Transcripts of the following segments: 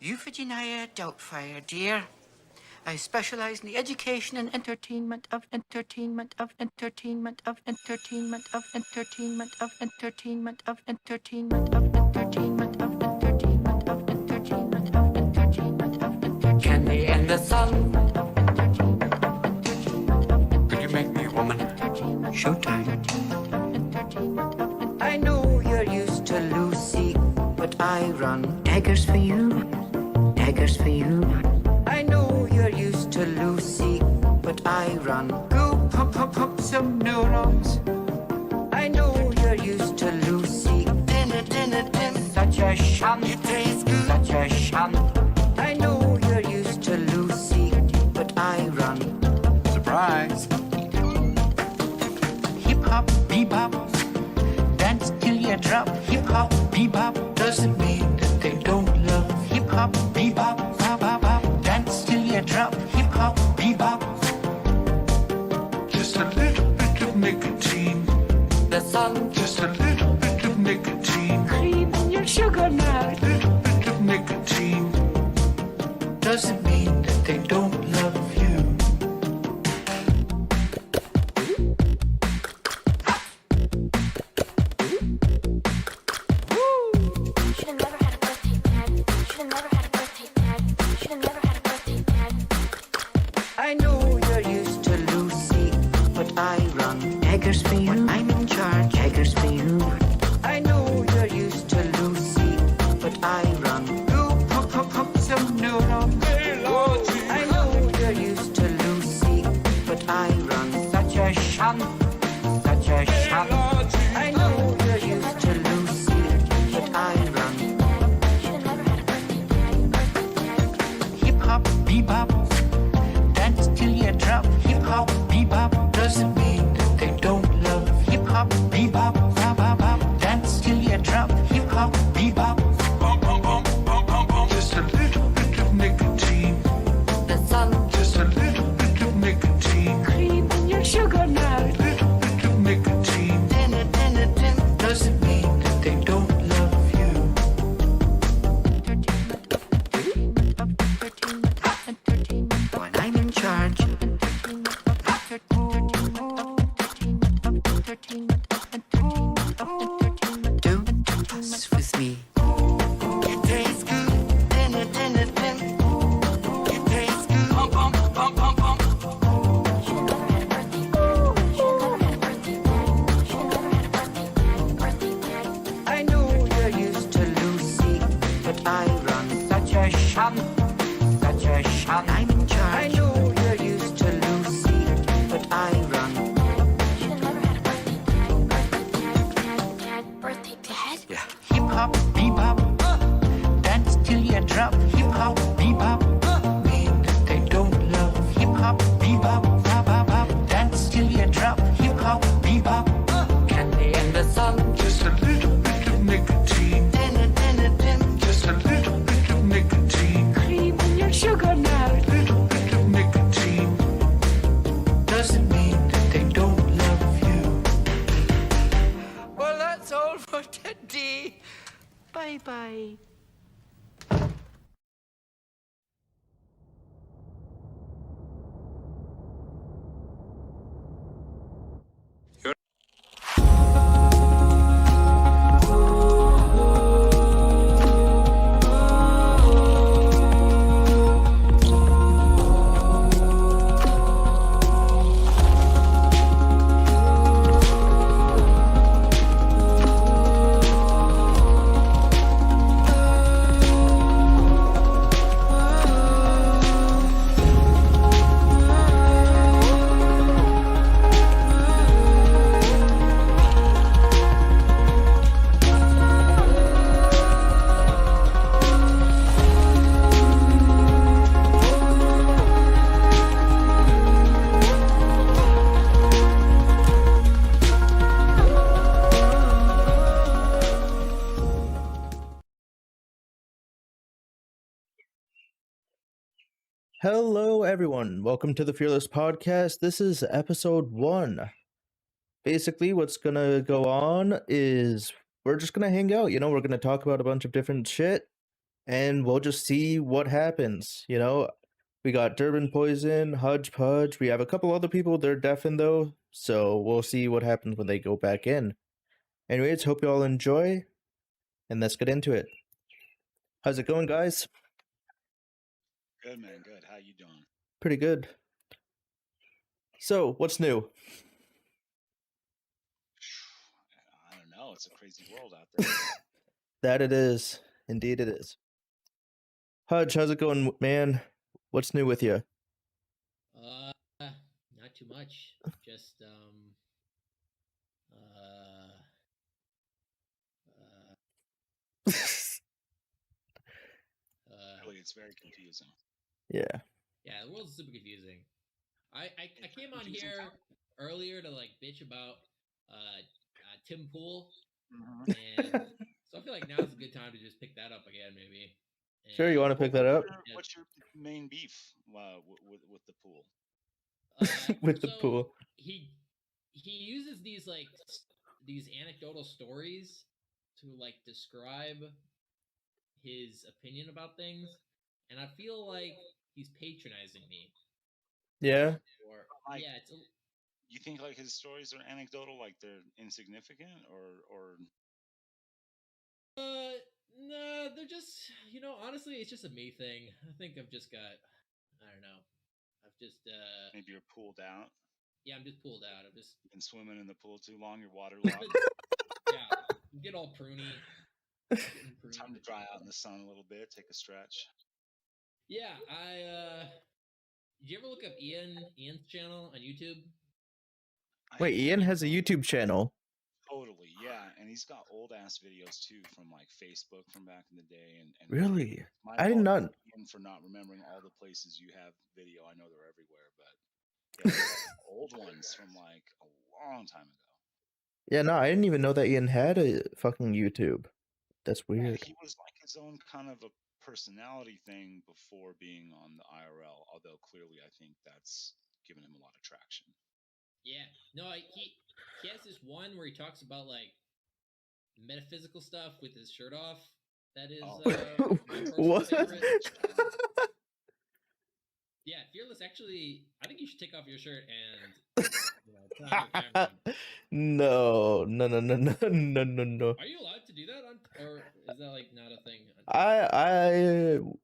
Euphigenia Doubtfire, dear. I specialize in the education and entertainment of entertainment of entertainment of entertainment of entertainment of entertainment of entertainment of entertainment of entertainment of entertainment of entertainment of entertainment. Candy and the sun. Could you make me a woman? Showtime. I know you're used to Lucy, but I run daggers for you, daggers for you. I know you're used to Lucy, but I run. Go pop, pop, pop some neurons. I know you're used to Lucy. Such a shunt. It tastes good. Such a shunt. I know you're used to Lucy, but I run. Surprise. Hip hop, bebop. Dance till you drop. Hip hop, bebop. Doesn't mean that they don't love. Hip hop, bebop. Dance till you drop. Hip hop, bebop. Just a little bit of nicotine. The sun. Just a little bit of nicotine. Cream in your sugar now. A little bit of nicotine. Doesn't mean that they don't love you. Should've never had a birthday, Dad. Should've never had a birthday, Dad. Should've never had a birthday, Dad. I know you're used to Lucy, but I run daggers for you. I'm in charge, daggers for you. I know you're used to Lucy, but I run. Go pop, pop, pop some neurons. I know you're used to Lucy, but I run. Such a shunt, such a shunt. I know you're used to Lucy, but I run. Should've never had a birthday, Dad. Birthday, Dad. Hip hop, bebop. Dance till you drop. Hip hop, bebop. Doesn't mean that they don't love. Hip hop, bebop. Dance till you drop. Hip hop, bebop. Just a little bit of nicotine. The sun. Just a little bit of nicotine. Cream in your sugar now. A little bit of nicotine. Doesn't mean that they don't love you. When I'm in charge. Don't fuss with me. It tastes good. It tastes good. Should've never had a birthday, Dad. Should've never had a birthday, Dad. Should've never had a birthday, Dad. Birthday, Dad. I know you're used to Lucy, but I run. Such a shunt, such a shunt. I'm in charge. I know you're used to Lucy, but I run. Should've never had a birthday, Dad. Birthday, Dad. Birthday, Dad. Hip hop, bebop. Dance till you drop. Hip hop, bebop. Mean that they don't love. Hip hop, bebop. Dance till you drop. Hip hop, bebop. Candy and the sun. Just a little bit of nicotine. Just a little bit of nicotine. Cream in your sugar now. A little bit of nicotine. Doesn't mean that they don't love you. Well, that's all for today. Bye-bye. Hello, everyone. Welcome to the Fearless Podcast. This is episode 1. Basically, what's going to go on is we're just going to hang out. We're going to talk about a bunch of different shit. and we'll just see what happens. You know, we got Durban Poison, Hudge Pudge. We have a couple other people. They're deafened though, so we'll see what happens when they go back in. Anyways, hope you all enjoy, and let's get into it. How's it going, guys? Good, man. Good. How you doing? Pretty good. So, what's new? I don't know. It's a crazy world out there. That it is. Indeed, it is. Hudge, how's it going, man? What's new with you? Not too much. Just Really, it's very confusing. Yeah. yeah, the world's super confusing. I came on confusing here topic. earlier to like bitch about Tim Pool, Mm-hmm. and so I feel like now's a good time to just pick that up again, maybe. Sure, you want to pick that up? What's your main beef with the pool? With the So, pool. He uses these like these anecdotal stories to like describe his opinion about things, and I feel like he's patronizing me. Yeah. Or Like- yeah, it's You think like his stories are anecdotal, like they're insignificant, or no, they're just honestly, it's just a me thing. I think I've just got I don't know. I've just maybe you're pooled out, yeah, I'm just pulled out. I'm just been swimming in the pool too long, you're waterlogged. yeah, you get all pruny. Getting pruned. Time to dry out in the sun a little bit, take a stretch. Yeah, did you ever look up Ian's channel on YouTube? Wait, Ian has a YouTube channel. Totally, yeah, and he's got old ass videos too from like Facebook from back in the day. And Really? my I did fault, not. Ian, for not remembering all the places you have video. I know they're everywhere, but yeah, old ones from like a long time ago. Yeah, no, I didn't even know that Ian had a fucking YouTube. That's Yeah, weird. he was like his own kind of a personality thing before being on the IRL. Although clearly, I think that's given him a lot of traction. Yeah, no, he has this one where he talks about like metaphysical stuff with his shirt off. That is my personal What? favorite. Yeah, Fearless. Actually, I think you should take off your shirt and turn on your camera. No. No. Are you allowed to do that or is that like not a thing?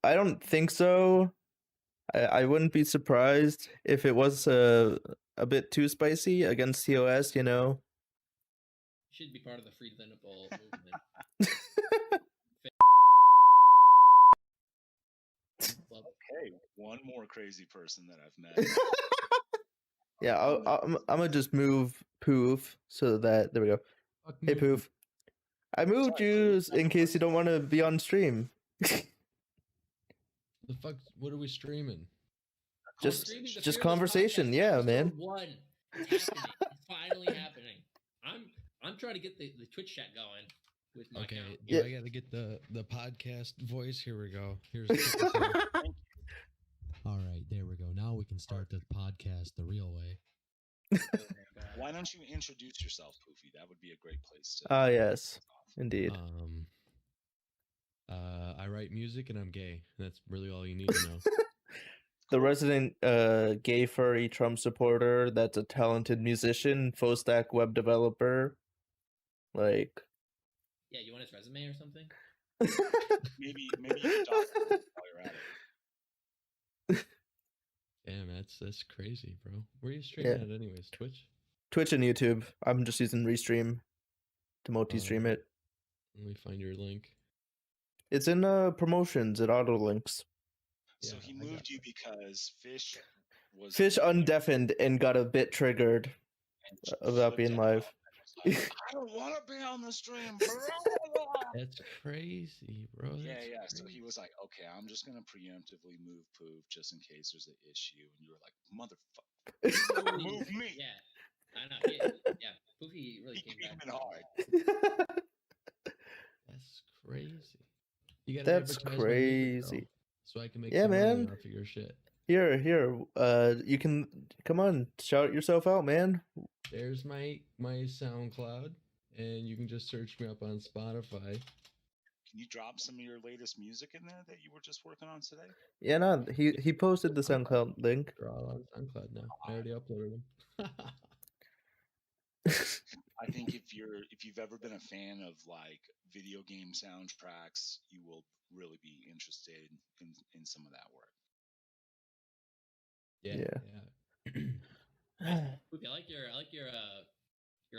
I don't think so. I wouldn't be surprised if it was a bit too spicy against TOS, you know. Should be part of the Free the Nipple movement. Well, Okay, one more crazy person that I've met. Yeah, I'm gonna just move Poof so that there we go. Fuck Hey me. Poof, I moved Sorry, you Poof. in case you don't want to be on stream. The fuck? What are we streaming? Just- streaming the just Fearless conversation, Podcast, yeah, episode man. 1. It's happening. It's finally happening. I'm trying to get the Twitch chat going with my Okay, account. do Yeah. I gotta get the podcast voice? Here we go. Here's the all right, there we go. Now we can start the podcast the real way. Why don't you introduce yourself, Poofy? That would be a great place to. Ah, yes, indeed. I write music and I'm gay. That's really all you need to know. The resident gay furry Trump supporter that's a talented musician, full stack web developer. Like Yeah, you want his resume or something? Maybe you could talk while you're at it. Damn, that's crazy, bro. Where are you streaming Yeah. at anyways? Twitch? Twitch and YouTube. I'm just using Restream to multi-stream it. Let me find your link. It's in promotions. It auto links. So Yeah, he I got moved you that. because Fish was Fish undeafened and got a bit triggered about being live. I don't want to be on the stream, bro. That's crazy, bro. Yeah, That's yeah. So he crazy. was like, "Okay, I'm just gonna preemptively move Poof just in case there's an issue." And you were like, "Motherfucker, move me!" Yeah, I know. Yeah, Poofy really He came came back. in hard. That's crazy. You gotta That's advertise my music, crazy. though, so I can make Yeah, some money man. off of your shit. Here. You can come on, shout yourself out, man. There's my SoundCloud, and you can just search me up on Spotify. Can you drop some of your latest music in there that you were just working on today? Yeah, no, he posted the SoundCloud link. They're all on SoundCloud now. I already uploaded them. I think if you've ever been a fan of like video game soundtracks, you will really be interested in some of that work. Poopy, I like your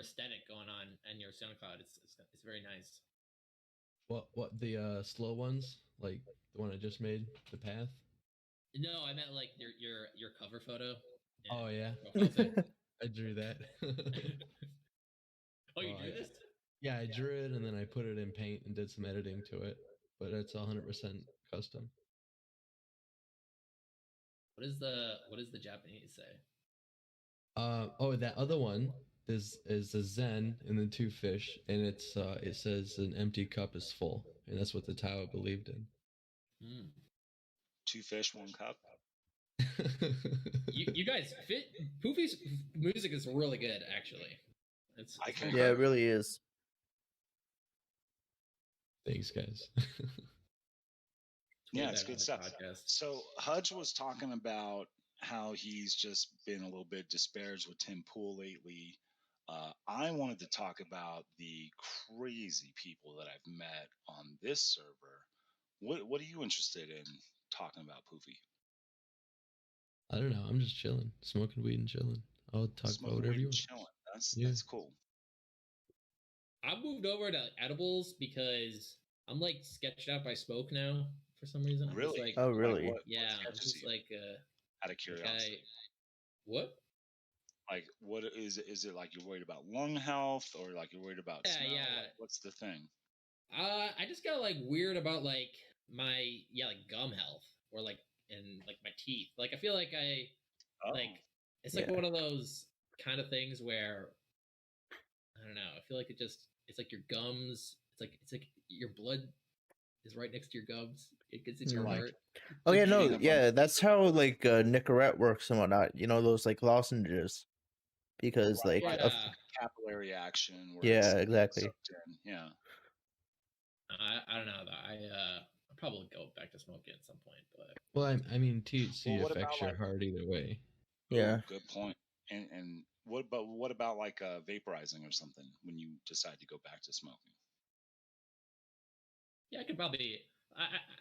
aesthetic going on and your SoundCloud. It's very nice. What the slow ones, like the one I just made, the path? No, I meant like your cover photo. Oh yeah, profile pic. I drew that. Oh, you Well, drew this? Yeah, I drew it and then I put it in paint and did some editing to it, but it's 100% custom. What does the Japanese say? Oh, that other one is a Zen and then two fish, and it says an empty cup is full, and that's what the Tao believed in. Hmm. 2 fish, 1 cup. You guys, Poofy's music is really good, actually. It's I can- Yeah, it really is. Thanks, guys. Yeah, way it's better good than stuff. the podcast. So Hudge was talking about how he's just been a little bit disparaged with Tim Pool lately. I wanted to talk about the crazy people that I've met on this server. What are you interested in talking about, Poofy? I don't know. I'm just chilling, smoking weed and chilling. I'll talk Smoking about whatever weed you and want. chilling. Yeah. That's cool. I moved over to edibles because I'm like sketched out by smoke now for some reason. I'm just Really? like, Oh, really? What yeah, I'm sketches just you? like Out of curiosity. what? Like, what is it? Is it like you're worried about lung health, or like you're worried about Yeah, smell? yeah. Like, what's the thing? I just got like weird about like my like gum health or like and like my teeth. Like I feel like Oh, like it's like Yeah. one of those kind of things where I don't know. I feel like it's like your gums. It's like your blood is right next to your gums. It gets into your Mm. heart. Oh yeah, eating no, a bunch yeah, of that's how like Nicorette works and whatnot. You know, those like lozenges, because Right, like right. of, Yeah, capillary action. Where Yeah, it's exactly. sucked in. Yeah. I don't know. I'll probably go back to smoking at some point, but Well, I mean, THC Well, what affects about, your like- heart either way. yeah. Ooh, good point. And what about like vaporizing or something when you decide to go back to smoking? yeah, I could probably.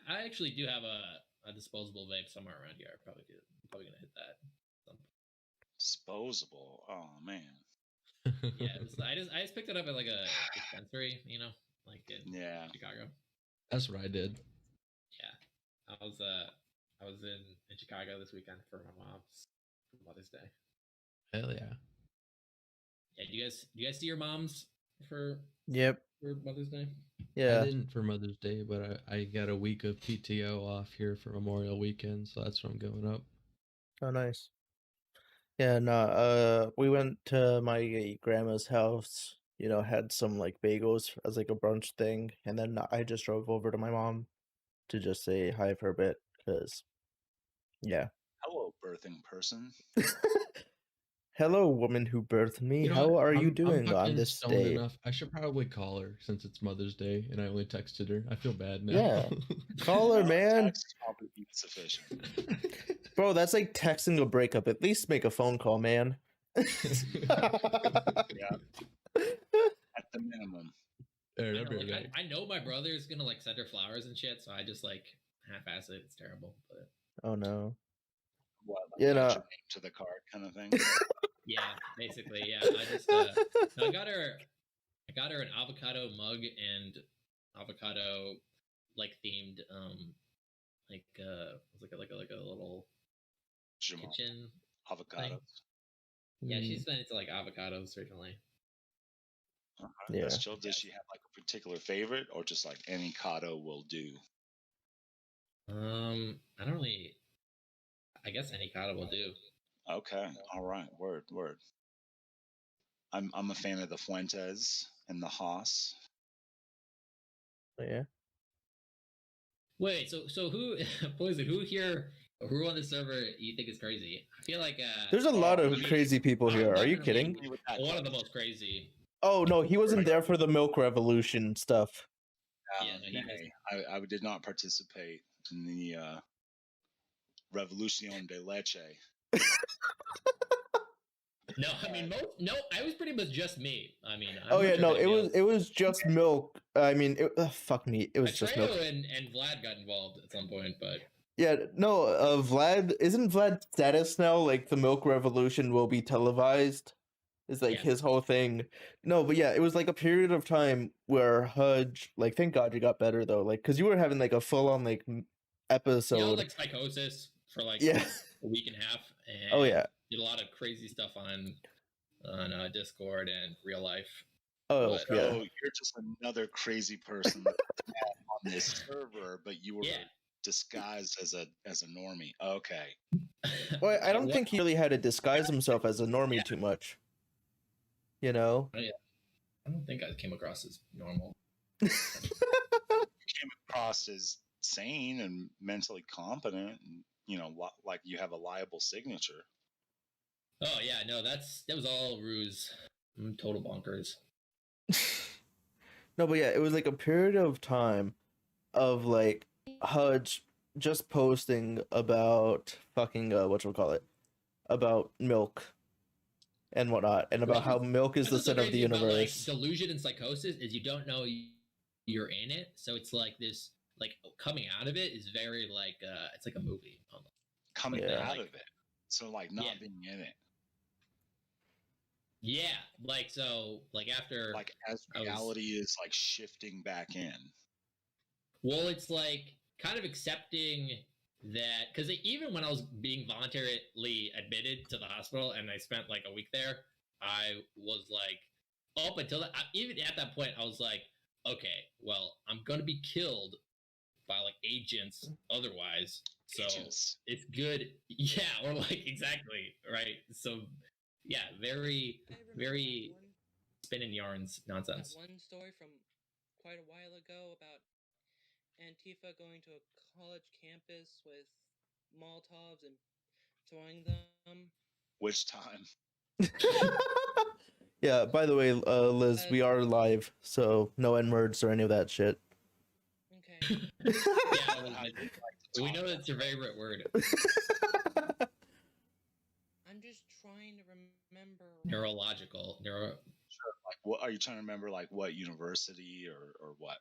I actually do have a disposable vape somewhere around here. I'm probably gonna hit that. Disposable. Oh man. Yeah, I just picked it up at like a dispensary, you know, like in Yeah. Chicago. That's what I did. Yeah, I was in Chicago this weekend for my mom's Mother's Day. Hell yeah. Yeah, do you guys see your moms for Yep. Mother's Day? Yeah. I didn't for Mother's Day, but I got a week of PTO off here for Memorial Weekend, so that's when I'm going up. Oh, nice. Yeah, no, we went to my grandma's house, you know, had some like bagels as like a brunch thing, and then I just drove over to my mom to just say hi for a bit, because, yeah. Hello, birthing person. Hello, woman who birthed me. You know How what? are you I'm doing on fucking this stoned day? enough. I should probably call her since it's Mother's Day and I only texted her. I feel bad now. Yeah. Call her, No, man. text probably be sufficient. Bro, that's like texting a breakup. At least make a phone call, man. Yeah. At the minimum. There, I, that'd know, be like, right. I know my brother's gonna like send her flowers and shit, so I just like half-ass it. It's terrible, but Oh no. What? Like, You add know. your name to the card kind of thing. yeah, basically, yeah. I just no, I got her an avocado mug and avocado like themed like it's like a little Jamal. kitchen. Avocados. Yeah, Mm, she's been into like avocados recently. Okay, that's Yeah. chill. Does she have like a particular favorite, or just like any cado will do? I don't really. I guess any cotto will do. Okay. All right. Word. I'm a fan of the Fuentes and the Haas. yeah. Wait, so who Poison? Who on the server you think is crazy? I feel like There's a lot Oh, of I mean, crazy people I'm here. Are you definitely kidding? With that one of the judge. most crazy. Oh no, he wasn't there for the milk revolution stuff. Yeah, no, he nay. I did not participate in the Revolucion de Leche. No, I mean, I was pretty much just me. I mean, I'm Oh not yeah, sure no, if it anybody was else- it was just milk. I mean, fuck me, it was just milk. Atreyu and Vlad got involved at some point, but Yeah, no, Vlad isn't Vlad status now like the milk revolution will be televised? Is like Yeah. his whole thing. No, but yeah, it was like a period of time where Hudge, like, thank God you got better though, like, because you were having like a full on like episode. you know, like psychosis for like Yeah. a week and a half. And Oh yeah. did a lot of crazy stuff on Discord and real life. Oh But- yeah. Oh, you're just another crazy person on this server, but you were Yeah. disguised as a normie. Okay. Well, I don't What- think he really had to disguise himself as a normie too much. You know? I don't think I came across as normal. You came across as sane and mentally competent, and like you have a liable signature. Oh yeah, no, that was all ruse. I'm total bonkers. No, but yeah, it was like a period of time of like Hudge just posting about fucking whatchamacallit, about milk and whatnot, and about how milk is the That's what's so center of the crazy about, like, universe. delusion and psychosis is you don't know you're in it, so it's like this, like coming out of it is very like it's like a movie almost. Coming Yeah. out Like- of it. So like not Yeah. being in it. Yeah, like so, like after Like as I was- reality is like shifting back in. well, it's like kind of accepting that because even when I was being voluntarily admitted to the hospital and I spent like a week there, I was like, up until that, even at that point, I was like, okay, well, I'm gonna be killed by like agents otherwise, so Agents. it's good. Yeah, or like exactly right. So yeah, very I remember very that spinning yarns that nonsense. one story from quite a while ago about Antifa going to a college campus with Molotovs and throwing them. Which time? Yeah, by the way, Liz, we are live, so no N-words or any of that shit. Okay. Yeah, I like, would like to we talk know about that's your favorite word. I'm just trying to remember. Neurological. like what are you trying to remember, like what university or what?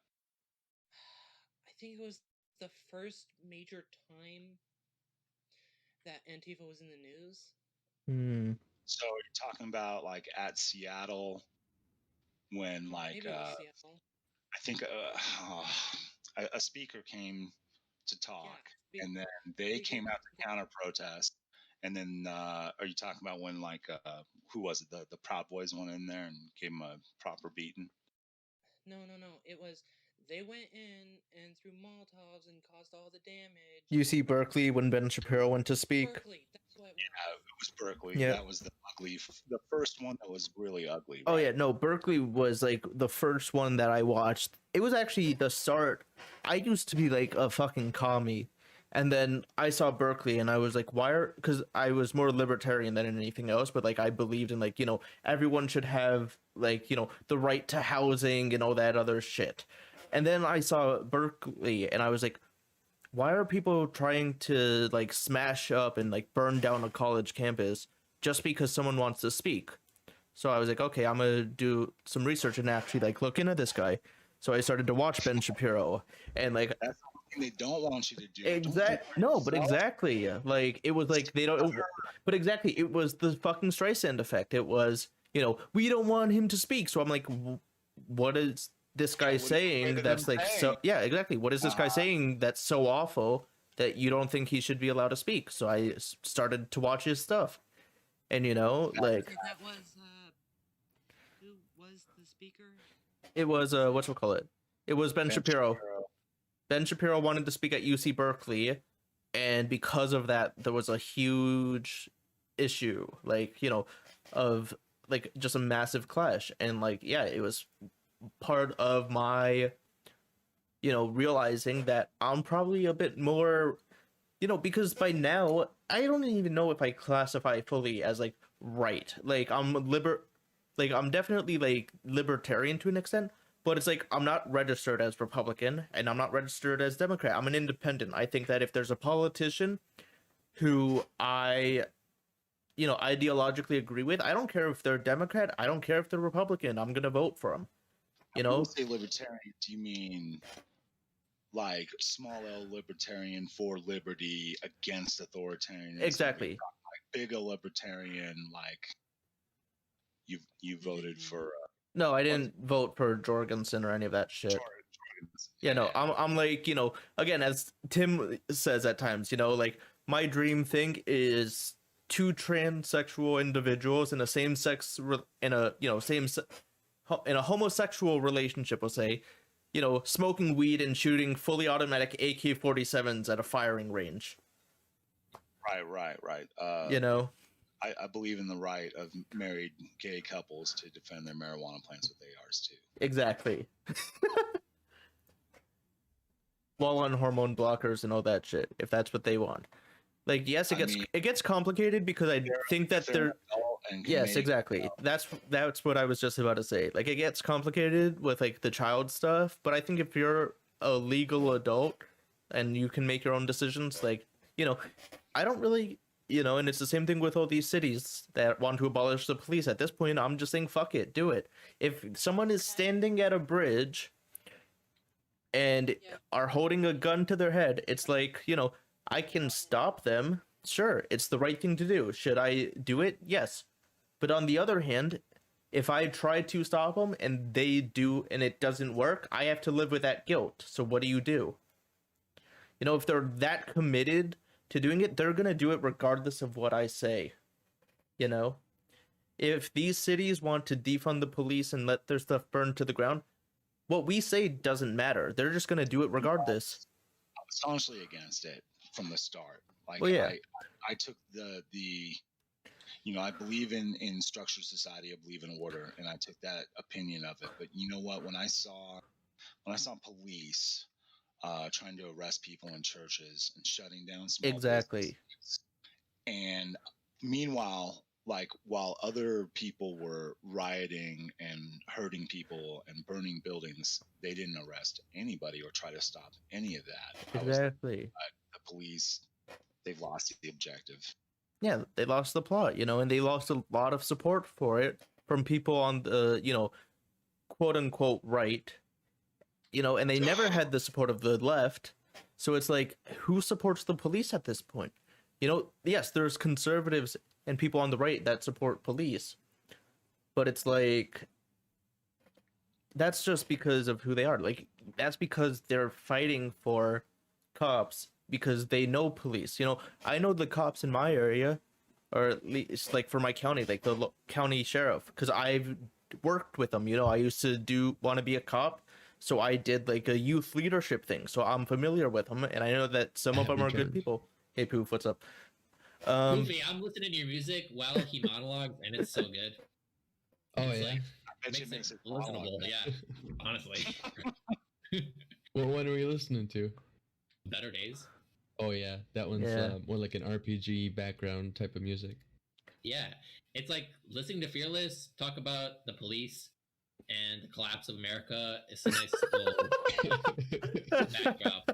I think it was the first major time that Antifa was in the news. Hmm. So you're talking about like at Seattle when like Maybe it was Seattle. I think a speaker came to talk, Yeah, and then they speaker came out to came- counter protest. And then are you talking about when like who was it, the Proud Boys went in there and gave him a proper beating? No. It was they went in and threw Molotovs and caused all the damage. UC Berkeley when Ben Shapiro went to speak. Berkeley, that's what it was. It was Berkeley. Yeah. That was the first one that was really ugly. Oh right? yeah, no, Berkeley was like the first one that I watched. It was actually the start. I used to be like a fucking commie, and then I saw Berkeley and I was like, why are, because I was more libertarian than anything else, but like I believed in like, everyone should have like, the right to housing and all that other shit. And then I saw Berkeley and I was like, why are people trying to like smash up and like burn down a college campus just because someone wants to speak? So I was like, okay, I'm gonna do some research and actually like look into this guy. So I started to watch Ben Shapiro and like That's the thing they don't want you to do. Don't do exactly. Like it was like they don't, but exactly it was the fucking Streisand effect. It was, we don't want him to speak. So I'm like, what is this guy what is the saying point of that's him like so? saying? Yeah, exactly. What is this guy Uh-huh. saying that's so awful that you don't think he should be allowed to speak? So I started to watch his stuff, and like So that was who was the speaker? it was whatchamacallit? It was Ben Shapiro. Ben Shapiro wanted to speak at UC Berkeley, and because of that, there was a huge issue, like, of like just a massive clash. And like, yeah, it was part of my, realizing that I'm probably a bit more, because by now, I don't even know if I classify fully as like right. Like I'm definitely like libertarian to an extent, But it's like I'm not registered as Republican and I'm not registered as Democrat. I'm an independent. I think that if there's a politician who I, ideologically agree with, I don't care if they're Democrat, I don't care if they're Republican, I'm going to vote for them. You When know? you say libertarian, do you mean like small L libertarian for liberty against authoritarianism? Exactly. Like big L libertarian, like you voted for No, I didn't vote for Jorgensen or any of that shit. Yeah, no, I'm like, again, as Tim says at times, like my dream thing is two transsexual individuals in a same-sex in a homosexual relationship, we'll say, smoking weed and shooting fully automatic AK-47s at a firing range. Right. I believe in the right of married gay couples to defend their marijuana plants with ARs too. Exactly. While on hormone blockers and all that shit, if that's what they want. Like, yes, it gets complicated because I think that they're yes, exactly. That's what I was just about to say. Like, it gets complicated with like the child stuff, but I think if you're a legal adult and you can make your own decisions, like, I don't really, and it's the same thing with all these cities that want to abolish the police. At this point, I'm just saying, fuck it, do it. If someone is standing at a bridge and are holding a gun to their head, it's like, I can stop them. Sure, it's the right thing to do. Should I do it? Yes. But on the other hand, if I try to stop them and they do and it doesn't work, I have to live with that guilt. So what do? If they're that committed to doing it, they're going to do it regardless of what I say. If these cities want to defund the police and let their stuff burn to the ground, what we say doesn't matter. They're just going to do it regardless. I was staunchly against it from the start. Like, well, yeah. I took the I believe in structured society, I believe in order, and I took that opinion of it. But you know what? When I saw police trying to arrest people in churches and shutting down small exactly businesses, and meanwhile, like while other people were rioting and hurting people and burning buildings, they didn't arrest anybody or try to stop any of that. Exactly. The police, they've lost the objective. Yeah, they lost the plot, and they lost a lot of support for it from people on the, quote unquote right, and they never had the support of the left. So it's like, who supports the police at this point? Yes, there's conservatives and people on the right that support police, but it's like, that's just because of who they are. Like, that's because they're fighting for cops because they know police. I know the cops in my area, or at least like for my county, like the county sheriff, because I've worked with them. I used to want to be a cop, so I did like a youth leadership thing, so I'm familiar with them, and I know that some of them are good people. Hey Poof, what's up? Poofy, I'm listening to your music while he monologues, and it's so good. Oh It's yeah. like, I bet you makes makes it it listenable. Yeah, honestly, What one are we listening to? Better Days. Oh yeah, that one's Yeah. more like an RPG background type of music. Yeah, it's like listening to Fearless talk about the police and the collapse of America. It's a nice little backdrop,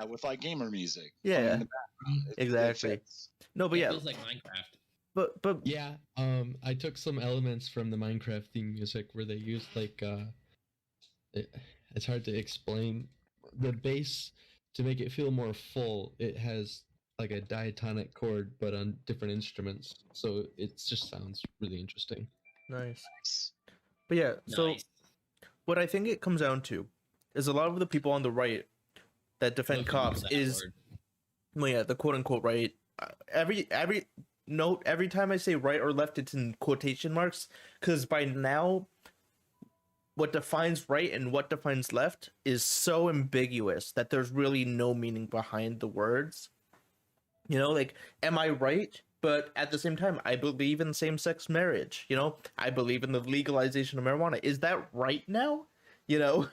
with like gamer music. Yeah, playing in the background. It exactly. fits. No, but It yeah, feels like Minecraft. but Yeah, I took some elements from the Minecraft theme music where they used like it's hard to explain. The bass, to make it feel more full, it has like a diatonic chord but on different instruments, so it just sounds really interesting. nice. Nice. But yeah, so Nice. what I think it comes down to is a lot of the people on the right that defend Love to cops use that is, word. well, yeah, the quote unquote right. Every note, every time I say right or left, it's in quotation marks, because by now, what defines right and what defines left is so ambiguous that there's really no meaning behind the words. Like, am I right? But at the same time, I believe in same-sex marriage. I believe in the legalization of marijuana. Is that right now? Because,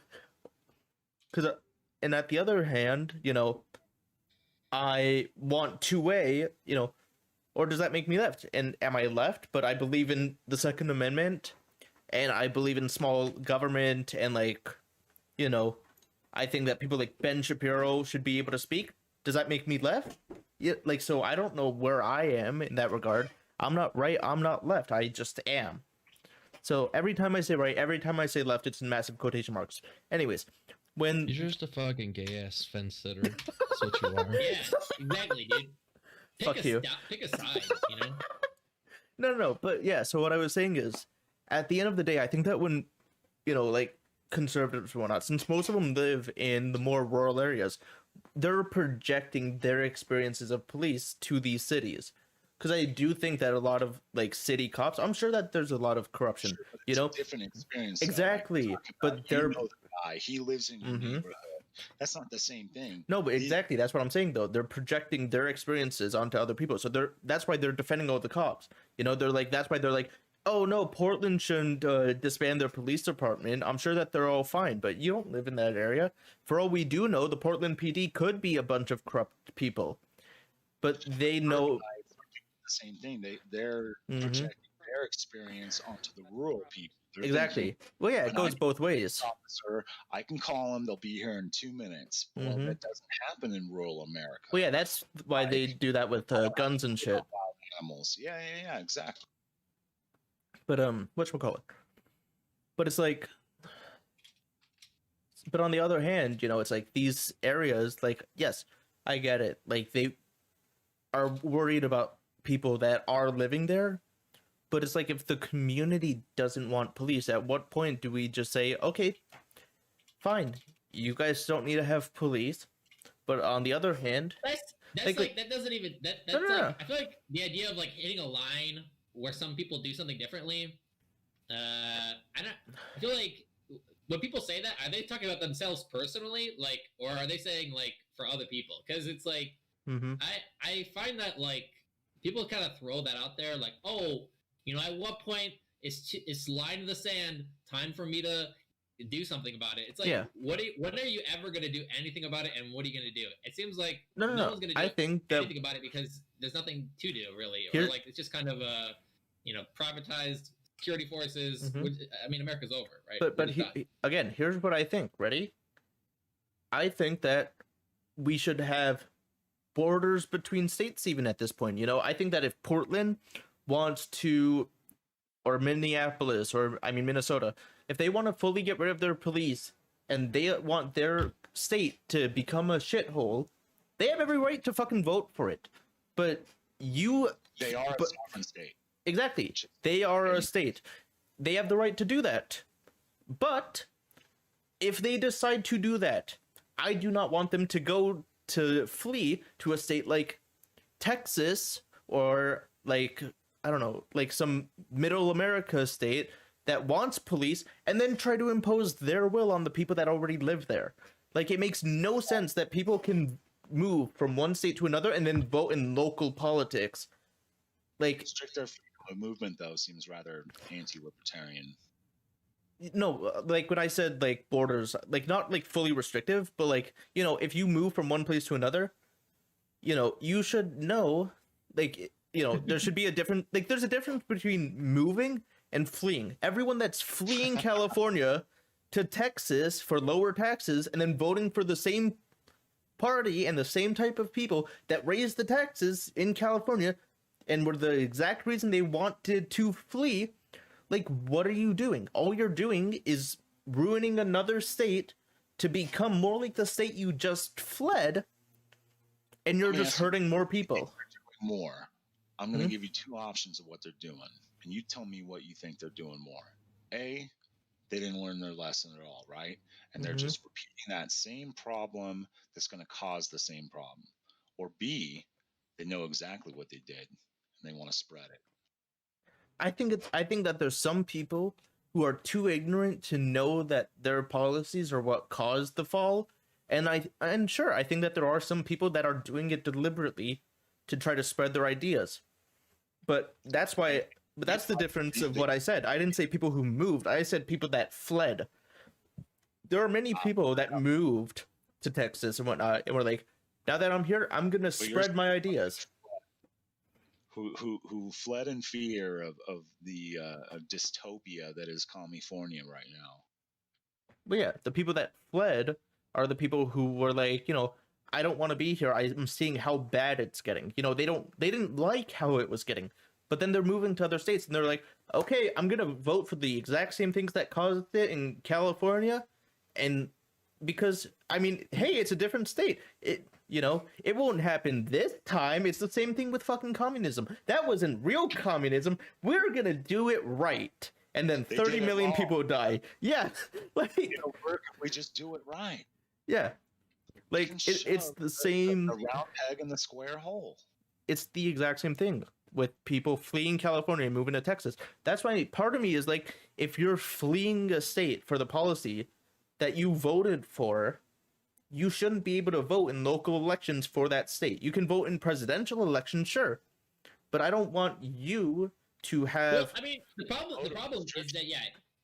and at the other hand, I want two-way, or does that make me left? And am I left, but I believe in the Second Amendment and I believe in small government, and like, you know, I think that people like Ben Shapiro should be able to speak. Does that make me left? Yeah, like, so I don't know where I am in that regard. I'm not right, I'm not left, I just am. So every time I say right, every time I say left, it's in massive quotation marks. Anyways, when You're just a fucking gay ass fence sitter. That's what you are. Yeah, exactly, dude. Fuck you. Pick a side, you know? no, but yeah, so what I was saying is, at the end of the day, I think that when, you know, like, conservatives and whatnot, since most of them live in the more rural areas, they're projecting their experiences of police to these cities. Because I do think that a lot of, like, city cops, I'm sure that there's a lot of corruption, Sure, but you it's a know? different experience. though, like Exactly, we're talking but about. You they're... know the guy. He lives in your Mhm. neighborhood. That's not the same thing. No, but These- exactly, that's what I'm saying though. They're projecting their experiences onto other people. So that's why they're defending all the cops. You know, they're like, that's why they're like, oh no, Portland shouldn't disband their police department. I'm sure that they're all fine, but you don't live in that area. For all we do know, the Portland PD could be a bunch of corrupt people. But they know... the same thing. They're Mhm. projecting their experience onto the rural people. They're Exactly. thinking, Well, yeah, it when I goes both ways. officer, I can call them. They'll be here in 2 minutes. Well, Mhm. that doesn't happen in rural America. Well, yeah, that's why they do that with guns and shit. Wild animals. Yeah, exactly. But whatchamacallit? But it's like, but on the other hand, you know, it's like these areas, like, yes, I get it. Like, they are worried about people that are living there. But it's like, if the community doesn't want police, at what point do we just say, okay, fine, you guys don't need to have police. But on the other hand, That's Like, like that doesn't even that's No, no, like no. I feel like the idea of like hitting a line where some people do something differently. I feel like when people say that, are they talking about themselves personally, like, or are they saying like for other people? Because it's like mhm. I find that like people kind of throw that out there, like, oh, you know, at what point it's line in the sand, time for me to do something about it. It's like, Yeah. when are you ever gonna do anything about it, and what are you gonna do? It seems like No, no, one's gonna do I think that anything about it because there's nothing to do really, Here- or like it's just kind of a, you know, privatized security forces. Mhm. Which, I mean, America's over, right? But We're just done. again, here's what I think. Ready? I think that we should have borders between states even at this point. You know, I think that if Portland wants to, or Minneapolis, or I mean Minnesota, if they want to fully get rid of their police and they want their state to become a shithole, they have every right to fucking vote for it. But you... They are a but- sovereign state. Exactly. They are a state. They have the right to do that. But if they decide to do that, I do not want them to go to flee to a state like Texas, or like, I don't know, like some middle America state that wants police and then try to impose their will on the people that already live there. Like, it makes no sense that people can move from one state to another and then vote in local politics. Like, Stricter freedom of movement, though, seems rather anti-libertarian. no, like when I said like borders, like not like fully restrictive, but like, you know, if you move from one place to another, you know, you should know, like, you know, there should be a different, like, there's a difference between moving and fleeing. Everyone that's fleeing California to Texas for lower taxes and then voting for the same party and the same type of people that raised the taxes in California and were the exact reason they wanted to flee. Like, what are you doing? All you're doing is ruining another state to become more like the state you just fled, and you're Let me just ask you- hurting more people. More. I'm going to Mhm. give you two options of what they're doing, and you tell me what you think they're doing more. A, they didn't learn their lesson at all, right? And they're Mhm. just repeating that same problem that's going to cause the same problem. Or B, they know exactly what they did and they want to spread it. I think that there's some people who are too ignorant to know that their policies are what caused the fall. And sure, I think that there are some people that are doing it deliberately to try to spread their ideas. But that's the difference of what I said. I didn't say people who moved. I said people that fled. There are many people that moved to Texas and whatnot, and were like, now that I'm here, I'm gonna But you're spread my ideas. who fled in fear of the of dystopia that is California right now. But yeah, the people that fled are the people who were like, I don't want to be here. I'm seeing how bad it's getting. They didn't like how it was getting. But then they're moving to other states and they're like, okay, I'm going to vote for the exact same things that caused it in California. And because, I mean, hey, it's a different state. It won't happen this time. It's the same thing with fucking communism. That wasn't real communism. We're going to do it right. And then They 30 did it million wrong. people die. Yeah. Like, Where can we just do it right? yeah. Like, Fucking it's shove the same. the round peg in the square hole. It's the exact same thing with people fleeing California and moving to Texas. That's why part of me is like, if you're fleeing a state for the policy that you voted for, you shouldn't be able to vote in local elections for that state. You can vote in presidential elections, sure, but I don't want you to Well, have. I mean, the problem is that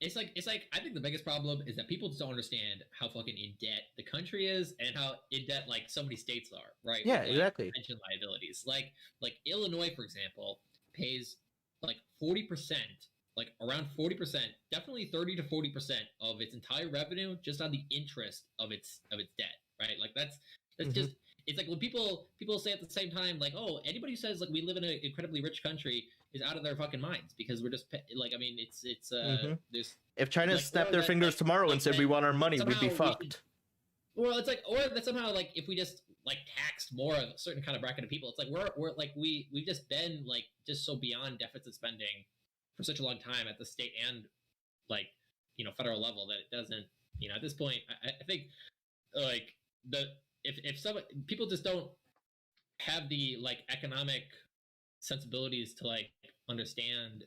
it's like I think the biggest problem is that people just don't understand how fucking in debt the country is and how in debt like so many states are, right? Yeah, With, like, exactly. pension liabilities. Like Illinois, for example, pays like 40%, like around 40%, definitely 30 to 40% of its entire revenue just on the interest of its debt, right? Like that's Mhm. just it's like when people say at the same time like, oh, anybody who says like we live in an incredibly rich country is out of their fucking minds because we're just like, I mean, it's Mhm. there's If China like, snapped or their that, fingers like- tomorrow like and said that we want our money, we'd somehow be we should- fucked. well, it's like, or that somehow like if we just like taxed more of a certain kind of bracket of people, it's like we're like we've just been like just so beyond deficit spending for such a long time at the state and like federal level that it doesn't at this point I think like if some people just don't have the like economic sensibilities to like understand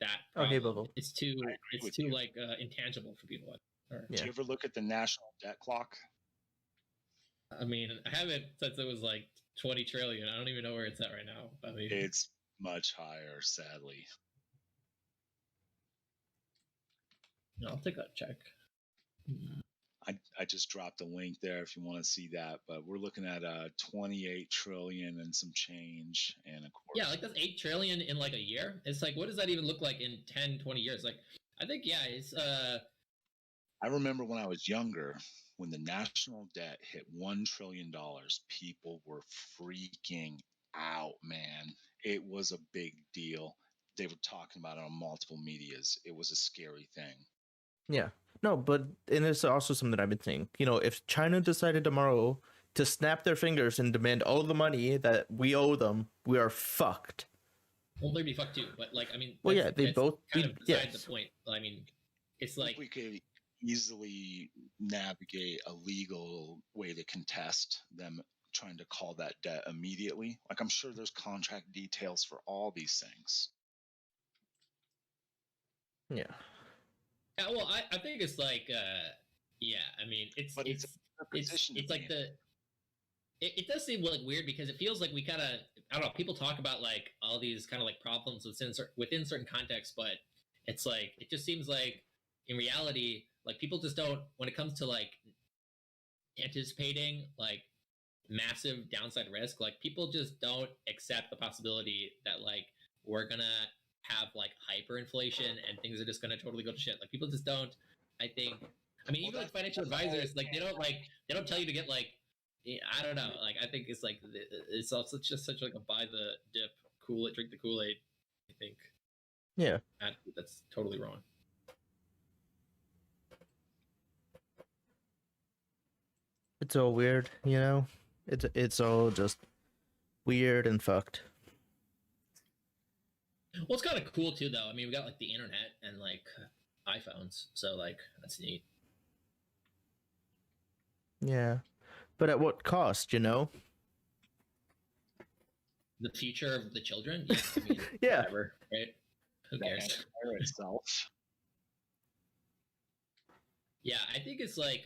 that Okay, problem. Bubble. It's too with you. like intangible for people. Or, Yeah. Do you ever look at the national debt clock? I mean, I haven't since it was like 20 trillion. I don't even know where it's at right now. I mean, It's much higher, sadly. I'll take a check. I just dropped a link there if you want to see that, but we're looking at 28 trillion and some change, and of course, Yeah, like that's 8 trillion in like a year. It's like, what does that even look like in 10, 20 years? Like, I think, yeah, it's, I remember when I was younger, when the national debt hit $1 trillion, people were freaking out, man. It was a big deal. They were talking about it on multiple medias. It was a scary thing. Yeah. No, but and it's also something I've been saying. If China decided tomorrow to snap their fingers and demand all the money that we owe them, we are fucked. well, they'd be fucked too. But like, I mean, Well, that's- yeah, they that's both kind be- of beside yes. the point. I mean, it's I like, think we could easily navigate a legal way to contest them trying to call that debt immediately. Like, I'm sure there's contract details for all these things. Yeah. yeah, well, I think it's like, yeah, I mean, it's But it's a position to it's be like in. it does seem like weird because it feels like we kind of I don't know, people talk about like all these kind of like problems within certain contexts, but it's like it just seems like in reality like people just don't, when it comes to like anticipating like massive downside risk, like people just don't accept the possibility that like we're gonna have like hyperinflation and things are just gonna totally go to shit. Like people just don't, I think, I mean, Well, even like that's- financial that's the whole advisors, like they don't tell you to get like, I don't know, like I think it's like it's also just such like a buy the dip, cool it, drink the Kool-Aid. I think Yeah. that's totally wrong. It's all weird, It's all just weird and fucked. Well, it's kind of cool too, though. I mean, we got like the internet and like iPhones, so like that's neat. Yeah. But at what cost, The future of the children, yeah, I mean, Yeah. whatever, right? Who The cares? empire itself. Yeah, I think it's like,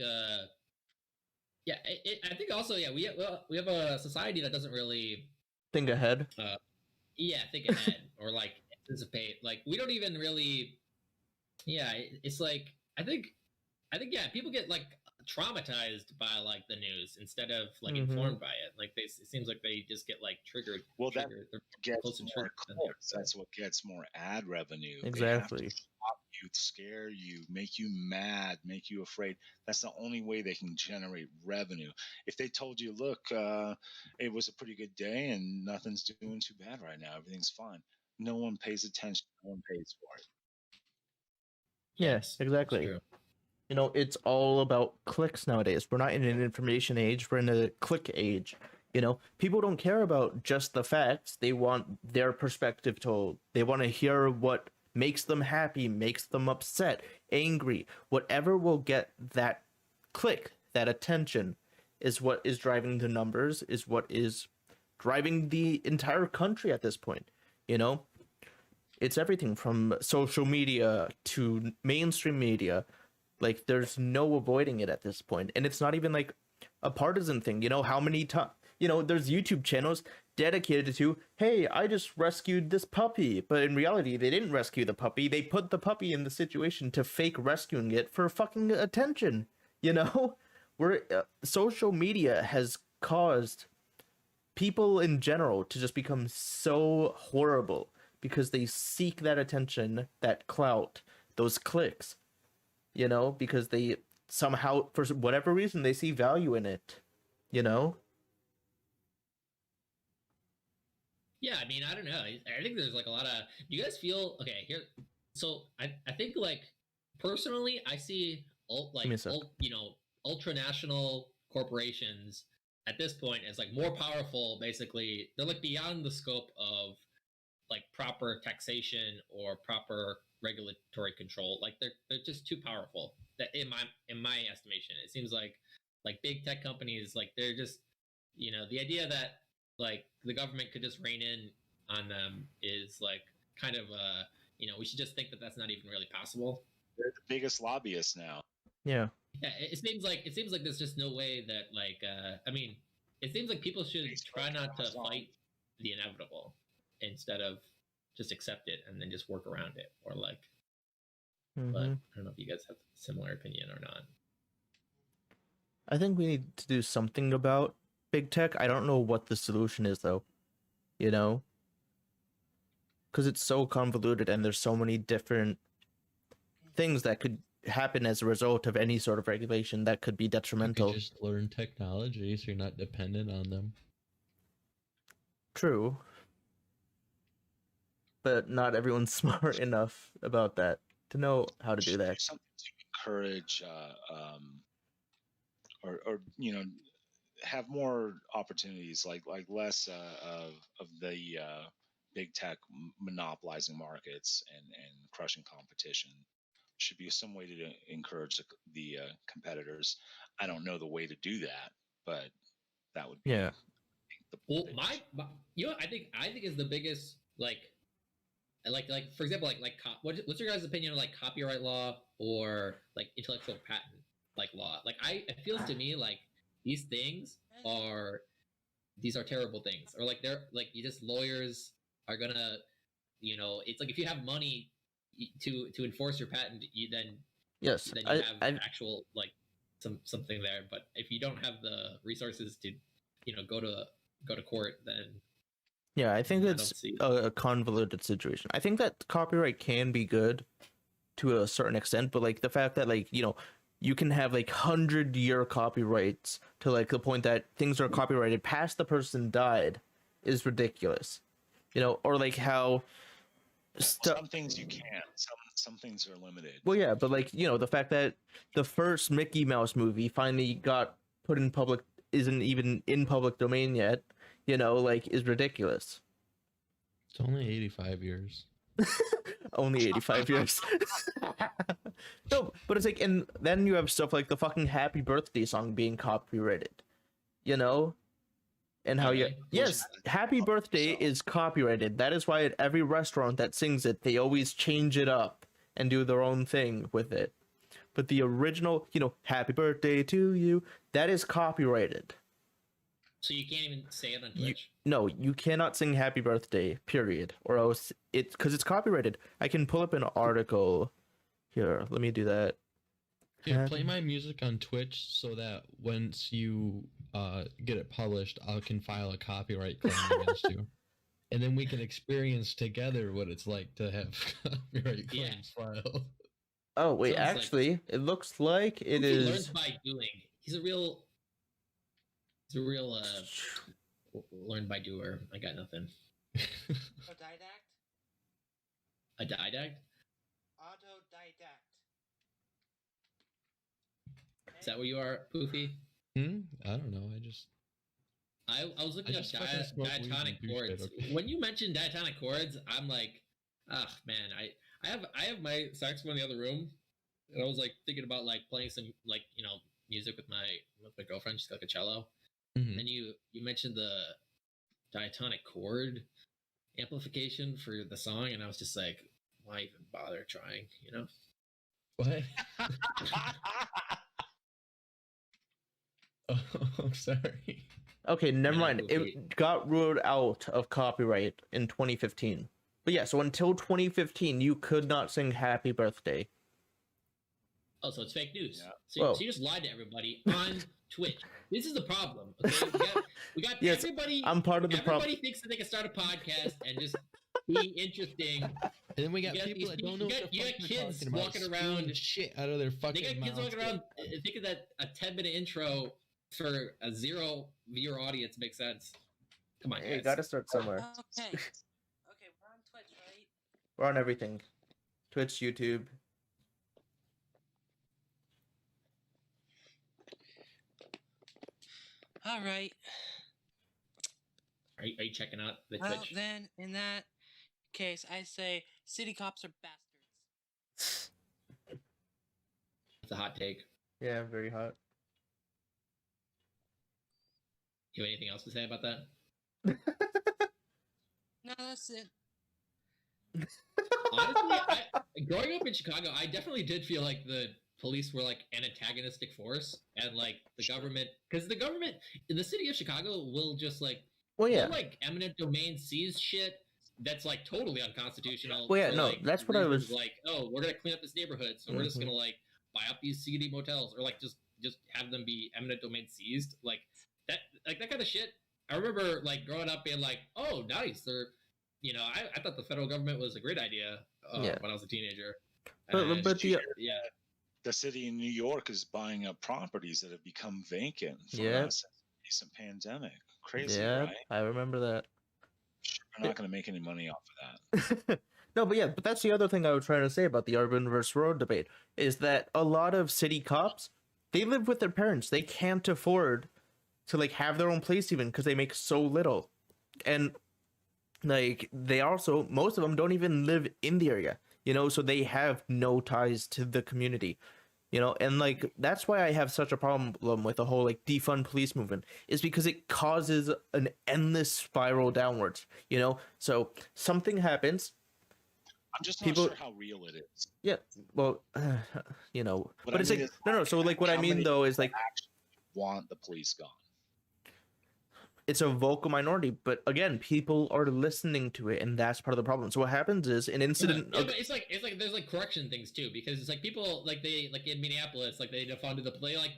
yeah, I think also, yeah, we have a society that doesn't really, Think ahead. think ahead or like anticipate. Like we don't even really, yeah, it's like I think, yeah, people get like traumatized by like the news instead of like Mhm. informed by it. Like it seems like they just get like triggered. Well, that They're gets close to more truth than clicks. That's what gets more ad revenue. They have to Exactly. shock you, scare you, make you mad, make you afraid. That's the only way they can generate revenue. If they told you, look, it was a pretty good day and nothing's doing too bad right now, everything's fine. No one pays attention. No one pays for it. Yes, it's exactly. true. You know, it's all about clicks nowadays. We're not in an information age, we're in a click age. You know, people don't care about just the facts. They want their perspective told. They want to hear what makes them happy, makes them upset, angry. Whatever will get that click, that attention, is what is driving the numbers, is what is driving the entire country at this point. You know, it's everything from social media to mainstream media. Like, there's no avoiding it at this point, and it's not even like a partisan thing. You know how many times, you know, there's YouTube channels dedicated to, hey, I just rescued this puppy, but in reality they didn't rescue the puppy. They put the puppy in the situation to fake rescuing it for fucking attention. You know, social media has caused people in general to just become so horrible because they seek that attention, that clout, those clicks, you know, because they somehow, for whatever reason, they see value in it, you know? Yeah, I mean, I don't know. I think there's like a lot of. Do you guys feel okay here? So I think like personally, I see Give me a sec. you know, ultranational corporations at this point as like more powerful. Basically, they're like beyond the scope of like proper taxation or proper regulatory control. Like they're just too powerful. That in my estimation, it seems like big tech companies, like they're just, you know, the idea that like the government could just rein in on them is like kind of you know, we should just think that that's not even really possible. They're the biggest lobbyists now. Yeah. Yeah, it seems like there's just no way that like I mean, it seems like people should try not to fight the inevitable instead of just accept it and then just work around it, or like. But I don't know if you guys have a similar opinion or not. I think we need to do something about big tech. I don't know what the solution is, though, you know? Because it's so convoluted and there's so many different things that could happen as a result of any sort of regulation that could be You detrimental. could just learn technology so you're not dependent on them. True. But not everyone's smart enough about that to know how to do that. Something to encourage, or you know, have more opportunities, like less of the big tech monopolizing markets and crushing competition. Should be some way to encourage the competitors. I don't know the way to do that, but that would be Yeah. the Well, biggest- you know, I think is the biggest like for example like what's your guys' opinion on like copyright law or like intellectual patent like law? Like it feels to me like these are terrible things, or like they're like you just lawyers are gonna, you know, it's like if you have money to enforce your patent, Yes. then you have actual like something there. But if you don't have the resources to, you know, go to court, then Yeah, I think I don't it's see- a convoluted situation. I think that copyright can be good to a certain extent, but like the fact that, like, you know, you can have like 100-year copyrights to like the point that things are copyrighted past the person died is ridiculous. You know, or like how some things you can't. Some things are limited. well, yeah, but like, you know, the fact that the first Mickey Mouse movie finally got put in public, isn't even in public domain yet, you know, like, is ridiculous. It's only 85 years. Only 85 years. No, but it's like, and then you have stuff like the fucking Happy Birthday song being copyrighted, you know? And how you, Okay. yes, Happy Birthday is copyrighted. That is why at every restaurant that sings it, they always change it up and do their own thing with it. But the original, you know, Happy Birthday to you, that is copyrighted. So you can't even say it on Twitch. No, you cannot sing Happy Birthday, period, or else because it's copyrighted. I can pull up an article here. Let me do that. Dude, play my music on Twitch so that once you get it published, I can file a copyright claim against you. And then we can experience together what it's like to have copyright Yeah. claims filed. Oh wait, Sounds like- actually, it looks like it He learns is. by doing. He's a real learn by doer. I got nothing. Autodidact? A didact? Autodidact. Is that what you are, Poofy? I don't know. I was looking up just fucking smoke weed and diatonic do shit, chords. okay? When you mentioned diatonic chords, I'm like, ah, man, I have my saxophone in the other room, and I was like thinking about like playing some like music with my girlfriend. She's got like a cello, Mhm. and you mentioned the diatonic chord amplification for the song, and I was just like, why even bother trying? What? Oh, I'm sorry. Okay, never Yeah, mind. okay. It got ruled out of copyright in 2015. But yeah, so until 2015, you could not sing "Happy Birthday." Oh, so it's fake news. Yeah. Whoa. So you just lied to everybody on Twitch. This is the problem. Okay, we got Yes, everybody. I'm part of the problem. Everybody thinks that they can start a podcast and just be interesting. And then we got You got people these that people- don't know you what got- the you fuck got they're kids talking about, walking spewing around- shit out of their They fucking got kids mouths. walking around thinking that a 10-minute intro for a 0 viewer audience makes sense. Come on, You guys. gotta start somewhere. Okay. Okay, we're on Twitch, right? We're on everything: Twitch, YouTube. All right. Are you checking out the Well, Twitch? then, in that case, I say city cops are bastards. It's a hot take. Yeah, very hot. You have anything else to say about that? No, that's it. Honestly, growing up in Chicago, I definitely did feel like the police were like an antagonistic force, and like the government, because the government in the city of Chicago will just like, Well, yeah. they'll, like eminent domain seize shit that's like totally unconstitutional. Well, yeah, for, no, like, that's what I reasons was- like. Oh, we're gonna clean up this neighborhood, so we're just Mhm. gonna like buy up these CD motels, or like just have them be eminent domain seized, like that kind of shit. I remember like growing up being like, oh, nice, they're. I thought the federal government was a great idea Yeah. when I was a teenager. But- And but the- yeah, The city of New York is buying up properties that have become vacant from Yeah. since the recent pandemic. Crazy, Yeah, right? I remember that. We're not going to make any money off of that. No, but that's the other thing I was trying to say about the urban versus rural debate is that a lot of city cops, they live with their parents. They can't afford to like have their own place even because they make so little, and like they also most of them don't even live in the area, so they have no ties to the community. And like that's why I have such a problem with the whole like defund police movement, is because it causes an endless spiral downwards. So something happens. I'm just not People- sure how real it is. Yeah, well, but I it's mean like is no. So like what I how mean many though is people like actually want the police gone. it's a vocal minority, but again, people are listening to it, and that's part of the problem. So what happens is an incident. Yeah, but it's like there's like correction things too, because it's like people like they like in Minneapolis, like they defunded they like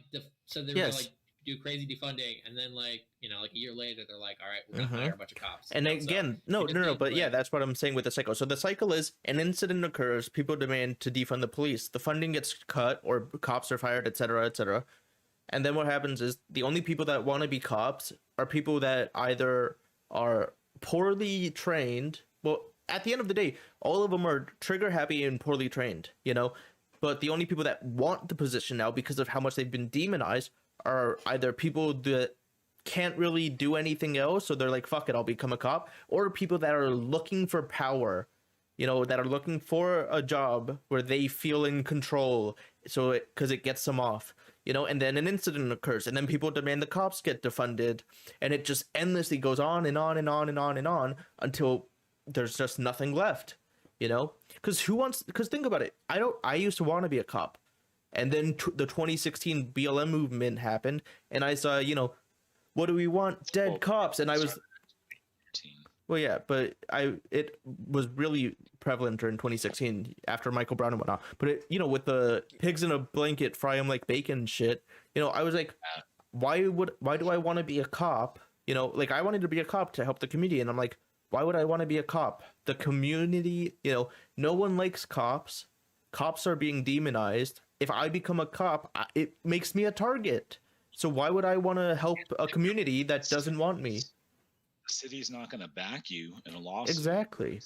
said they were Yes. gonna like do crazy defunding, and then like like a year later they're like, all right, we're gonna Mhm. hire a bunch of cops. And So again, no, it just no, no, seems but yeah, like- that's what I'm saying with the cycle. So the cycle is an incident occurs, people demand to defund the police, the funding gets cut, or cops are fired, etc., etc. And then what happens is the only people that want to be cops are people that either are poorly trained. Well, at the end of the day, all of them are trigger happy and poorly trained, But the only people that want the position now because of how much they've been demonized are either people that can't really do anything else, so they're like, fuck it, I'll become a cop, or people that are looking for power, that are looking for a job where they feel in control, so because it gets them off, and then an incident occurs, and then people demand the cops get defunded, and it just endlessly goes on and on and on and on and on until there's just nothing left, because think about it, I used to want to be a cop, and then the 2016 BLM movement happened, and I saw, what do we want? Dead Well, cops. And I was, Well, yeah, but it was really prevalent during 2016 after Michael Brown went off. But with the pigs in a blanket, fry them like bacon shit. I was like, why do I want to be a cop? Like I wanted to be a cop to help the community, and I'm like, why would I want to be a cop? The community, no one likes cops. Cops are being demonized. If I become a cop, it makes me a target. So why would I want to help a community that doesn't want me? The city's not going to back you in a lawsuit. Exactly.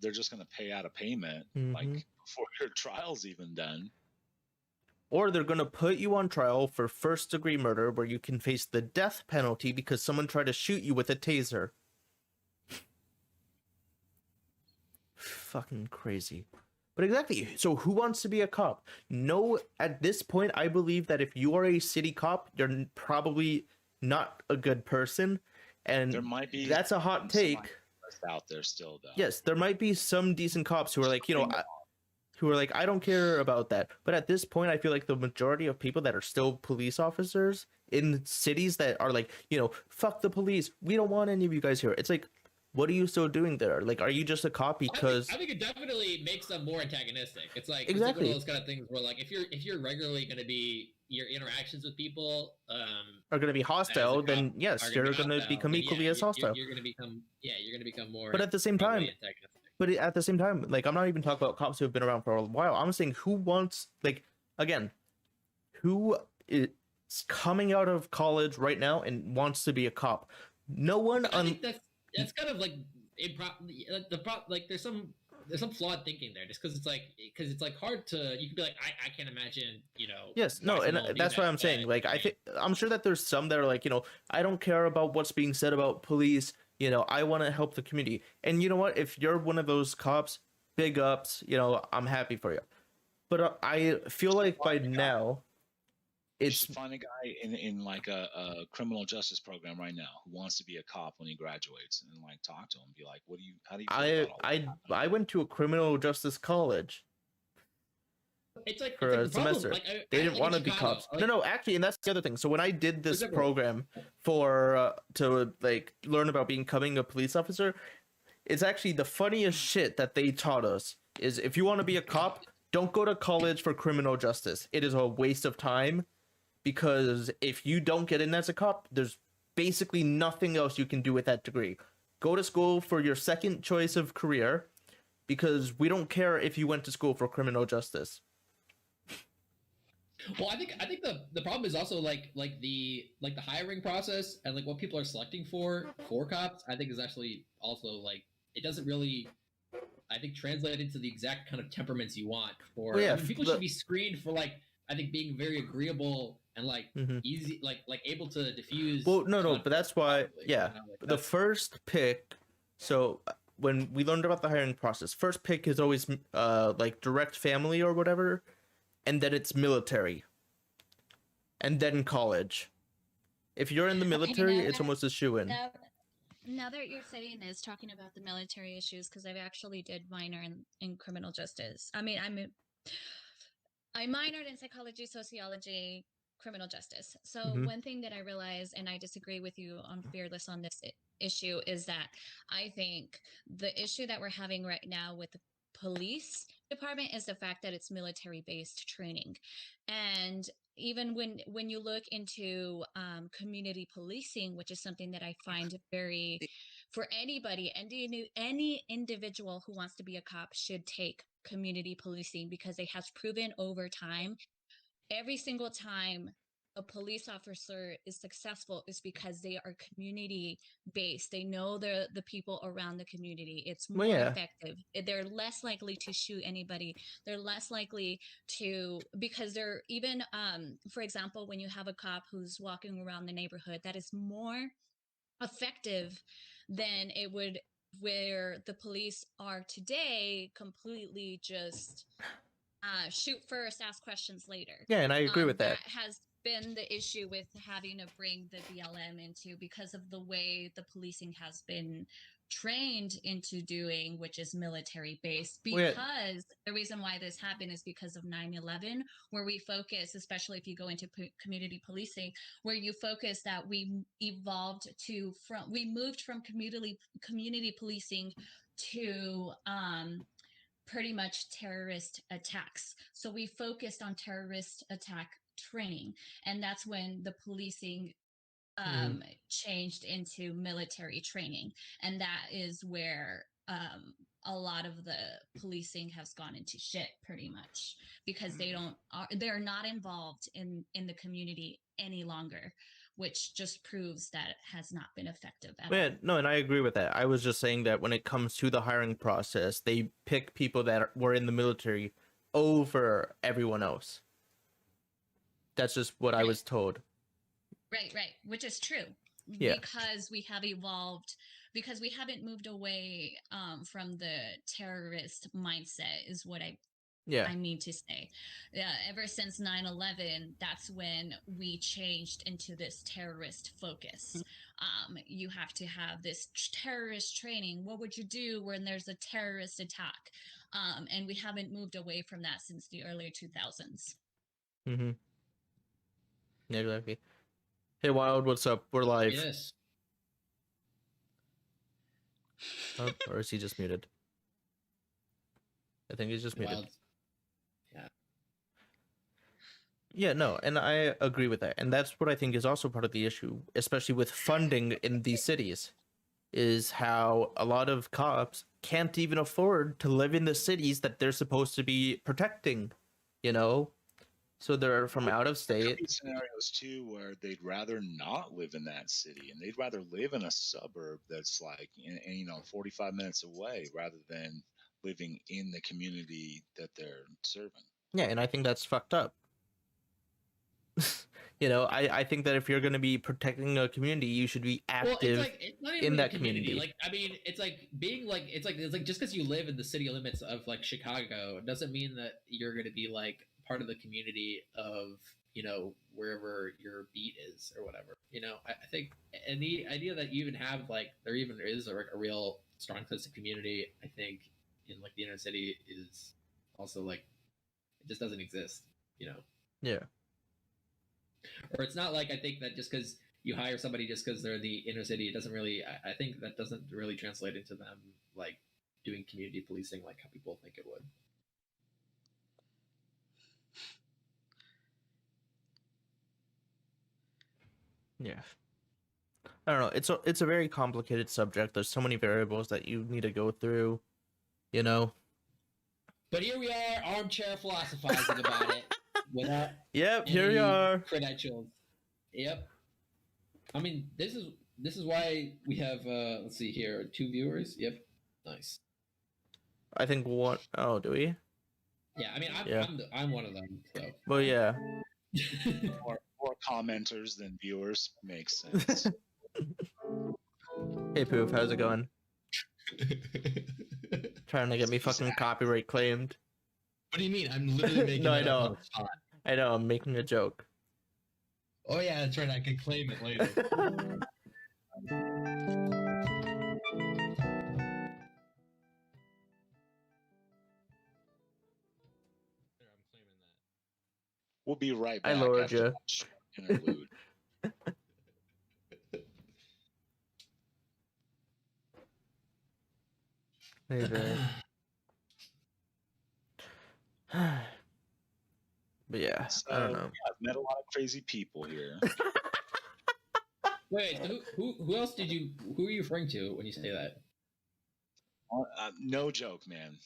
They're just going to pay out a payment like before your trial's even done. Or they're going to put you on trial for first-degree murder where you can face the death penalty because someone tried to shoot you with a taser. Fucking crazy. But exactly, so who wants to be a cop? No, at this point, I believe that if you are a city cop, you're probably not a good person. And There might be that's a hot some take. idealists out there still, though. Yes, there might be some decent cops who are like, I don't care about that. But at this point, I feel like the majority of people that are still police officers in cities that are like, fuck the police. We don't want any of you guys here. It's like, what are you still doing there? Like, are you just a cop because? I think it definitely makes them more antagonistic. It's like Exactly. It's like one of those kind of things where, like, if you're regularly going to be your interactions with people are going to be hostile, then yes, are you're gonna going be to hostile, become then equally as hostile. You're going to become more. But at the same probably time, antagonistic. like, I'm not even talking about cops who have been around for a while. I'm saying who wants, like, again, who is coming out of college right now and wants to be a cop? No one. I think that's kind of like like there's some flawed thinking there, just because it's like hard to, you can be like, I can't imagine, Yes, no, and that's what I'm saying. Like, I'm sure that there's some that are like, I don't care about what's being said about police. I want to help the community. And you know what? If you're one of those cops, big ups. I'm happy for you. But I feel like by now, You it's should find a guy in like a criminal justice program right now who wants to be a cop when he graduates, and like talk to him, be like, how do you feel about all that? I went to a criminal justice college it's like for it's like a the problem. semester. Like, They I didn't live want to in be Chicago. cops. Like, No, actually, and that's the other thing. So when I did this example- program for to like learn about becoming a police officer, it's actually the funniest shit that they taught us is if you want to be a cop, don't go to college for criminal justice. It is a waste of time because if you don't get in as a cop, there's basically nothing else you can do with that degree. Go to school for your second choice of career because we don't care if you went to school for criminal justice. Well, I think the problem is also like the hiring process and like what people are selecting for cops. I think is actually also like it doesn't really, I think, translate into the exact kind of temperaments you want for. Well, yeah, I mean, people should be screened for like, I think, being very agreeable and like easy, like able to diffuse. Well, no, conflict, but that's why, probably, yeah, like, the that's- first pick. So when we learned about the hiring process, first pick is always like direct family or whatever, and then it's military, and then college. If you're in the military, it's almost a shoo-in. Now that you're saying this, talking about the military issues, because I've actually did minor in criminal justice. I mean, I minored in psychology, sociology, criminal justice. So one thing that I realized, and I disagree with you on Fearless on this issue, is that I think the issue that we're having right now with the police department is the fact that it's military-based training. And even when you look into community policing, which is something that I find very, for anybody, any individual who wants to be a cop should take community policing, because it has proven over time, every single time a police officer is successful is because they are community based. They know the people around the community. It's more effective. They're less likely to shoot anybody. They're less likely to, because they're even, for example, when you have a cop who's walking around the neighborhood, that is more effective than it would where the police are today, completely just shoot first, ask questions later. Yeah, and I agree with that. That has been the issue with having to bring the BLM into, because of the way the policing has been trained into doing, which is military based. Wait. Because the reason why this happened is because of 9/11, where we focus, especially if you go into community policing, where you focus that we evolved we moved from community policing to pretty much terrorist attacks. So we focused on terrorist attack training, and that's when the policing changed into military training, and that is where a lot of the policing has gone into shit, pretty much, because they're not involved in the community any longer, which just proves that it has not been effective at all. Yeah, no, and I agree with that. I was just saying that when it comes to the hiring process, they pick people that were in the military over everyone else. That's just what I was told. Right, which is true. Yeah. Because we have evolved, because we haven't moved away from the terrorist mindset, is what I mean to say. Ever since 9/11, that's when we changed into this terrorist focus. You have to have this terrorist training. What would you do when there's a terrorist attack? And we haven't moved away from that since the early 2000s. Mm-hmm. Yeah, exactly. Hey, Wild, what's up? We're live. Yes. Oh, or is he just muted? I think he's just muted. Wild. Yeah, no, and I agree with that. And that's what I think is also part of the issue, especially with funding in these cities, is how a lot of cops can't even afford to live in the cities that they're supposed to be protecting, you know? So they're from out of There state. could be scenarios too where they'd rather not live in that city and they'd rather live in a suburb that's like, 45 minutes away rather than living in the community that they're serving. Yeah, and I think that's fucked up. You know, I think that if you're going to be protecting a community, you should be active. It's not even in really that community. Like, I mean, it's like being like it's like just because you live in the city limits of like Chicago doesn't mean that you're going to be like part of the community of wherever your beat is or whatever. I think, and the idea that you even have like there even is a real strong sense of community, I think, in like the inner city is also like it just doesn't exist. Yeah. Or it's not like I think that just because you hire somebody just because they're in the inner city, it doesn't really. I think that doesn't really translate into them like doing community policing like how people think it would. Yeah. I don't know. It's a very complicated subject. There's so many variables that you need to go through, But here we are, armchair philosophizing about it without Yep, here we any are. credentials. Yep. I mean, this is why we have let's see here, 2 viewers. Yep. Nice. I think one. Oh, do we? Yeah, I mean, Yeah. I'm one of them. So. Well, yeah. More commenters than viewers makes sense. Hey, Poof, how's it going? Trying to get me fucking copyright claimed. What do you mean? I'm literally making No, it I up know. on the spot. I know, I'm making a joke. Oh yeah, that's right. I could claim it later. I'm claiming that. We'll be right I back. lowered after ya. that short interlude. Hey, there. But yeah, So, I don't know. yeah, I've met a lot of crazy people here. Wait, so who else who are you referring to when you say that? No joke, man.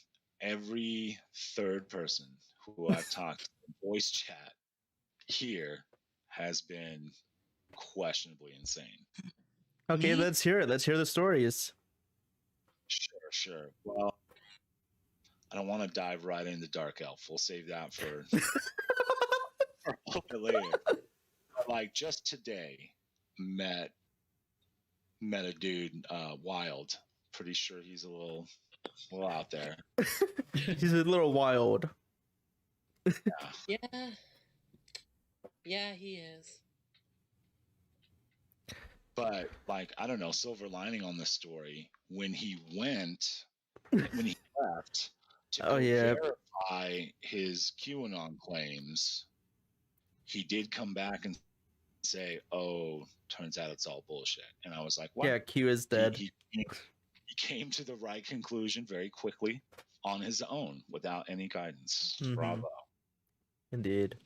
Every third person who I've talked to in voice chat here has been questionably insane. Okay, let's hear it. Let's hear the stories. Sure. Well, I don't want to dive right into Dark Elf. We'll save that for a little bit later. But, like, just today, met a dude, Wild. Pretty sure he's a little out there. He's a little wild. Yeah, he is. But like, I don't know, silver lining on this story, when he left to Oh, go yeah. verify his QAnon claims, he did come back and say, "Oh, turns out it's all bullshit." And I was like, "What?" Yeah, Q is dead. He came to the right conclusion very quickly on his own without any guidance. Mhm. Bravo. Indeed.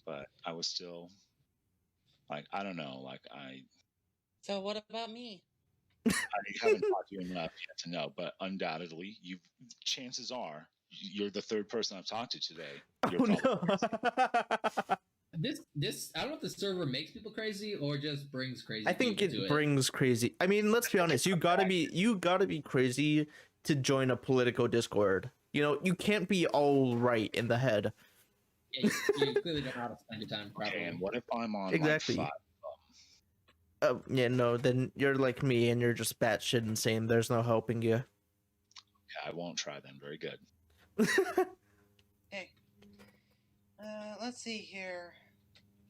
But I was still like, I don't know, like So what about me? I haven't talked to you enough yet to know, but undoubtedly, chances are you're the third person I've talked to today. You're Oh probably no. This I don't know if the server makes people crazy or just brings crazy. I think people to it brings crazy. I mean, let's be honest. You gotta be crazy to join a political Discord. You know, you can't be all right in the head. Yeah, you clearly don't know how to spend your time properly. Okay, and what if I'm on Exactly. like 5? Yeah, no. Then you're like me, and you're just batshit insane. There's no helping you. Yeah, I won't try then. Very good. Hey. Let's see here.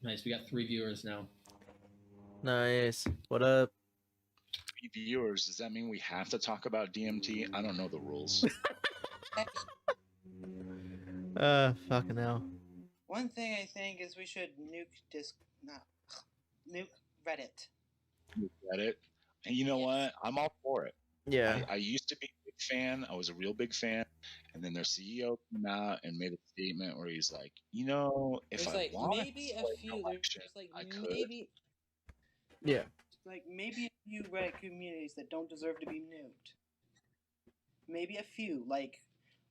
Nice, we got 3 viewers now. Nice. What up? Viewers, does that mean we have to talk about DMT? I don't know the rules. Fucking hell. One thing I think is we should nuke Reddit. Reddit. And you know what? I'm all for it. Yeah. I used to be a big fan. I was a real big fan. And then their CEO came out and made a statement where he's like, you know, if There's I like want maybe a few. There's like I could. maybe Yeah. like maybe a few Reddit communities that don't deserve to be nuked. Maybe a few, like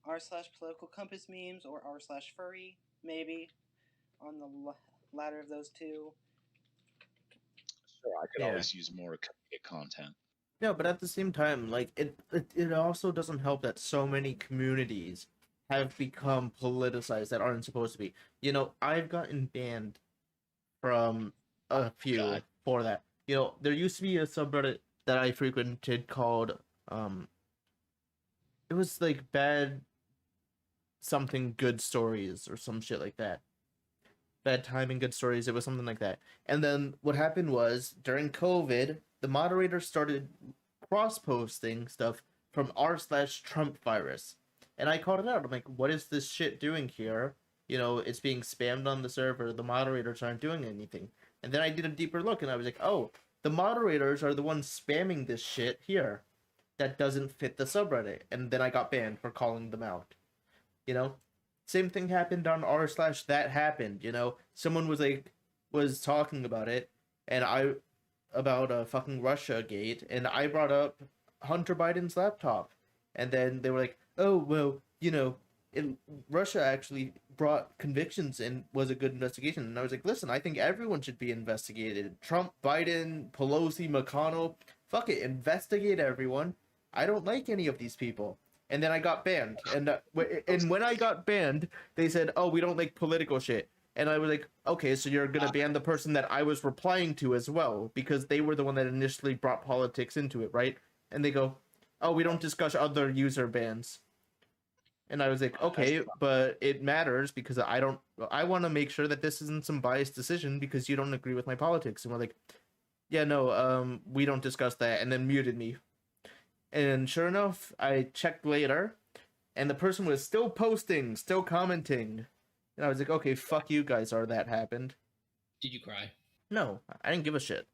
r/political compass memes or r/furry, maybe on the latter of those two. Sure, I could Yeah. always use more comedic content. No, but at the same time, like it also doesn't help that so many communities have become politicized that aren't supposed to be. You know, I've gotten banned from a few God. for that. You know, there used to be a subreddit that I frequented called it was like bad something good stories or some shit like that. Bad timing, good stories. It was something like that. And then what happened was during COVID, the moderator started cross posting stuff from r/Trump virus. And I called it out. I'm like, what is this shit doing here? You know, it's being spammed on the server. The moderators aren't doing anything. And then I did a deeper look and I was like, oh, the moderators are the ones spamming this shit here that doesn't fit the subreddit. And then I got banned for calling them out. You know? Same thing happened on r/that happened, you know? Someone was talking about it, and about a fucking Russia gate, and I brought up Hunter Biden's laptop. And then they were like, oh, well, you know, Russia actually brought convictions and was a good investigation. And I was like, listen, I think everyone should be investigated. Trump, Biden, Pelosi, McConnell, fuck it, investigate everyone. I don't like any of these people. And then I got banned. And when I got banned, they said, oh, we don't like political shit. And I was like, okay, so you're going to ban the person that I was replying to as well, because they were the one that initially brought politics into it, right? And they go, oh, we don't discuss other user bans. And I was like, okay, but it matters because I want to make sure that this isn't some biased decision because you don't agree with my politics. And we're like, yeah, no, we don't discuss that. And then muted me. And sure enough, I checked later, and the person was still posting, still commenting. And I was like, okay, fuck you guys, or that happened. Did you cry? No, I didn't give a shit.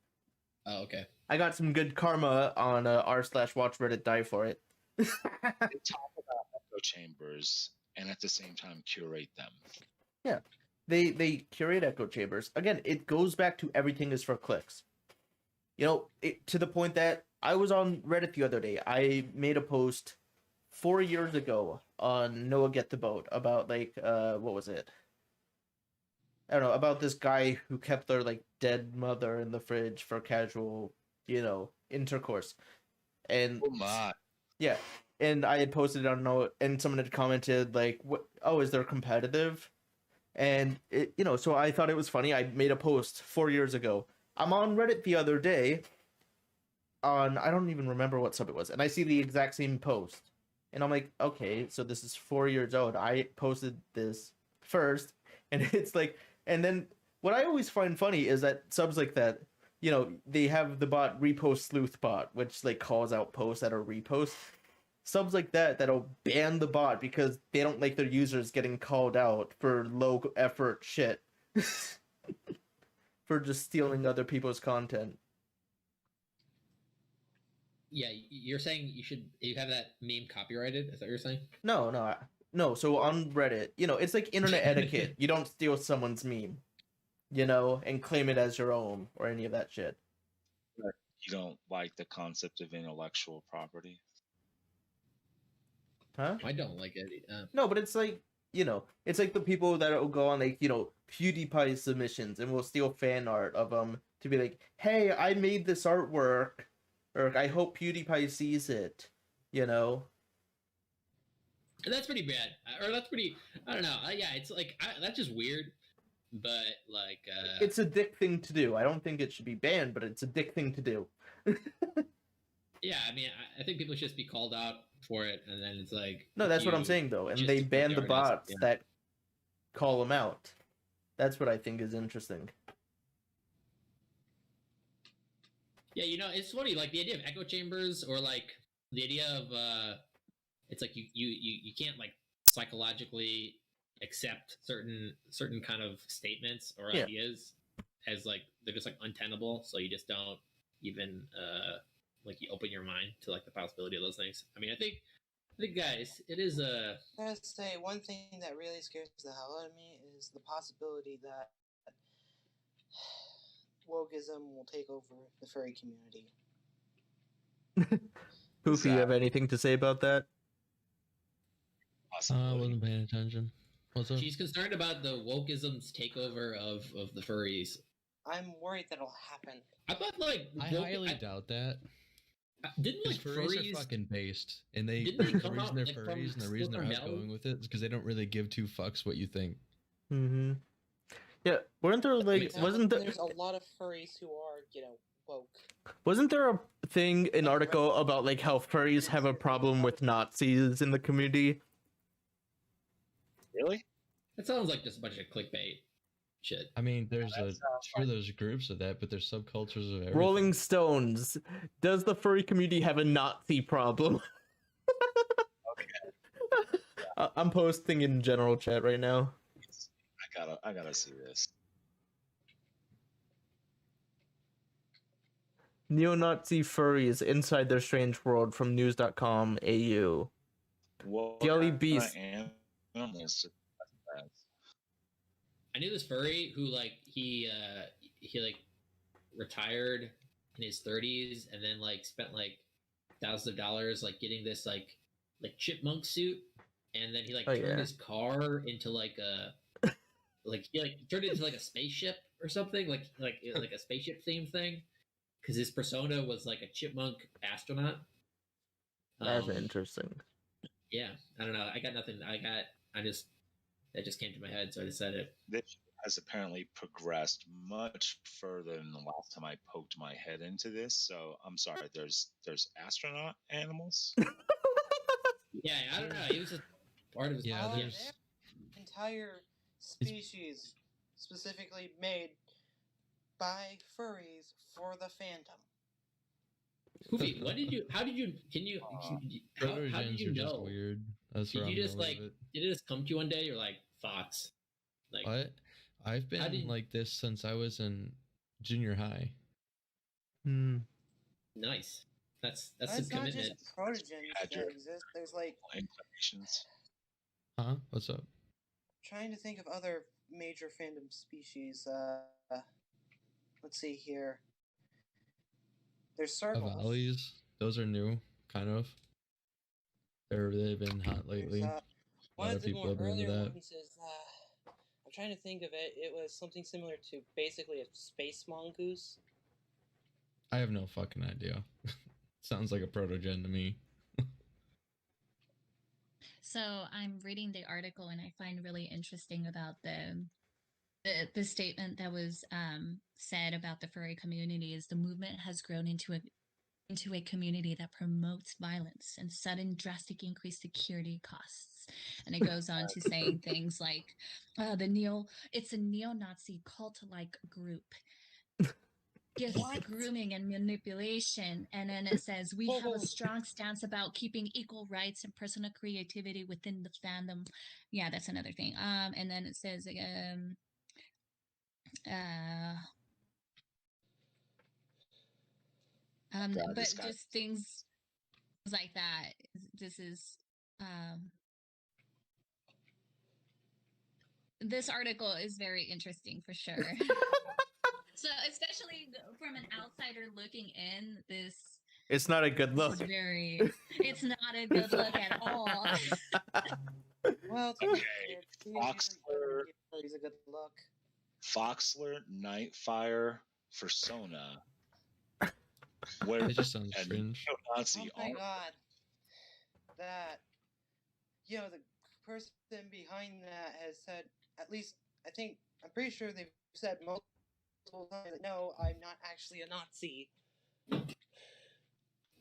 Oh, okay. I got some good karma on r/watch Reddit die for it. They talk about echo chambers and at the same time curate them. Yeah, they curate echo chambers. Again, it goes back to everything is for clicks. You know, to the point that I was on Reddit the other day. I made a post 4 years ago on Noah Get the Boat about like what was it? I don't know, about this guy who kept their like dead mother in the fridge for casual, you know, intercourse. And Oh my. yeah, and I had posted it on Noah, and someone had commented like, "What? Oh, is there competitive?" And it, you know, so I thought it was funny. I made a post 4 years ago. I'm on Reddit the other day. I don't even remember what sub it was, and I see the exact same post, and I'm like, okay, so this is 4 years old. I posted this first, and it's like, and then what I always find funny is that subs like that, you know, they have the bot repost sleuth bot, which like calls out posts that are reposts. Subs like that'll ban the bot because they don't like their users getting called out for low effort shit. For just stealing other people's content. Yeah, you're saying you have that meme copyrighted? Is that what you're saying? No. So on Reddit, you know, it's like internet etiquette. You don't steal someone's meme, you know, and claim it as your own or any of that shit. You don't like the concept of intellectual property? Huh? I don't like it. No, but it's like, you know, it's like the people that will go on like, you know, PewDiePie submissions and will steal fan art of them to be like, hey, I made this artwork, or I hope PewDiePie sees it, you know. That's pretty bad, or that's pretty. I don't know. Yeah, it's like that's just weird. But like, It's a dick thing to do. I don't think it should be banned, but it's a dick thing to do. yeah, I mean, I think people should just be called out for it, and then it's like. No, that's what I'm saying though, and just they support ban the the artist, bots yeah. that call them out. That's what I think is interesting. Yeah, you know, it's funny. Like the idea of echo chambers, or like the idea of it's like you can't like psychologically accept certain kind of statements or Yeah. ideas as like they're just like untenable, so you just don't even like you open your mind to like the possibility of those things. I mean, I think guys, it is a I gotta say, one thing that really scares the hell out of me is the possibility that wokeism will take over the furry community. Poofy, you have anything to say about that? I Possibility. wasn't paying attention. What's up? she's concerned about the wokeism's takeover of the furries. I'm worried that'll happen. I thought like I highly doubt that. didn't like Because furries furries are fucking based, and they Didn't they the come reason out, they're like, from furries and the reason they're Silicon outgoing Valley? with it is because they don't really give two fucks what you think. Mm-hmm. Yeah, weren't there like Now, wasn't there there's a lot of furries who are, woke. wasn't there a thing, an article about like how furries have a problem with Nazis in the community? Really? That sounds like just a bunch of clickbait shit. I mean, there's that a sounds sure there's groups of that, but there's subcultures of everything. Rolling Stones, does the furry community have a Nazi problem? I'm posting in general chat right now. I gotta see this. Neo-Nazi furries inside their strange world from news.com AU. What Jelly kind of Beast. animals are that? I knew this furry who like he like retired in his 30s and then like spent like thousands of dollars like getting this like chipmunk suit, and then he like Oh, turned yeah. his car into like a like he like turned it into like a spaceship or something, like a spaceship themed thing, because his persona was like a chipmunk astronaut. That's Um, interesting. Yeah, I don't know. I got nothing. That just came to my head, so I decided. This has apparently progressed much further than the last time I poked my head into this. So I'm sorry. There's astronaut animals. Yeah, I don't know. He was just part of his. Yeah, Oh, there's they're entire species specifically made by furries for the Phantom. Poofy, what did you? How did you? Can you? How proto-gens did you are just know? weird. That's Did where you I'm just going like? with it. Did it just come to you one day? You're like thoughts, like What? I've How been did- like this since I was in junior high. Hmm. nice. That's But some it's not commitment. just protogens Had that your- exist. There's like Inclinations. Huh? What's up? trying to think of other major fandom species. Let's see here. There's circles. Avalis. Those are new, kind of. They've been hot lately. There's, one lot of of the people more have been into earlier that. ones is I'm trying to think of it. It was something similar to basically a space mongoose. I have no fucking idea. Sounds like a protogen to me. So I'm reading the article and I find really interesting about the statement that was said about the furry community is the movement has grown into a community that promotes violence and sudden drastic increased security costs. And it goes on to saying things like it's a neo-Nazi cult-like group. yes, grooming and manipulation. And then it says, we have a Whoa. strong stance about keeping equal rights and personal creativity within the fandom. Yeah, that's another thing. And then it says, God, but this guy. just things like that. This is, this article is very interesting for sure. So, especially from an outsider looking in, this It's not a good this look. is very. It's not a good look at all. Well, to Okay, be fair, Foxler. is a good look. Foxler, Nightfire, Persona. Where It just sounds and cringe. Nazi Oh my art. god. That, the person behind that has said, at least, I'm pretty sure they've said multiple times that no, I'm not actually a Nazi.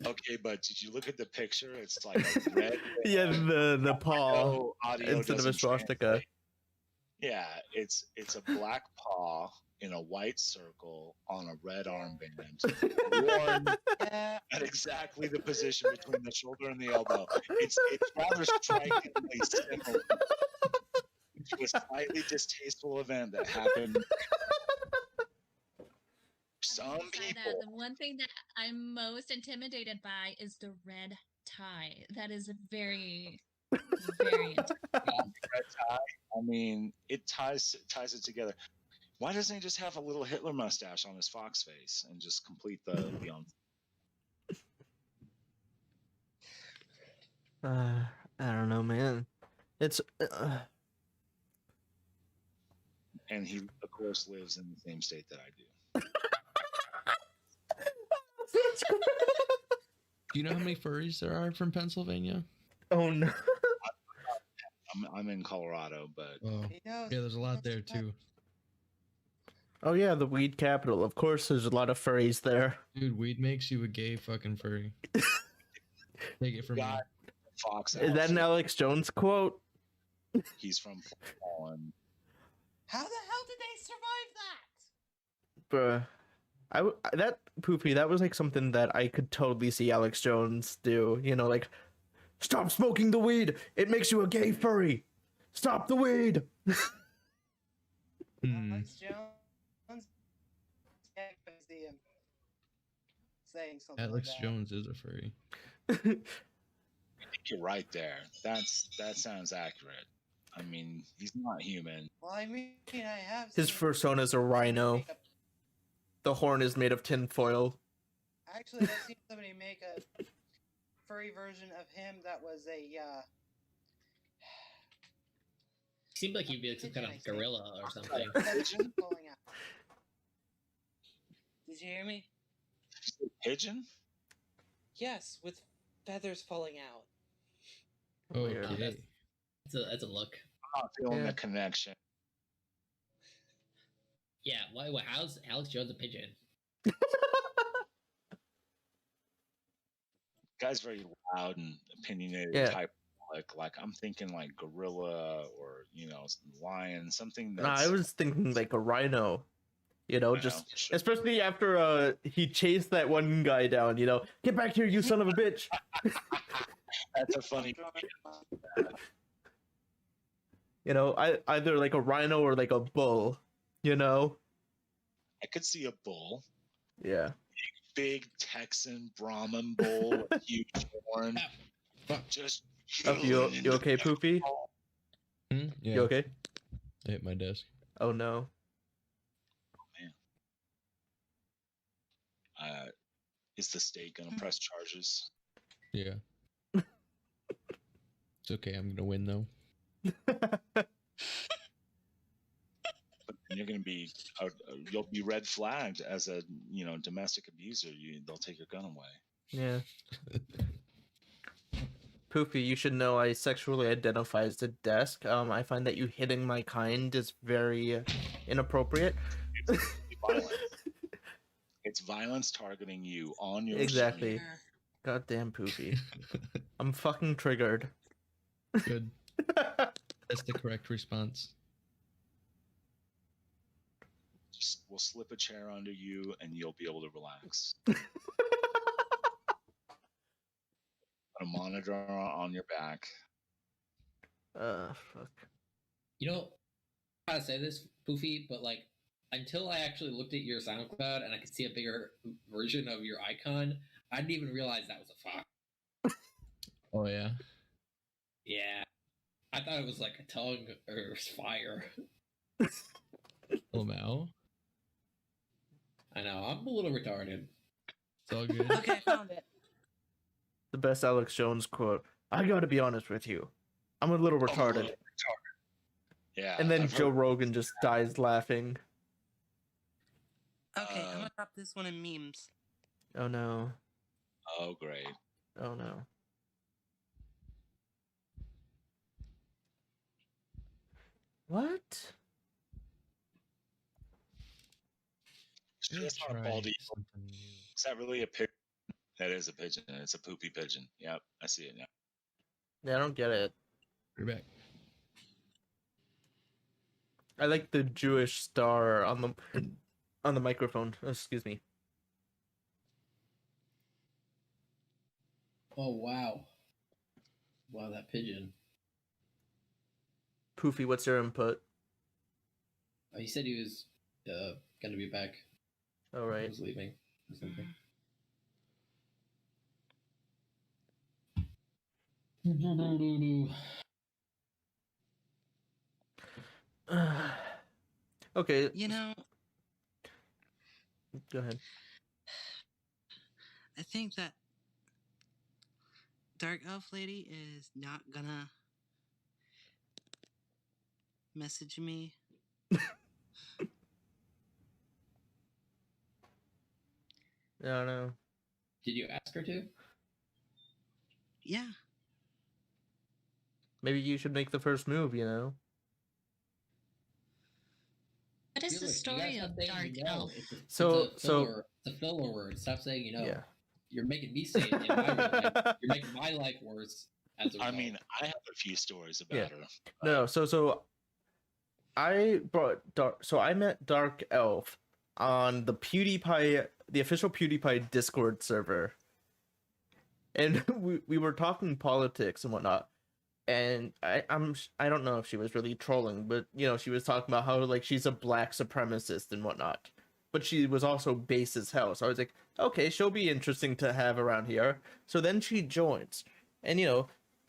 Okay, but did you look at the picture? It's like a red. Yeah, the paw No, audio instead of a doesn't swastika. translate. Yeah, it's a black paw in a white circle on a red armband, worn Yeah, at exactly the position between the shoulder and the elbow. It's rather strikingly similar to a slightly distasteful event that happened. Some Besides that, people. the one thing that I'm most intimidated by is the red tie. That is very, very interesting. Red tie. I mean, it ties it together. Why doesn't he just have a little Hitler mustache on his fox face and just complete the I don't know, man. It's and he of course lives in the same state that I do. Do you know how many furries there are from Pennsylvania? oh no. I'm in Colorado, but Oh, yeah, there's a lot there too. Oh yeah, the weed capital. Of course, there's a lot of furries there. Dude, weed makes you a gay fucking furry. Take it from me. got Fox. Is that an outfit. Alex Jones quote? He's from Holland. how the hell did they survive that? Bruh. That Poopy, that was like something that I could totally see Alex Jones do. You know, like, stop smoking the weed. It makes you a gay furry. Stop the weed. Alex Jones? Yeah, I see him saying something Alex like that. Jones is a furry. I think you're right there. That sounds accurate. I mean, he's not human. Well, I mean, I have His seen persona's a rhino. make a- The horn is made of tinfoil. Actually, I've seen somebody make a furry version of him that was a Seemed like he'd be like some kind of Pigeon, I think. gorilla or something. feathers falling out. Did you hear me? Pigeon? Yes, with feathers falling out. Weird. Okay. That's a look. I'm not feeling Yeah. the connection. Yeah. Why? How's Alex Jones a pigeon? Guy's very loud and opinionated Yeah. type. Like I'm thinking like gorilla or lion, something Nah, that's. I was thinking like a rhino. You know, I just know, sure. especially after he chased that one guy down. You know, get back here, you son of a bitch. That's a funny. You know, either like a rhino or like a bull. You know. I could see a bull, Yeah. big Texan Brahman bull with huge horn, Fuck. just. You okay, Poopy? Yeah. You okay? I hit my desk. Oh no. Is the state gonna press charges? Yeah. It's okay. I'm gonna win though. But then you're gonna be, you'll be red flagged as a domestic abuser. They'll take your gun away. Yeah. Poopy, you should know I sexually identify as the desk. I find that you hitting my kind is very inappropriate. It's violence. It's violence targeting you on your Exactly. Yeah. Goddamn Poopy. I'm fucking triggered. Good. That's the correct response. Just we'll slip a chair under you, and you'll be able to relax. Put a monitor on your back. Fuck. You know how to say this, Poofy, but like until I actually looked at your SoundCloud and I could see a bigger version of your icon, I didn't even realize that was a fox. Oh yeah. Yeah. I thought it was like a tongue or fire. Oh Mao. I know, I'm a little retarded. It's all good. Okay, I found it. The best Alex Jones quote. I gotta be honest with you. I'm a little retarded. Yeah. And then I've Joe heard- Rogan just dies laughing. Okay, I'm gonna drop this one in memes. Oh no. Oh, great. Oh no. What? Let's It's not a try bald eagle. something new. Is that really a pigeon? That is a pigeon. It's a poopy pigeon. Yep, I see it now. Yeah, I don't get it. We're back. I like the Jewish star on the microphone. Excuse me. Oh wow. Wow, that pigeon. Poofy, what's your input? He said he was gonna be back. All He right. was leaving or something. Okay, You know, go ahead. I think that Dark Elf Lady is not gonna message me. I don't know. Did you ask her to? Yeah. Maybe you should make the first move, you know? What is Feel the like you story guys of stop saying Dark you know. Elf? It's a filler word. Stop saying you know. Yeah. You're making me say it in my real life. You're making my life worse as a I result. mean, I have a few stories about Yeah. her. No, so I met Dark Elf on the official PewDiePie Discord server. And we were talking politics and whatnot. And I don't know if she was really trolling, but you know, she was talking about how like she's a black supremacist and whatnot. But she was also base as hell. So I was like, okay, she'll be interesting to have around here. So then she joins. And you know,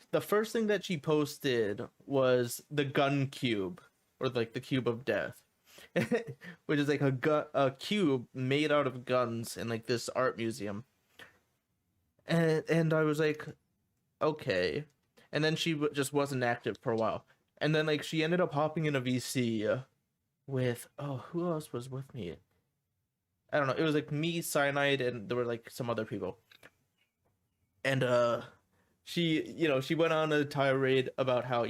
the first thing that she posted was the gun cube, or like the cube of death. Which is like a cube made out of guns in like this art museum. And I was like, okay. And then she just wasn't active for a while. And then like she ended up hopping in a VC with, oh, who else was with me? I don't know. It was like me, Cyanide, and there were like some other people. And she went on a tirade about how,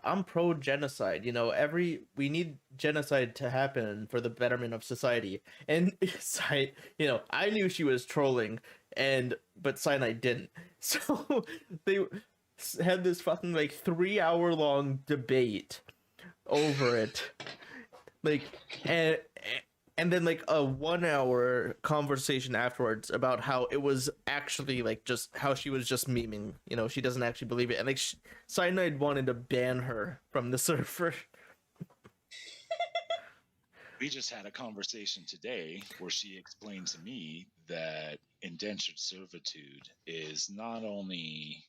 I'm pro genocide. We need genocide to happen for the betterment of society. And I knew she was trolling, but Cyanide didn't. So they had this fucking like 3-hour long debate over it, like and then like a 1-hour conversation afterwards about how it was actually like just how she was just memeing. She doesn't actually believe it, and like Cyanide wanted to ban her from the server. We just had a conversation today where she explained to me that indentured servitude is not only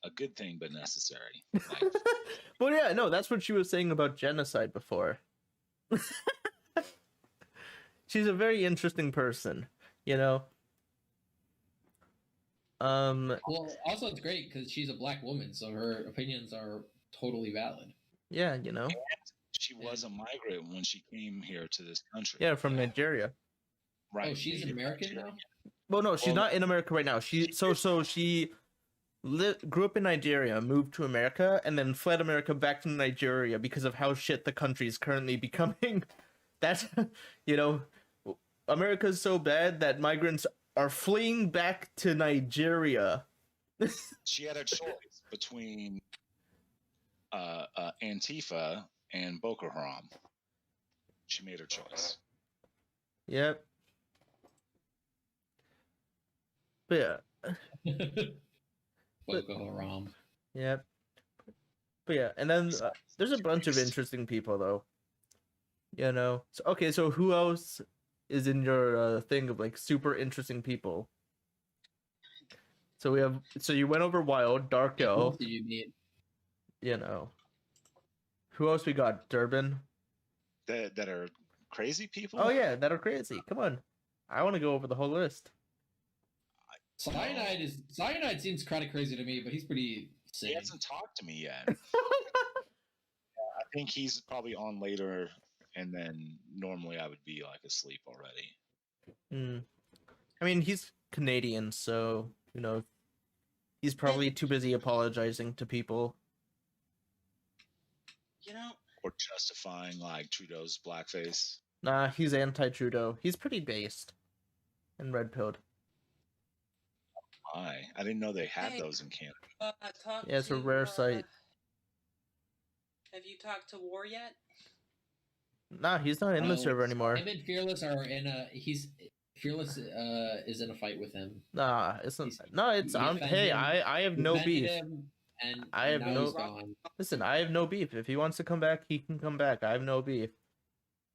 a good thing but necessary. Like, Well, yeah, no, that's what she was saying about genocide before. She's a very interesting person, Well, also it's great because she's a black woman, so her opinions are totally valid. Yeah, she was a migrant when she came here to this country. yeah, from Nigeria. Right. Oh, she's native American Nigerian. now? Well, no, she's Well- not in America right now. She grew up in Nigeria, moved to America, and then fled America back to Nigeria because of how shit the country is currently becoming. That's, America's so bad that migrants are fleeing back to Nigeria. She had a choice between Antifa and Boko Haram. She made her choice. Yep. But yeah, Boko Haram. yep. But yeah, and then there's a bunch of interesting people though. You know. So, okay, so who else is in your thing of like super interesting people? So we have. So you went over Wild, Dark Who Elf. else did you meet? You know. Who else we got? Durbin. That are crazy people. Oh yeah, that are crazy. Come on, I want to go over the whole list. Cyanide seems kind of crazy to me, but he's pretty He sane. hasn't talked to me yet. I think he's probably on later, and then normally I would be like asleep already. Hmm. I mean, he's Canadian, so you know, he's probably too busy apologizing to people. You know, Or justifying like Trudeau's blackface. Nah, he's anti-Trudeau. He's pretty based and red-pilled. Why? I didn't know they had Hey. those in Canada. Yeah, it's a rare sight. Have you talked to War yet? Nah, he's not in the Well, server anymore. Him and Fearless are in a. Fearless is in a fight with him. Nah, it's not. He's- No, it's. he Hey, defended him- I have no Defended beef. him, and I have now no- he's gone. Listen, I have no beef. If he wants to come back, he can come back. I have no beef.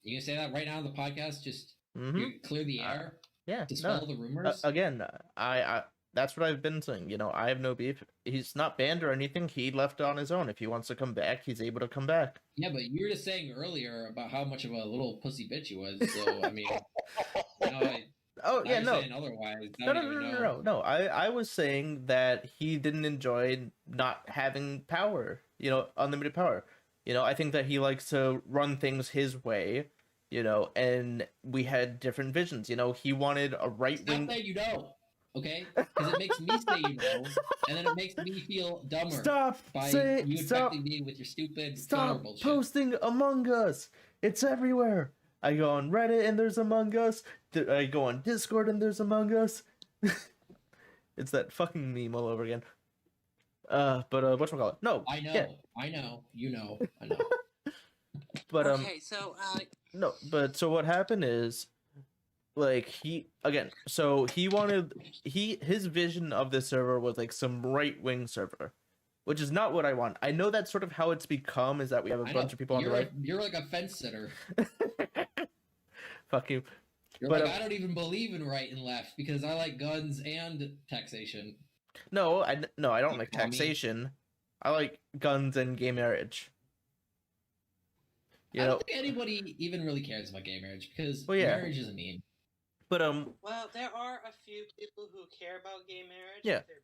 You can say that right now on the podcast. Just Mm-hmm. you clear the air, Yeah. dispel No. the rumors. Again, I that's what I've been saying. You know, I have no beef. He's not banned or anything. He left on his own. If he wants to come back, he's able to come back. Yeah, but you were just saying earlier about how much of a little pussy bitch he was. So I mean, Oh yeah, no. Saying otherwise. I No, don't no, no, even no, know. no, no. I was saying that he didn't enjoy not having power, you know, unlimited power. You know, I think that he likes to run things his way, you know, and we had different visions. You know, he wanted a right Stop wing. saying you know, okay? Because it makes me say you know, and then it makes me feel dumber Stop by saying. you Stop. infecting me with your stupid Twitter Stop bullshit. posting Among Us. It's everywhere. I go on Reddit and there's Among Us. I go on Discord and there's Among Us. It's that fucking meme all over again. But whatchamacallit? No. I know, Yeah, I know, you know, I know. but Okay, so no, but so what happened is, like, he wanted his vision of this server was like some right wing server, which is not what I want. I know that's sort of how it's become, is that we have a I bunch know. of people on the You're right. you're like a fence sitter. Fuck you. You're But, like, I don't even believe in right and left because I like guns and taxation. No, I don't You like call me- taxation. I like guns and gay marriage. You I know, don't think anybody even really cares about gay marriage because Well, yeah. marriage is a meme. but well, there are a few people who care about gay marriage. Yeah. but their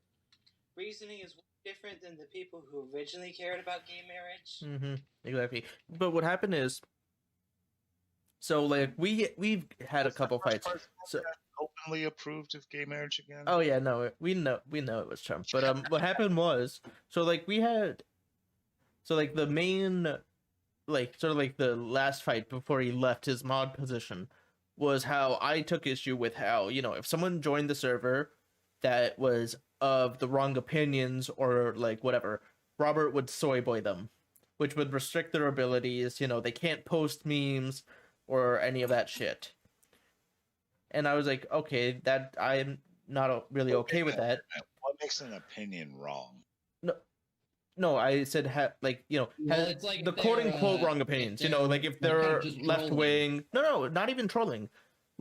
reasoning is different than the people who originally cared about gay marriage. exactly. But what happened is, so like we've had a What's the couple first fights. person So that openly approved of gay marriage again? oh yeah, no, we know it was Trump. But what happened was, so like we had, so like the main, like sort of like the last fight before he left his mod position, was how I took issue with how, you know, if someone joined the server that was of the wrong opinions or like whatever, Robert would soy boy them, which would restrict their abilities. You know, they can't post memes or any of that shit. And I was like, okay, that I'm not really okay with that. What makes an opinion wrong? No, I said like, you know, Well, it's like the if quote they're, unquote wrong if opinions. You know, they're, like if like, kind of they're just left wing. No, not even trolling.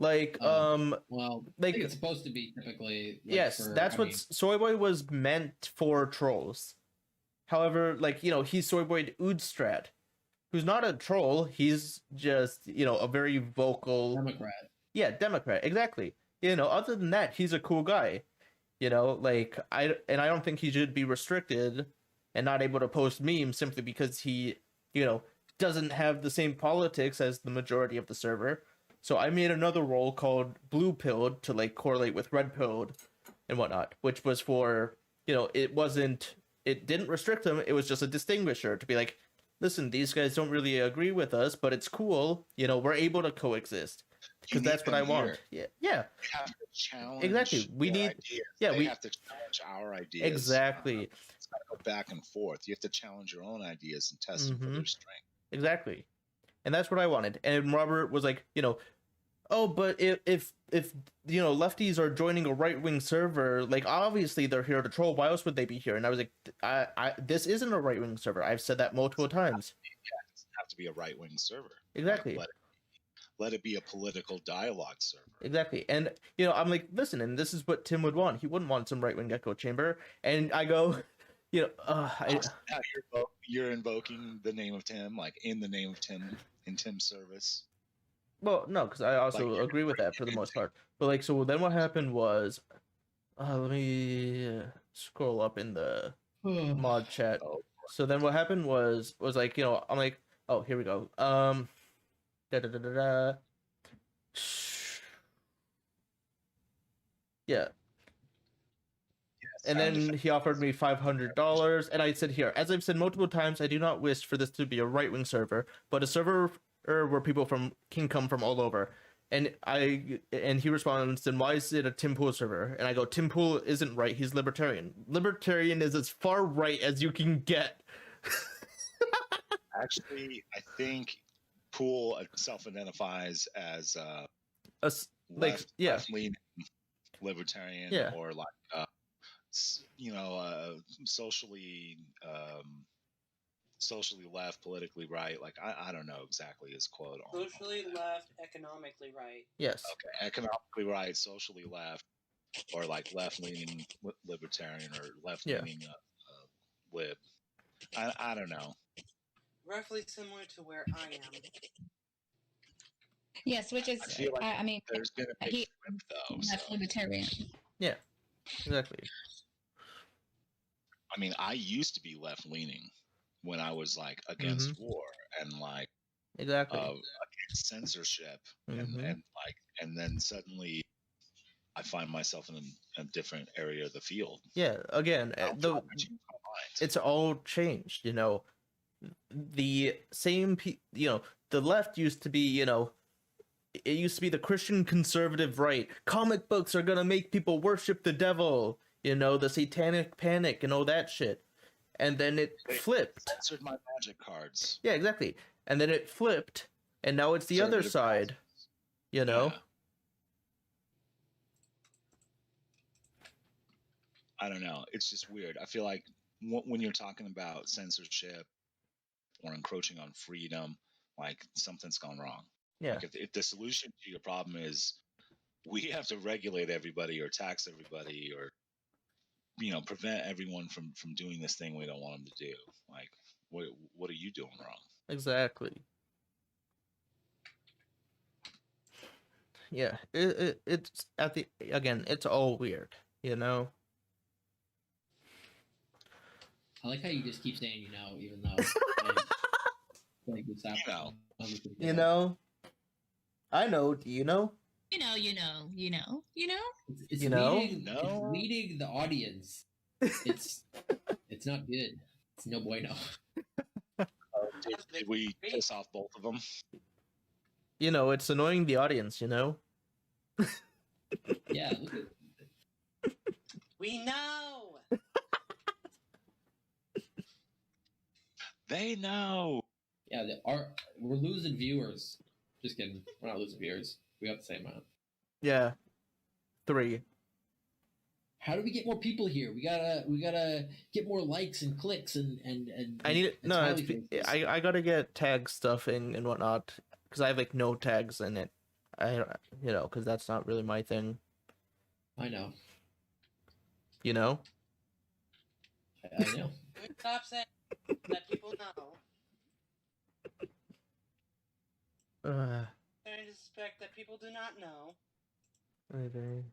Like Well, like I think it's supposed to be typically. Like, yes, for, that's I what mean, Soyboy was meant for trolls. However, like, you know, he Soyboyed Oodstrat, who's not a troll. He's just, you know, a very vocal Democrat. Yeah, Democrat, exactly. You know, other than that, he's a cool guy. You know, like I don't think he should be restricted and not able to post memes simply because he, you know, doesn't have the same politics as the majority of the server. So I made another role called Blue Pilled to like correlate with Red Pilled and whatnot, which was for, you know, it didn't restrict them. It was just a distinguisher to be like, listen, these guys don't really agree with us, but it's cool. You know, we're able to coexist because that's what I want. Yeah. You have to challenge. Exactly. We their need- ideas. yeah, They we- have to challenge our ideas. Exactly. It's got to go back and forth. You have to challenge your own ideas and test them for Mhm. their strength. Exactly. and that's what I wanted. And Robert was like, oh, but if lefties are joining a right wing server, like obviously they're here to troll. Why else would they be here? And I was like, I this isn't a right wing server. I've said that multiple times. Yeah, it doesn't have to be a right wing server. Exactly. Like, let it be a political dialogue server. Exactly. And I'm like, listen, and this is what Tim would want. He wouldn't want some right wing echo chamber. And I go, Now you're invoking the name of Tim, like in the name of Tim, in Tim's service. well, no, because I also Like, agree with that for the most part. But like, so then what happened was, let me scroll up in the mod chat. Oh. So then what happened was like, I'm like, oh, here we go. Da, da, da, da, da. Yeah. And then he offered me $500, and I said, here, as I've said multiple times, I do not wish for this to be a right-wing server, but a server where people can come from all over. And he responds, then why is it a Tim Pool server? And I go, Tim Pool isn't right, he's libertarian. Libertarian is as far right as you can get. Actually, I think Pool self-identifies as left-leaning libertarian, Yeah. or like socially left, politically right. Like I don't know exactly his quote on Socially left, economically right. Yes. Okay, economically right, socially left, or like left-leaning libertarian, or left-leaning lib. I don't know. Roughly similar to where I am. Yes, which is, I feel like I mean, There's been a big he- flip though. that's So, libertarian. Yeah. Exactly. I mean, I used to be left-leaning when I was like against Mm-hmm. war and like Exactly. against censorship, Mhm. and then suddenly I find myself in a different area of the field. Yeah. Again, I don't feel like I changed my mind. it's all changed. The same the left used to be, it used to be the Christian conservative right. Comic books are gonna make people worship the devil, the satanic panic and all that shit. And then it They flipped. censored my magic cards. Yeah, exactly. And then it flipped, and now it's the other Conservative side, Yeah. I don't know. It's just weird. I feel like when you're talking about censorship or encroaching on freedom, like something's gone wrong. Yeah. Like if the solution to your problem is we have to regulate everybody or tax everybody or prevent everyone from doing this thing we don't want them to do, like what are you doing wrong? Exactly. Yeah, it's it's all weird, I like how you just keep saying even though like this happened. I know. Do you know? It's You know? leading, No. it's leading the audience. It's not good. It's no bueno. Did we piss off both of them? It's annoying the audience. Yeah, look at We know. They know. yeah. We're losing viewers. Just kidding. We're not losing viewers. We have the same amount. Yeah. 3. How do we get more people here? We gotta get more likes and clicks and I need and no. smiley It's, faces. I gotta get tag stuff and whatnot because I have like no tags in it. Because that's not really my thing. I know. You know. I know. Stop saying that people know. I suspect that people do not know. Okay.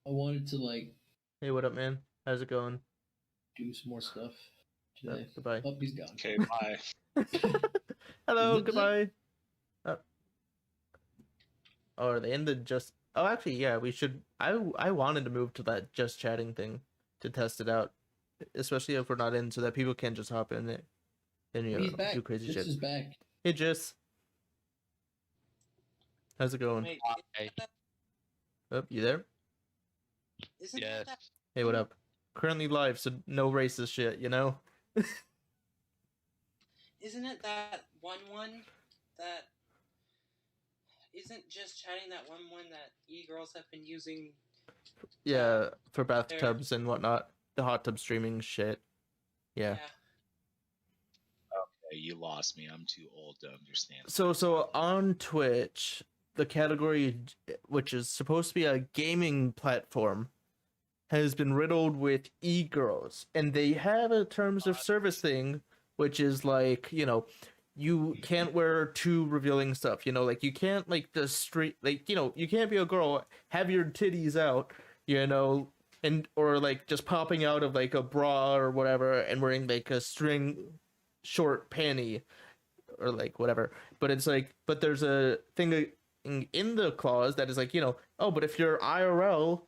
I wanted to like Hey, what up, man? How's it going? do some more stuff Oh, today. goodbye. Oh, he's gone. Okay, bye. Hello, Is it goodbye. Oh, are they in the just? Oh, actually, yeah. We should. I wanted to move to that just chatting thing to test it out, especially if we're not in, so that people can just hop in it and He's back. do crazy This shit. is back. Hey, Jess. How's it going? Wait, Hey. Oh, you there? isn't Yes. that Hey, what up? Currently live, so no racist shit, you know? Isn't it that one that isn't just chatting that one that e-girls have been using? Yeah, for bathtubs and whatnot. The hot tub streaming shit. Yeah. Hey, you lost me. I'm too old to understand. So on Twitch, the category which is supposed to be a gaming platform has been riddled with e-girls, and they have a terms of service thing which is like, you know, you can't wear too revealing stuff, you know, like you can't like the street, like, you know, you can't be a girl, have your titties out, you know, and or like just popping out of like a bra or whatever and wearing like a string short panty or like whatever. But it's like, but there's a thing in the clause that is like, you know, oh, but if you're IRL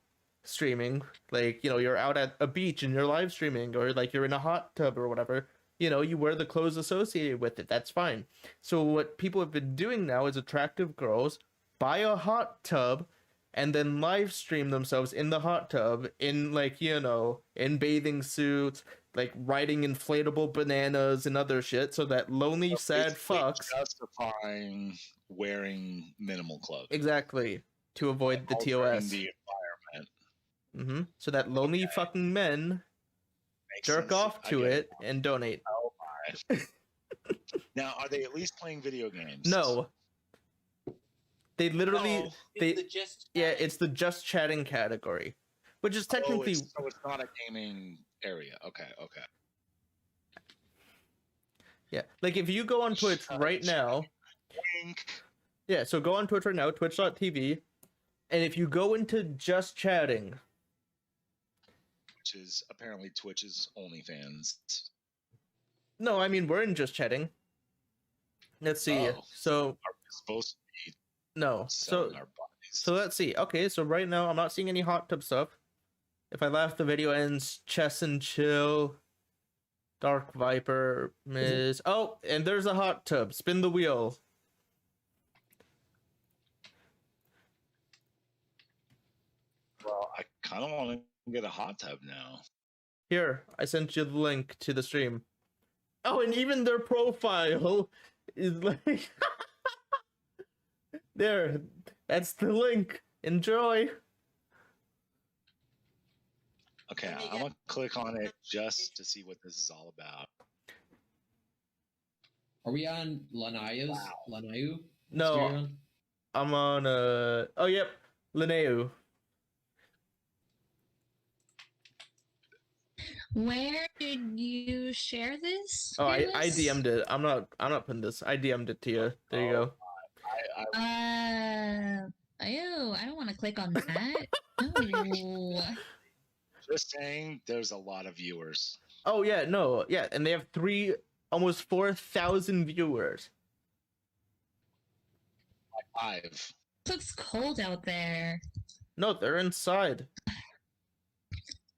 streaming, like, you know, you're out at a beach and you're live streaming, or like you're in a hot tub or whatever, you know, you wear the clothes associated with it. That's fine. So what people have been doing now is attractive girls buy a hot tub and then live stream themselves in the hot tub in, like, you know, in bathing suits, like riding inflatable bananas and other shit, so that lonely, sad Basically fucks justifying wearing minimal clothes. exactly to avoid the Altering TOS. the environment. So that lonely Okay. fucking men Makes jerk sense. off I to get it and donate. Oh my. Now, are they at least playing video games? No, they literally No, they it's the just yeah, chatting. it's the just chatting category, which is technically So it's not a gaming area. Okay. yeah. Like if you go on Twitch right now, Wink. yeah. So go on Twitch right now, twitch.tv, and if you go into just chatting, Which is apparently Twitch's OnlyFans. no, I mean we're in just chatting. Let's see. Oh. So Are we supposed to be no. selling So our bodies? So let's see. Okay, so right now I'm not seeing any hot tub stuff. If I laugh, the video ends. Chess and chill. Dark Viper. Miss. Oh, and there's a hot tub. Spin the wheel. Well, I kind of want to get a hot tub now. Here, I sent you the link to the stream. Oh, and even their profile is like. There. That's the link. Enjoy. Okay, Let me I'm get- gonna click on it just to see what this is all about. Are we on Lanayu's? Wow. Lanayu? No. Stereo? I'm on oh yep. Linneo. Where did you share this? Oh, I Fearless? DM'd it. I'm not putting this. I DM'd it to you. There you go. Ew, I don't want to click on that. No. Just saying, there's a lot of viewers. Oh yeah, no, yeah, and they have almost 4,000 viewers. Five. Looks cold out there. No, they're inside.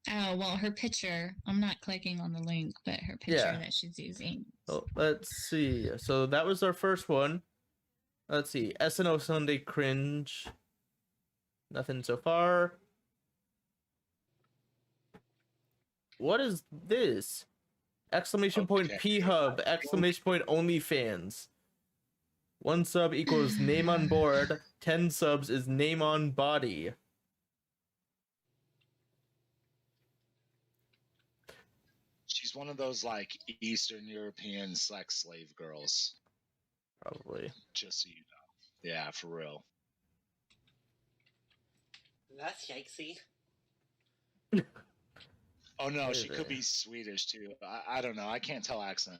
Oh, well, her picture. I'm not clicking on the link, but her picture Yeah. that she's using. Oh, let's see. So that was our first one. Let's see. SNO Sunday cringe. Nothing so far. What is this? Exclamation point Okay. P Hub. Exclamation point OnlyFans. 1 sub equals name on board. 10 subs is name on body. She's one of those like Eastern European sex slave girls. Probably. Just so you know. Yeah, for real. That's yikesy. Oh no, she Is could it? be Swedish too. I don't know. I can't tell accents.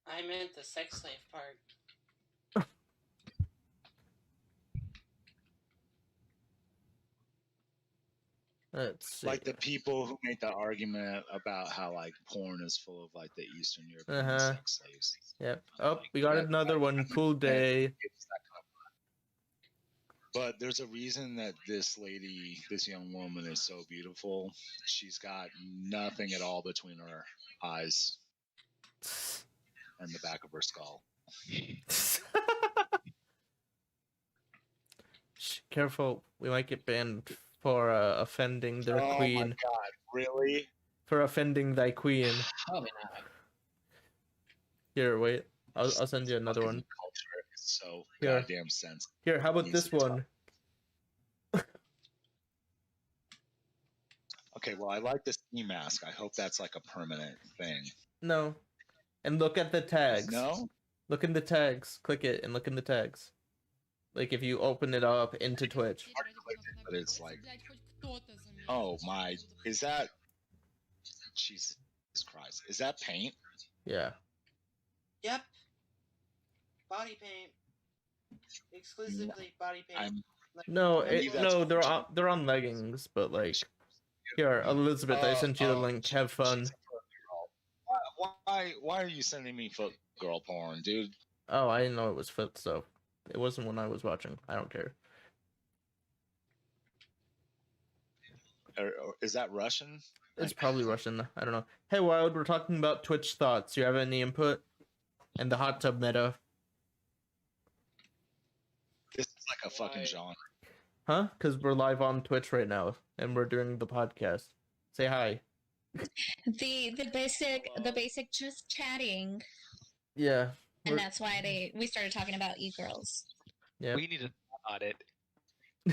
I meant the sex slave part. Let's see. Like the people who make the argument about how like porn is full of like the Eastern European Uh-huh. sex slaves. Yep. Oh, we got That- another one. Cool day. It's that kind of vibe. But there's a reason that this lady, this young woman, is so beautiful. She's got nothing at all between her eyes and the back of her skull. Shh, careful, we might get banned for offending their Oh my queen. god, really? For offending thy queen. Probably not. Here, wait. I'll send you another one. Culture is so Here. goddamn sensitive. Here, how about Needs this to be taught. one? Okay, well, I like this ski mask. I hope that's like a permanent thing. No. And look at the tags. No? Look in the tags. Click it and look in the tags. Like if you open it up into Twitch. Hard to click it, but it's like, oh my, is that? Jesus Christ, is that paint? Yeah. Yep. Body paint. Exclusively body paint. I'm No, Maybe that's no, what they're on leggings, but like here, Elizabeth, I sent you the link. Have fun. she's a foot girl. Why are you sending me foot girl porn, dude? Oh, I didn't know it was foot, so it wasn't when I was watching. I don't care. Or is that Russian? It's probably Russian. I don't know. Hey, Wild, we're talking about Twitch thoughts. You have any input? And the hot tub meta. This is like a fucking Why? genre. Huh? Because we're live on Twitch right now, and we're doing the podcast. Say hi. The basic just chatting, Yeah. and we're- that's why we started talking about e-girls. Yeah. We need to talk about it.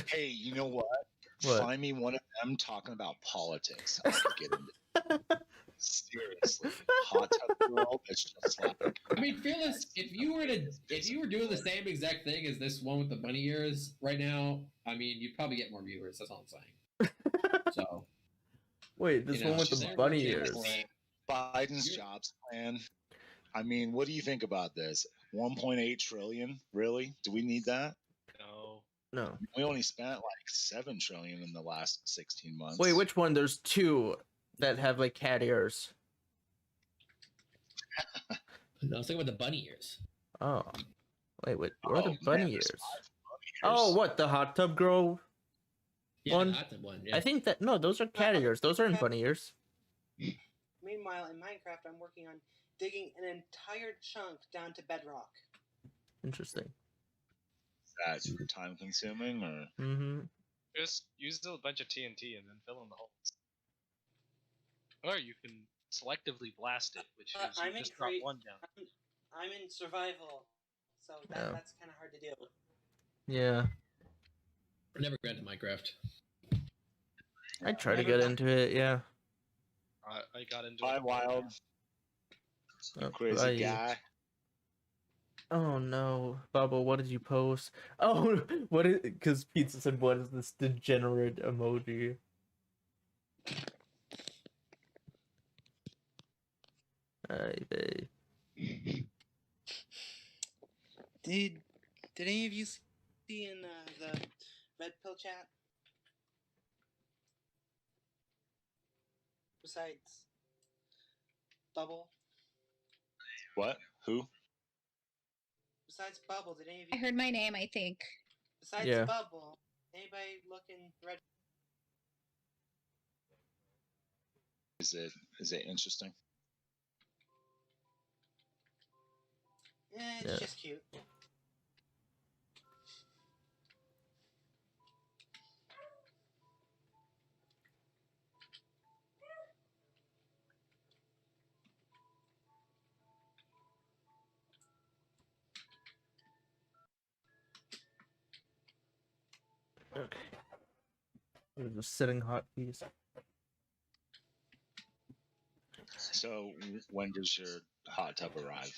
Hey, you know what? What? Find me one of them talking about politics. I can get into it. Seriously, hot tub girl. That's just like I mean, Fearless, if you were doing the same exact thing as this one with the bunny ears right now, I mean, you'd probably get more viewers. That's all I'm saying. So, Wait, this you know, one with the they're bunny working ears. for it. Biden's You're- jobs plan. I mean, what do you think about this? 1.8 trillion? Really? Do we need that? No. No. We only spent like 7 trillion in the last 16 months. Wait, which one? There's two that have like cat ears. No, I was talking about the bunny ears. Oh. Wait, where are Oh, the man, bunny there's ears? 5 bunny Oh, ears. what? The hot tub girl? Yeah, One- the hot tub one. Yeah. I think that no, those are cat ears. Those aren't bunny ears. Meanwhile, in Minecraft, I'm working on digging an entire chunk down to bedrock. Interesting. Is that time consuming or? Mm-hmm. Just use a bunch of TNT and then fill in the holes. Or you can selectively blast it, which is I'm you in just drop crea- one down. I'm in survival, so Yeah. that's kind of hard to do. Yeah. I never got into Minecraft. I try to get into it. Yeah. I got into Bye, it. Wild. Oh, Crazy bye. guy. Oh no, Bubba, what did you post? Oh, what is? Because Pizza said, "What is this degenerate emoji?" Hi, babe. Did any of you see in the red pill chat? Besides Bubble, What? Who? besides Bubble, did any of I you? heard my name, I think. Besides Yeah. Bubble, anybody looking red? Is it interesting? It's Yeah. just cute. Okay. There's a sitting hot piece. So when does your hot tub arrive?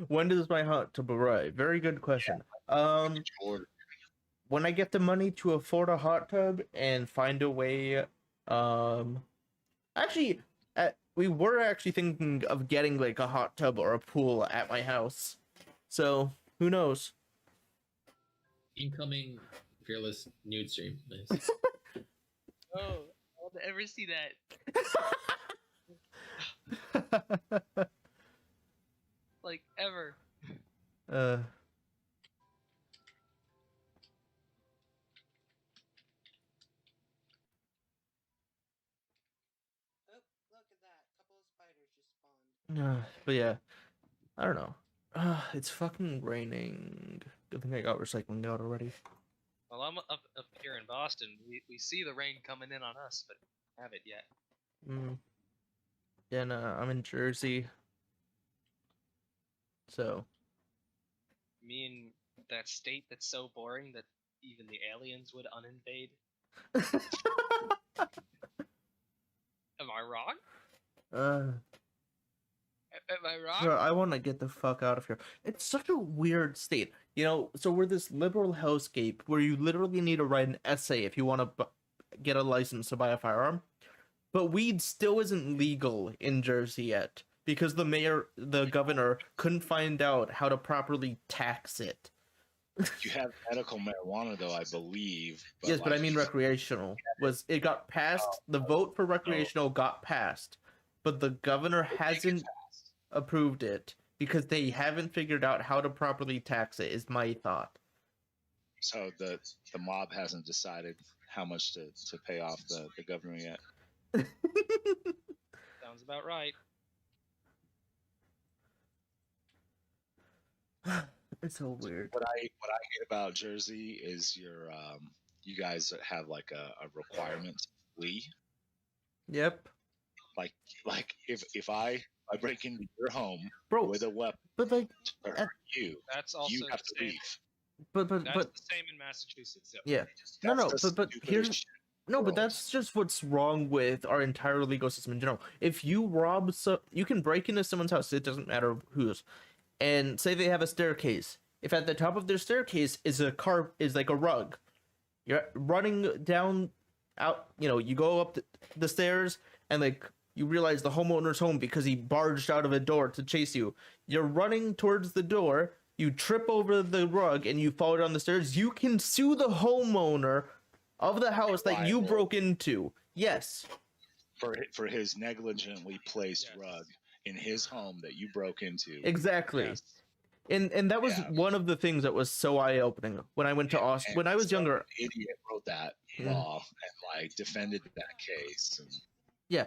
When does my hot tub arrive? Very good question. Or When I get the money to afford a hot tub and find a way, actually, we were actually thinking of getting like a hot tub or a pool at my house. So who knows? Incoming Fearless nude stream. Nice. Oh, I'll never see that. Like, ever. uh. Oh, look at that! A couple of spiders just spawned. But yeah, I don't know. It's fucking raining. Good thing I got recycling out already. A Well, I'm up here in Boston. We see the rain coming in on us, but don't have it yet. Mm. Yeah, no, I'm in Jersey. So, You mean that state that's so boring that even the aliens would uninvade? Am I wrong? uh, Am I wrong? bro, I want to get the fuck out of here. It's such a weird state, you know. So we're this liberal hellscape where you literally need to write an essay if you want to get a license to buy a firearm, but weed still isn't legal in Jersey yet because the governor, couldn't find out how to properly tax it. You have medical marijuana, though, I believe. Yes, but I like, mean recreational. It got passed? The vote for recreational got passed, but the governor hasn't approved it because they haven't figured out how to properly tax it. Is my thought. So the mob hasn't decided how much to pay off the governor yet. Sounds about right. It's so weird. What I hate about Jersey is you guys have like a requirement to flee. Yep, Like if I break into your home bro. with a weapon But like, to hurt you, That's also you have the to same. leave. but That's but the same in Massachusetts. Yep. yeah. No, no. That's the But stupidest here's shit. no. But world. that's just what's wrong with our entire legal system in general. If you rob, you can break into someone's house. It doesn't matter whose. And say they have a staircase. If at the top of their staircase is like a rug, you're running down out. You know, you go up the stairs and like you realize the homeowner's home because he barged out of a door to chase you. You're running towards the door. You trip over the rug and you fall down the stairs. You can sue the homeowner of the house that you Liable. broke into. Yes. For his negligently placed Yes. rug in his home that you broke into. Exactly. Yes. And that was Yeah. one of the things that was so eye-opening when I went to Austin. When I was some younger, idiot wrote that Yeah. law and like defended that case. And yeah.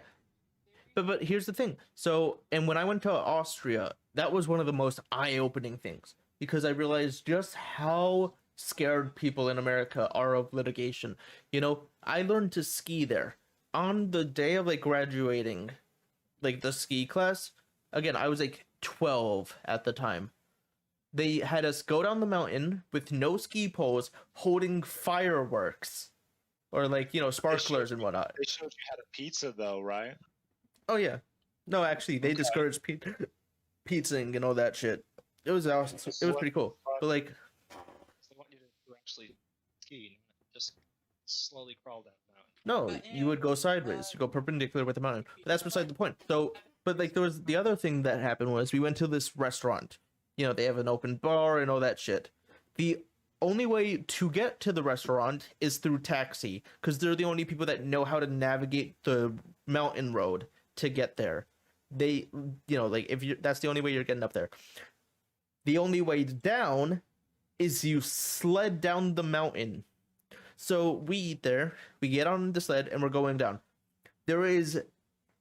But here's the thing. So, and when I went to Austria, that was one of the most eye-opening things because I realized just how scared people in America are of litigation. You know, I learned to ski there on the day of like graduating, like the ski class. Again, I was like 12 at the time. They had us go down the mountain with no ski poles, holding fireworks, or like, you know, sparklers and whatnot. they showed you how to pizza, though, right? Oh yeah, no, actually, they discouraged pizzaing and all that shit. It was awesome. It was pretty cool. But like, So they want you to actually ski, not just slowly crawl down the mountain. no, But you would go sideways. You go perpendicular with the mountain. But that's beside the point. So, but like, there was the other thing that happened was we went to this restaurant. You know, they have an open bar and all that shit. The only way to get to the restaurant is through taxi because they're the only people that know how to navigate the mountain road to get there. They, you know, like if you, that's the only way you're getting up there. The only way down is you sled down the mountain. So we eat there, we get on the sled, and we're going down. There is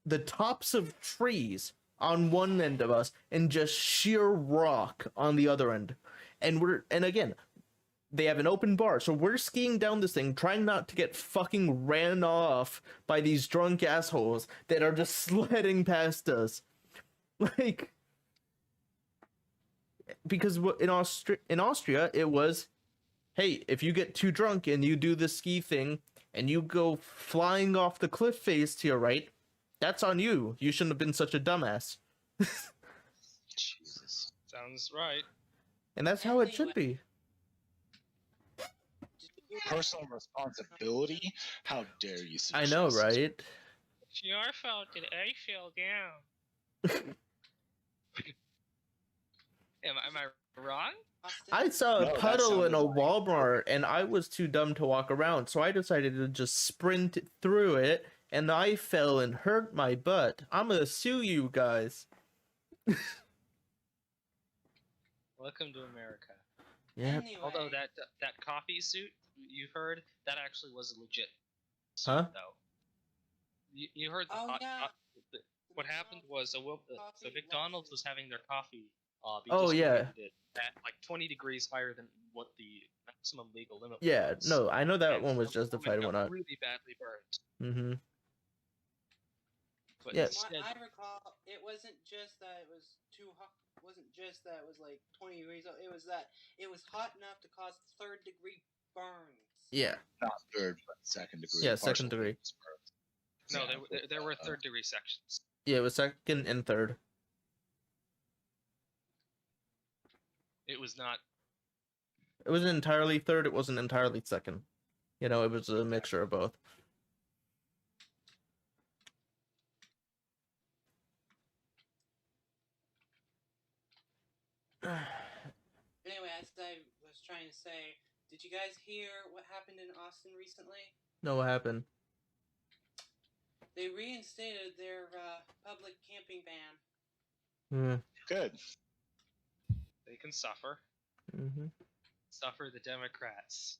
the tops of trees on one end of us and just sheer rock on the other end. And again, they have an open bar, so we're skiing down this thing, trying not to get fucking ran off by these drunk assholes that are just sledding past us. Like, because in Austria, it was, hey, if you get too drunk and you do the ski thing and you go flying off the cliff face to your right, that's on you. You shouldn't have been such a dumbass. Jesus. Sounds right. And that's how it should be. Personal responsibility? How dare you? I know, suggest- right? It's your fault that I fell down. Am I wrong? Austin? I saw No, a that puddle in a sounded like- Walmart and I was too dumb to walk around, so I decided to just sprint through it and I fell and hurt my butt. I'm gonna sue you guys. Welcome to America. Yeah. Anyway, Although that coffee suit you heard, that actually was a legit suit, Huh? though. You heard the, Oh, yeah. what happened was so Coffee McDonald's was- was having their coffee be Oh, yeah. distributed at like 20 degrees higher than what the maximum legal limit. Yeah, was. no, I know that And one was the woman justified and got whatnot. really badly burned. Mm-hmm. But Yeah. From what instead, I recall, it wasn't just that it was too hot. Wasn't just that it was like 20 degrees. It was that it was hot enough to cause third-degree burns. Yeah. Not third, but second degree. Yeah, partial second degree. thickness burns. no, Yeah, there were third-degree sections. Yeah, it was second and third. It was not. It wasn't entirely third. It wasn't entirely second. You know, it was a mixture of both. Anyway, as I was trying to say, did you guys hear what happened in Austin recently? No, what happened? They reinstated their public camping ban. Good. They can suffer. Mm-hmm. Suffer the Democrats.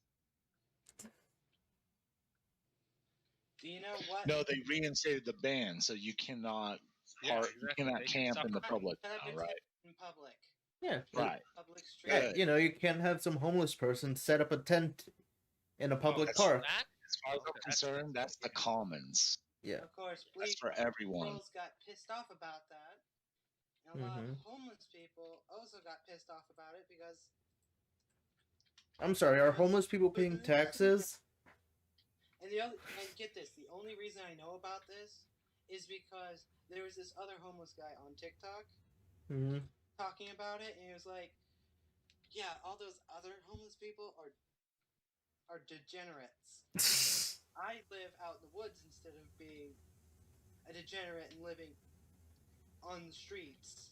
Do you know what? No, they reinstated the ban, so you cannot Yeah, park, exactly. you cannot They can camp in the suffer. public. Cannot be now, right? taken in public. Yeah. Right. Public street. Yeah, Good. you know, you can't have some homeless person set up a tent in a public that's- park. That, As far as I'm concerned, that's the commons. Yeah. Of course, That's for everyone. Liberals got pissed off about that. And a lot Mhm. of homeless people also got pissed off about it because I'm sorry, are homeless people paying taxes? and get this, the only reason I know about this is because there was this other homeless guy on TikTok Mm-hmm. talking about it, and he was like, "Yeah, all those other homeless people are degenerates. I live out in the woods instead of being a degenerate and living on the streets."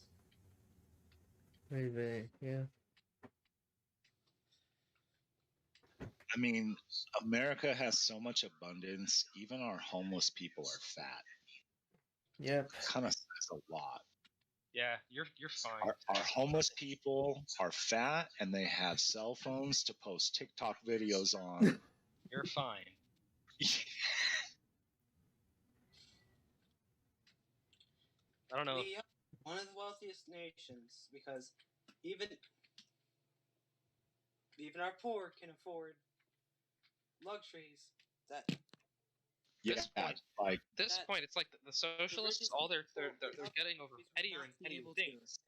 Maybe, yeah. I mean, America has so much abundance. Even our homeless people are fat. Yep. Kind of says a lot. yeah, you're fine. Our homeless people are fat, and they have cell phones to post TikTok videos on. You're fine. I don't know. We are one of the wealthiest nations because even our poor can afford luxuries that Yeah, This point- like At this that- point, it's like the socialists, richest all they're people getting over are pettier not and being pettier able to. things.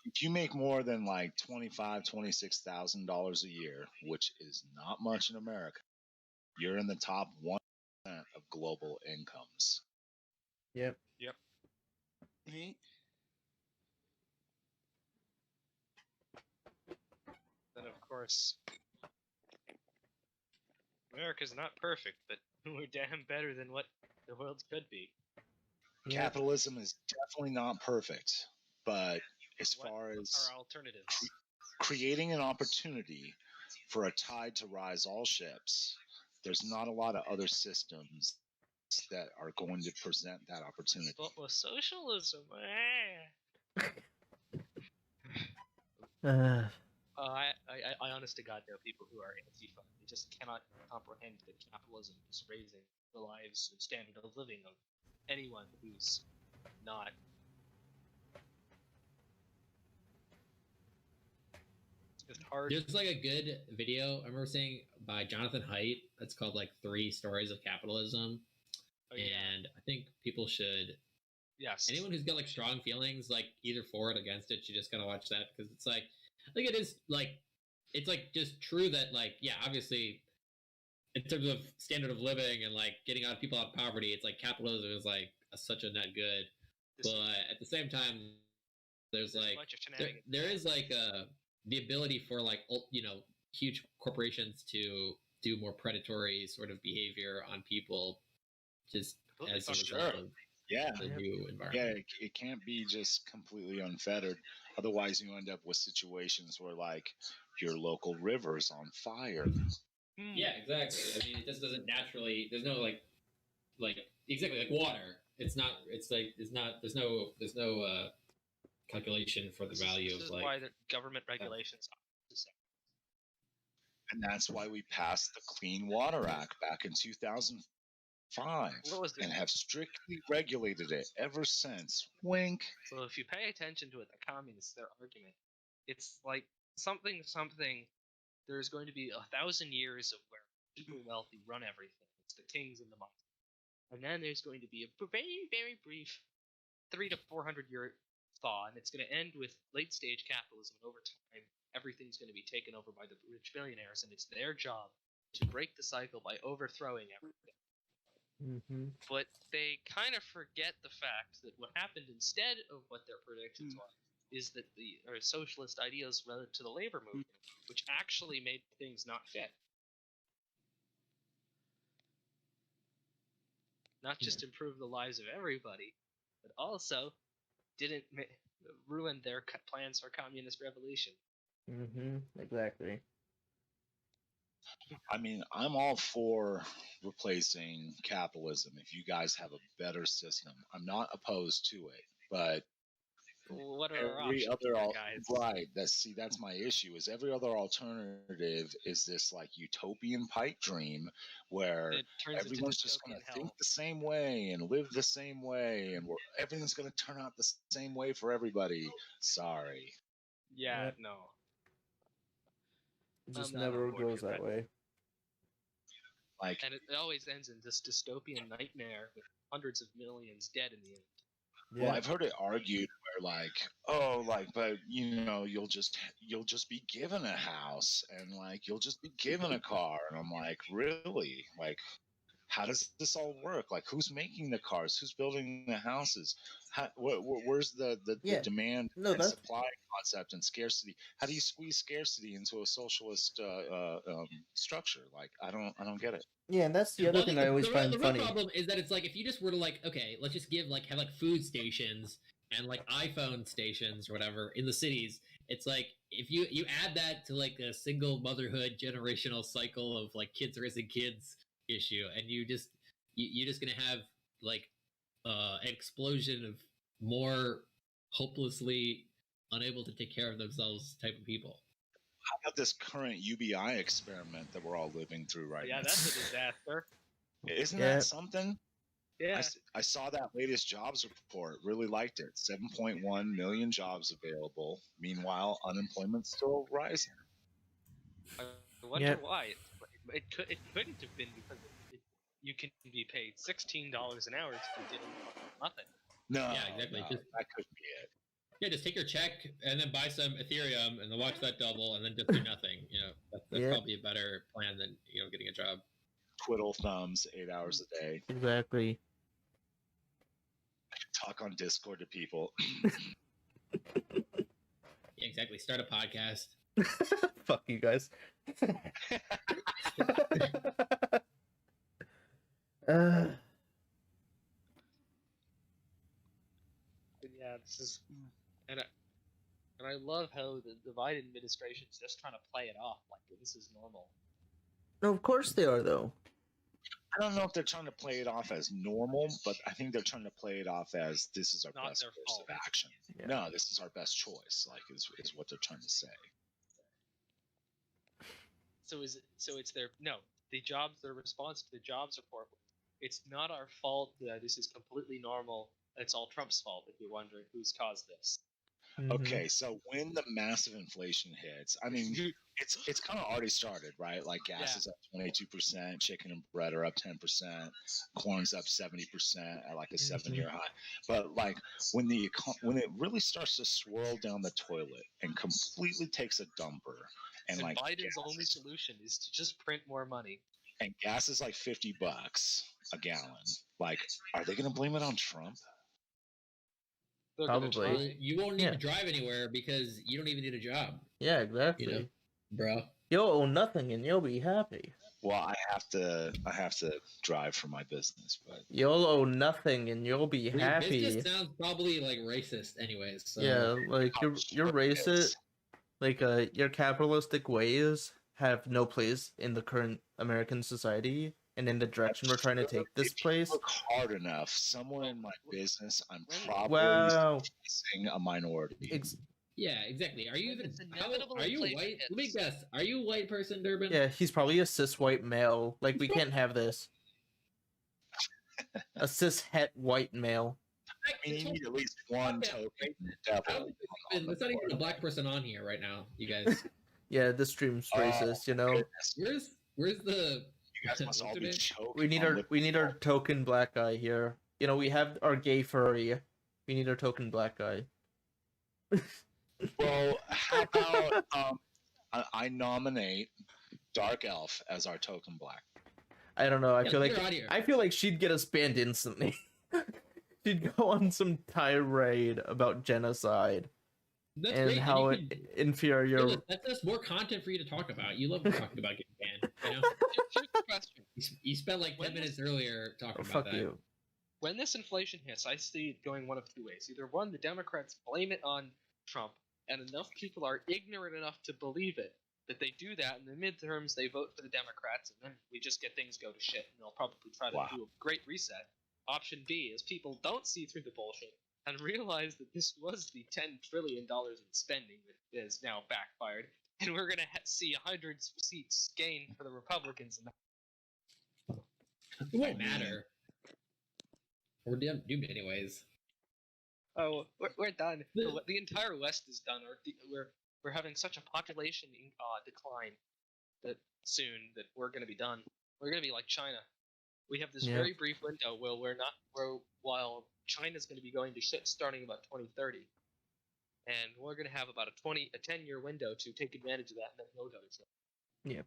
if you make more than like $26,000 a year, which is not much in America, you're in the top 1% of global incomes. Yep. Right? Then of course, America's not perfect, but we're damn better than what the world could be. Yep. Capitalism is definitely not perfect, but as What far as are alternatives? creating an opportunity for a tide to rise all ships, there's not a lot of other systems that are going to present that opportunity. What was socialism? I honest to God know people who are Antifa. They just cannot comprehend that capitalism is raising the lives and standard of living of anyone who's not. It's hard. There's like a good video I remember seeing by Jonathan Haidt that's called like 3 Stories of Capitalism. Oh, yeah. And I think people should, Yes. anyone who's got like strong feelings, like either for it or against it, you just gotta watch that because it's like, I think it is like, it's like just true that like, yeah, obviously in terms of standard of living and like getting out people out of poverty, it's like capitalism is like such a net good. This- But at the same time, there's a like, bunch of there, shenanigans. there is like the ability for like huge corporations to do more predatory sort of behavior on people just Completely as a fucking result sure. of Yeah. the Yep. new Yeah, environment. it can't be just completely unfettered. Otherwise, you end up with situations where, like, your local river's on fire. Yeah, exactly. I mean, it just doesn't naturally. There's no like exactly like water. It's not. It's like it's not. There's no calculation for the value This of is like. why the government regulations. And that's why we passed the Clean Water Act back in 2005 What was the- and have strictly regulated it ever since. Wink. So if you pay attention to it, the communists, their argument, it's like something there's going to be 1,000 years of where super wealthy run everything. It's the kings and the monks. And then there's going to be a very, very brief 300 to 400 year thaw, and it's going to end with late stage capitalism. And over time, everything's going to be taken over by the rich billionaires, and it's their job to break the cycle by overthrowing everything. Mm-hmm. But they kind of forget the fact that what happened instead of what their predictions were is that the socialist ideas relative to the labor movement, which actually made things not fit. Not just improve the lives of everybody, but also didn't ruin their plans for communist revolution. Mm-hmm. Exactly. I mean, I'm all for replacing capitalism if you guys have a better system. I'm not opposed to it, but What are our every options, other guys? right, that's my issue. Is every other alternative is this like utopian pipe dream where It turns into everyone's just going dystopian to think hell. the same way and live the same way, and everything's going to turn out the same way for everybody. Sorry. Yeah, Yep. no. It just I'm not on never board goes with that that. way. Like, And it always ends in this dystopian nightmare with hundreds of millions dead in the end. well, I've heard it argued where like, oh, like, but you'll just be given a house and like you'll just be given a car, and I'm like, really? Like, how does this all work? Like, who's making the cars? Who's building the houses? Where's the Yeah. demand No, and that's- supply concept and scarcity? How do you squeeze scarcity into a socialist structure? Like, I don't get it. Yeah, and that's the other Well, thing I always the find real funny. problem is that it's like if you just were to like, okay, let's just have like food stations and like iPhone stations or whatever in the cities. It's like if you add that to like a single motherhood generational cycle of like kids raising kids issue, and you're just gonna have like an explosion of more hopelessly unable to take care of themselves type of people. How about this current UBI experiment that we're all living through right Yeah, now? that's a disaster. Isn't Yeah. that something? Yeah. I saw that latest jobs report. Really liked it. 7.1 million jobs available. Meanwhile, unemployment's still rising. I wonder Yep. why. It couldn't have been because you can be paid $16 an hour to do nothing. No, Yeah, exactly. no, Just- that couldn't be it. Yeah, just take your check and then buy some Ethereum and then watch that double and then just do nothing. That's Yeah. probably a better plan than getting a job. Twiddle thumbs, 8 hours a day. Exactly. Talk on Discord to people. Yeah, exactly. Start a podcast. Fuck you guys. uh, But yeah, this is, and I love how the Biden administration is just trying to play it off like this is normal. no, of course they are though. I don't know if they're trying to play it off as normal, but I think they're trying to play it off as this is our Not best their course of fault. action. Yeah. No, this is our best choice. Like, is what they're trying to say. So it's their the response to the jobs report. It's not our fault that this is completely normal. It's all Trump's fault. If you're wondering who's caused this. Mhm. Okay, so when the massive inflation hits, I mean, it's kind of already started, right? Like gas is up 22%, chicken and bread are up 10%, corn's up 70% at like a 7-year high. But like when it really starts to swirl down the toilet and completely takes a dumper, and like Biden's gas only is- solution is to just print more money. and gas is like $50 a gallon. Like, are they going to blame it on Trump? They're gonna Probably. try. You won't need Yeah. to drive anywhere because you don't even need a job, Yeah, exactly. bro. You'll own nothing and you'll be happy. Well, I have to drive for my business, but You'll own nothing and you'll be Your happy. business sounds probably like racist, anyways. So. Yeah, like I'm you're sure it racist. is. Like your capitalistic ways have no place in the current American society and in the direction we're trying to take this If you place. look hard enough, somewhere in my business, I'm probably Wow. facing a minority. Yeah, exactly. Are you When even? it's How, inevitable are you inflation white? Let me hits. guess. Are you a white person, Durbin? Yeah, he's probably a cis white male. Like we can't have this. A cis het white male. I mean, you need at least one Okay, token I devil. don't think it's not even a black person on here right now, you guys. Yeah, this stream's racist. You know, Goodness, Where's the? you guys must all what's be her name? choking. we need on our liquid we need our salt. token black guy here. You know, we have our gay furry. We need our token black guy. Well, how about I nominate Dark Elf as our token black. I don't know. I Yeah, feel get like her out of here. I feel like she'd get us banned instantly. She'd go on some tirade about genocide That's and great. how and you can- inferior. Phyllis, that's just more content for you to talk about. You love talking about getting banned. You know, Here's the question. you spent like 10 When minutes earlier talking Oh, about fuck that. you. When this inflation hits, I see it going one of two ways. Either one, the Democrats blame it on Trump, and enough people are ignorant enough to believe it that they do that. In the midterms, they vote for the Democrats, and then we just get things go to shit, and they'll probably try to Wow. do a great reset. Option B is people don't see through the bullshit and realize that this was the $10 trillion in spending that is now backfired, and we're going to see 100 seats gained for the Republicans. It won't matter. We're doomed anyways. Oh, we're done. The entire West is done. We're having such a population decline that soon that we're going to be done. We're going to be like China. We have this Yeah. very brief window while China's going to be going to shit starting about 2030, and we're going to have about a 10-year window to take advantage of that, and then he'll go to shit. Yep.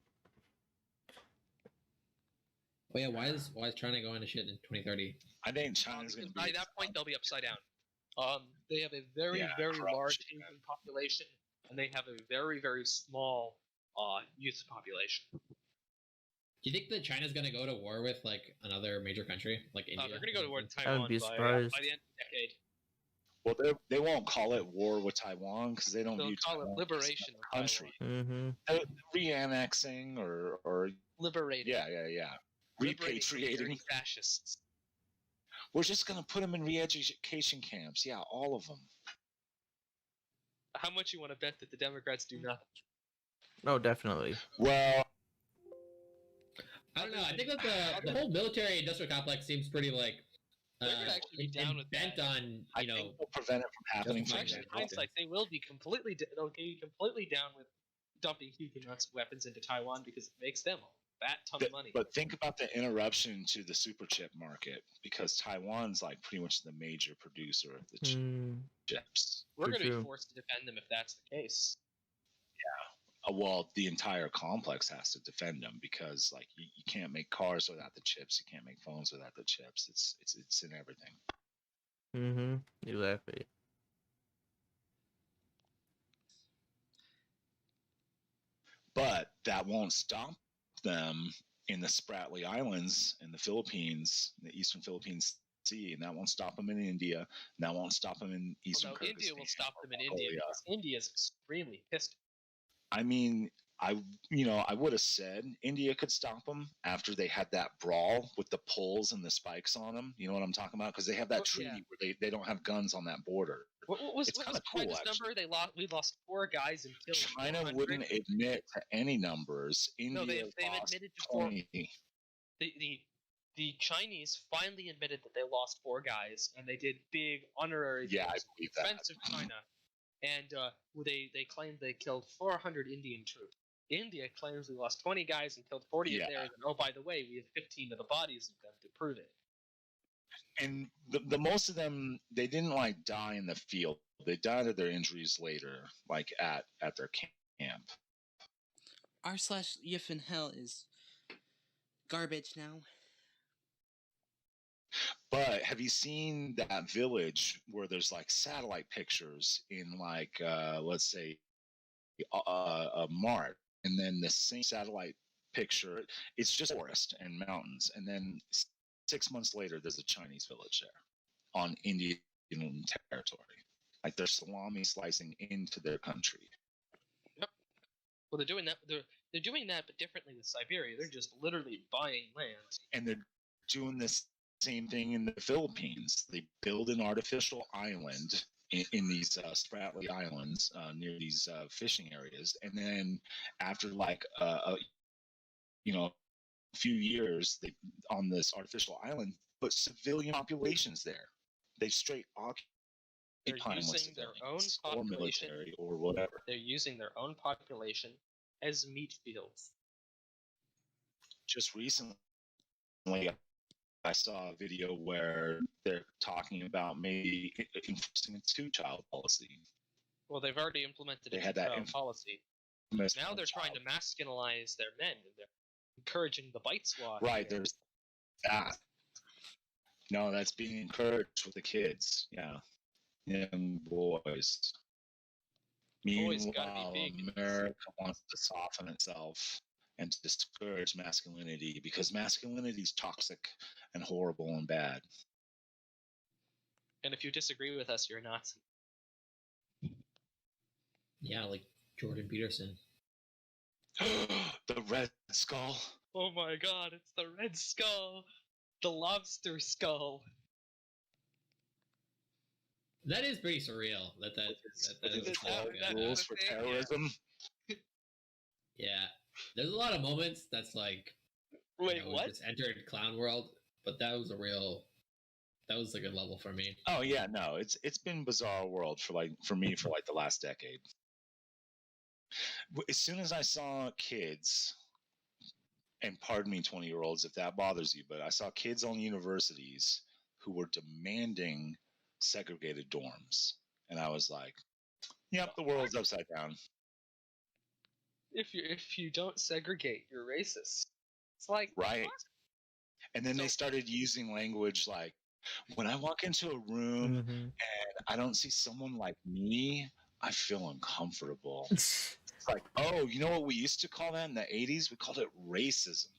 Oh yeah, why is China going to shit in 2030? I think China's going to be By that point, they'll be upside down. They have a very Yeah, very large corruption, Asian population, and they have a very very small youth population. Do you think that China's gonna go to war with like another major country, like India? They're going to go to war with I Taiwan wouldn't be by surprised. the end of the decade. Well, they won't call it war with Taiwan because they don't They'll view call it Taiwan liberation as of a country. Mm-hmm. They're re-annexing or Liberating. yeah, Liberating the repatriating. dirty fascists. We're just gonna put them in re-education camps. Yeah, all of them. How much you want to bet that the Democrats do nothing? No, definitely. Well, I don't know. I think that the whole military-industrial complex seems pretty like They're gonna actually be down with bent that. on I you know. think we'll prevent it from happening. Justifying Actually, in that. hindsight, they will be completely down with dumping huge amounts of weapons into Taiwan because it makes them a fat ton of money. But think about the interruption to the super chip market because Taiwan's like pretty much the major producer of the Mm, chips. We're going to true. be forced to defend them if that's the case. Well, the entire complex has to defend them because like you can't make cars without the chips. You can't make phones without the chips. It's in everything. mm-hmm. Exactly. But that won't stop them in the Spratly Islands in the Philippines, the Eastern Philippines Sea, and that won't stop them in India. And that won't stop them in Eastern Well, no, India will Kyrgyzstan stop or them in India Mongolia. because India is extremely pissed. I mean, I would have said India could stop them after they had that brawl with the poles and the spikes on them. You know what I'm talking about? Because they have that Well, treaty yeah. where they don't have guns on that border. What was It's what kinda was cool, China's actually. number? We lost 4 guys and killed China 400. wouldn't admit to any numbers. India No, they've lost admitted to 4. 20. The Chinese finally admitted that they lost 4 guys, and they did big honorary Yeah, I things in believe that. defense of China. And they claimed they killed 400 Indian troops. India claims we lost 20 guys and killed 40 Yeah. of theirs. And oh, by the way, we have 15 of the bodies of them to prove it. And the most of them, they didn't like die in the field. They died of their injuries later, like at their camp. r/Yiffin is garbage now. But have you seen that village where there's like satellite pictures in like let's say a Mart, and then the same satellite picture, it's just forest and mountains, and then 6 months later there's a Chinese village there on Indian territory. Like they're salami slicing into their country. Well, they're doing that. They're doing that, but differently with Siberia. They're just literally buying land. And they're doing this same thing in the Philippines. They build an artificial island in these Spratly Islands near these fishing areas, and then after like a few years, they on this artificial island put civilian populations there. They straight They're occupy them with using their own civilians or population. military or whatever. They're using their own population as meat fields. Just recently, I saw a video where they're talking about maybe enforcing a two-child policy. Well, they've already implemented They a had that two-child policy. Now they're trying to masculinize their men, and they're encouraging the bite squad. Right, there's that. No, that's being encouraged with the kids. Yeah. Young boys. Boys gotta be Meanwhile, big. America wants to soften itself and discourage masculinity because masculinity is toxic and horrible and bad. And if you disagree with us, you're a Nazi. Yeah, like Jordan Peterson. The Red Skull. Oh my god, it's the Red Skull! The Lobster Skull! That is pretty surreal. That is That- that- Rules that for thing, yeah. terrorism. Yeah. There's a lot of moments that's like Wait, we what? just entered clown world, but that was a good level for me. Oh yeah, no, it's been bizarre world for me for like the last decade. As soon as I saw kids, and pardon me, 20-year-olds, if that bothers you, but I saw kids on universities who were demanding segregated dorms, and I was like, "Yep, the world's upside down." If you don't segregate, you're racist. It's like Right. what? And then they So- started using language like, when I walk into a room Mhm. and I don't see someone like me, I feel uncomfortable. It's like, oh, you know what we used to call that in the 80s? We called it racism.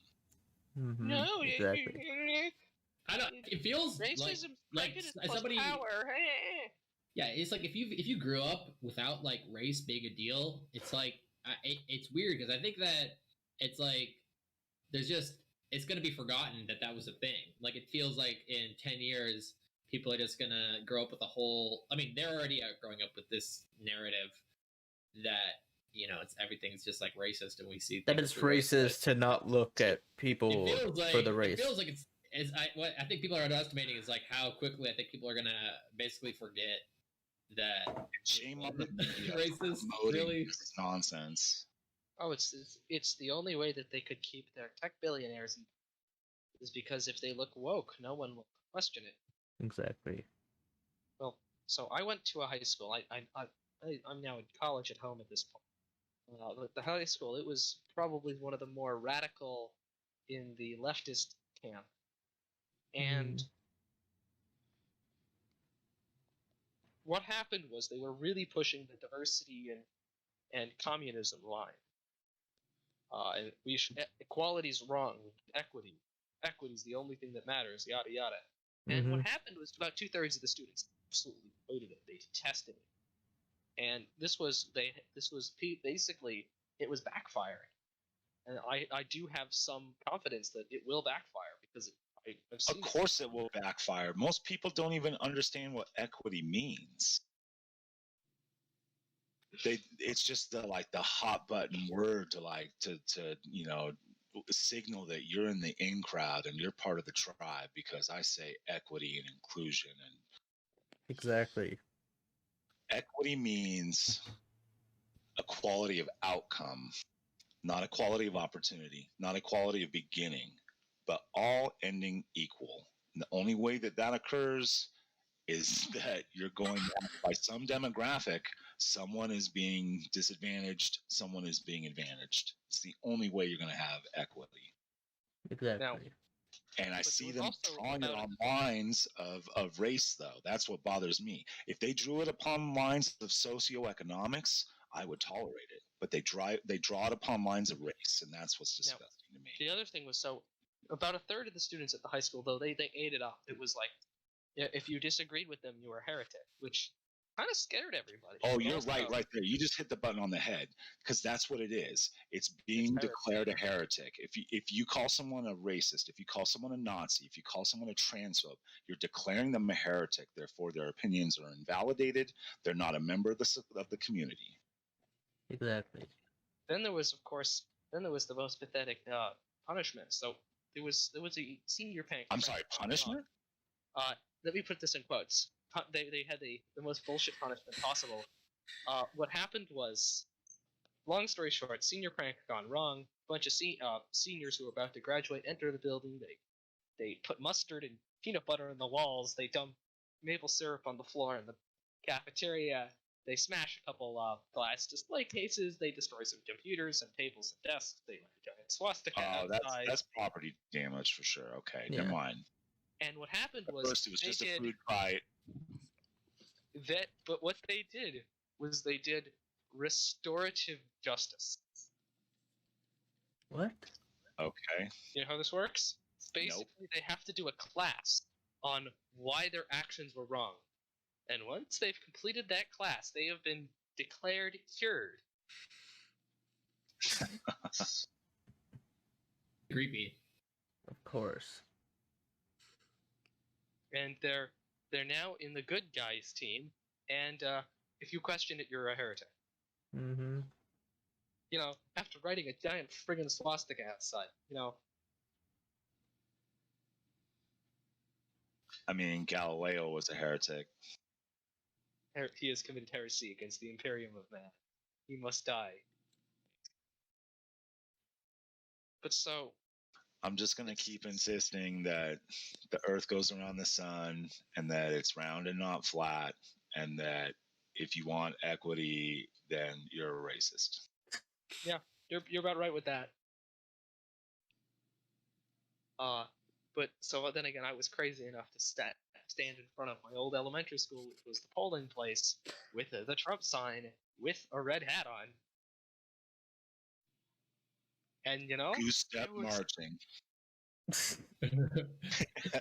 Mhm, No, exactly. I don't. It feels racism, like prejudice as plus somebody. power. Yeah, it's like if you grew up without like race being a deal, it's like it's weird because I think that it's like it's gonna be forgotten that was a thing. Like it feels like in 10 years people are just gonna grow up with a whole. I mean, they're already growing up with this narrative that everything's just like racist, and we see That things it's through race, but racist to not look at people it feels like for the race. It feels like what I think people are underestimating is like how quickly I think people are gonna basically forget that Shame on the media racist. promoting Really, this nonsense. Oh, it's the only way that they could keep their tech billionaires is because if they look woke, no one will question it. Exactly. Well, so I went to a high school. I'm now in college at home at this point. The high school, it was probably one of the more radical in the leftist camp, and what happened was they were really pushing the diversity and communism line. And equality's wrong. Equity, equity's the only thing that matters. Yada yada. And what happened was about 2/3 of the students absolutely hated it. They detested it. And this was basically it was backfiring. And I do have some confidence that it will backfire because I've seen Of course it will backfire. Most people don't even understand what equity means. It's just the hot button word to signal that you're in the in crowd and you're part of the tribe because I say equity and inclusion. And Exactly. equity means equality of outcome, not equality of opportunity, not equality of beginning, but all ending equal. And the only way that occurs is that you're going by some demographic, someone is being disadvantaged, someone is being advantaged. It's the only way you're going to have equity. Exactly. And I But see there them was also drawing it about on lines of race, though. That's what bothers me. If they drew it upon lines of socioeconomics, I would tolerate it. But they draw it upon lines of race, and that's what's disgusting to me. The other thing was about 1/3 of the students at the high school, though, they ate it up. It was like if you disagreed with them, you were a heretic, which kind of scared everybody. Oh, But you're also- right there. You just hit the button on the head because that's what it is. It's being heresy. declared a heretic. If you call someone a racist, if you call someone a Nazi, if you call someone a transphobe, you're declaring them a heretic. Therefore, their opinions are invalidated. They're not a member of the community. Exactly. Then there was the most pathetic punishment. So there was a senior prank. I'm sorry, punishment? Let me put this in quotes. They had the most bullshit punishment possible. What happened was long story short, senior prank gone wrong. Bunch of seniors who are about to graduate enter the building. They put mustard and peanut butter in the walls. They dump maple syrup on the floor in the cafeteria. They smash a couple glass display cases. They destroy some computers and tables and desks. They light a giant swastika Oh, outside. that's property damage for sure. Okay, Yeah. never mind. And what happened At was first, it was they just a did food fight. that. But what they did was they did restorative justice. What? Okay. You know how this works? Basically, they have to do a class on why their actions were wrong. And once they've completed that class, they have been declared cured. Creepy. Of course. And they're now in the good guys team. And if you question it, you're a heretic. Mm-hmm. You know, after writing a giant friggin' swastika outside, you know. I mean, Galileo was a heretic. He has committed heresy against the Imperium of Man. He must die. But so, I'm just going to keep insisting that the Earth goes around the sun and that it's round and not flat, and that if you want equity, then you're a racist. you're about right with that. But so then again, I was crazy enough to stand in front of my old elementary school, which was the polling place, with the Trump sign, with a red hat on. And you know, Goose-step it was- marching.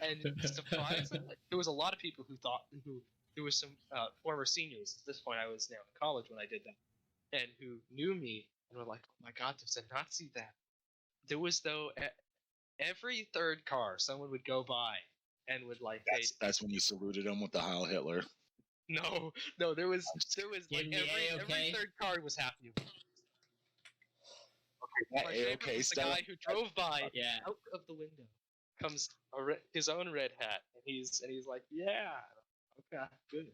and surprisingly, there was a lot of people who there was some former seniors. At this point, I was now in college when I did that, and who knew me and were like, "Oh my God, there's a Nazi there." There was every third car, someone would go by and would like That's when you saluted him with the Heil Hitler. no, there was like Give me every A-OK. third car was happy. That My favorite A-OK was the stuff. guy who drove by. Yeah. Out of the window comes his own red hat, and he's like, "Yeah, okay, good."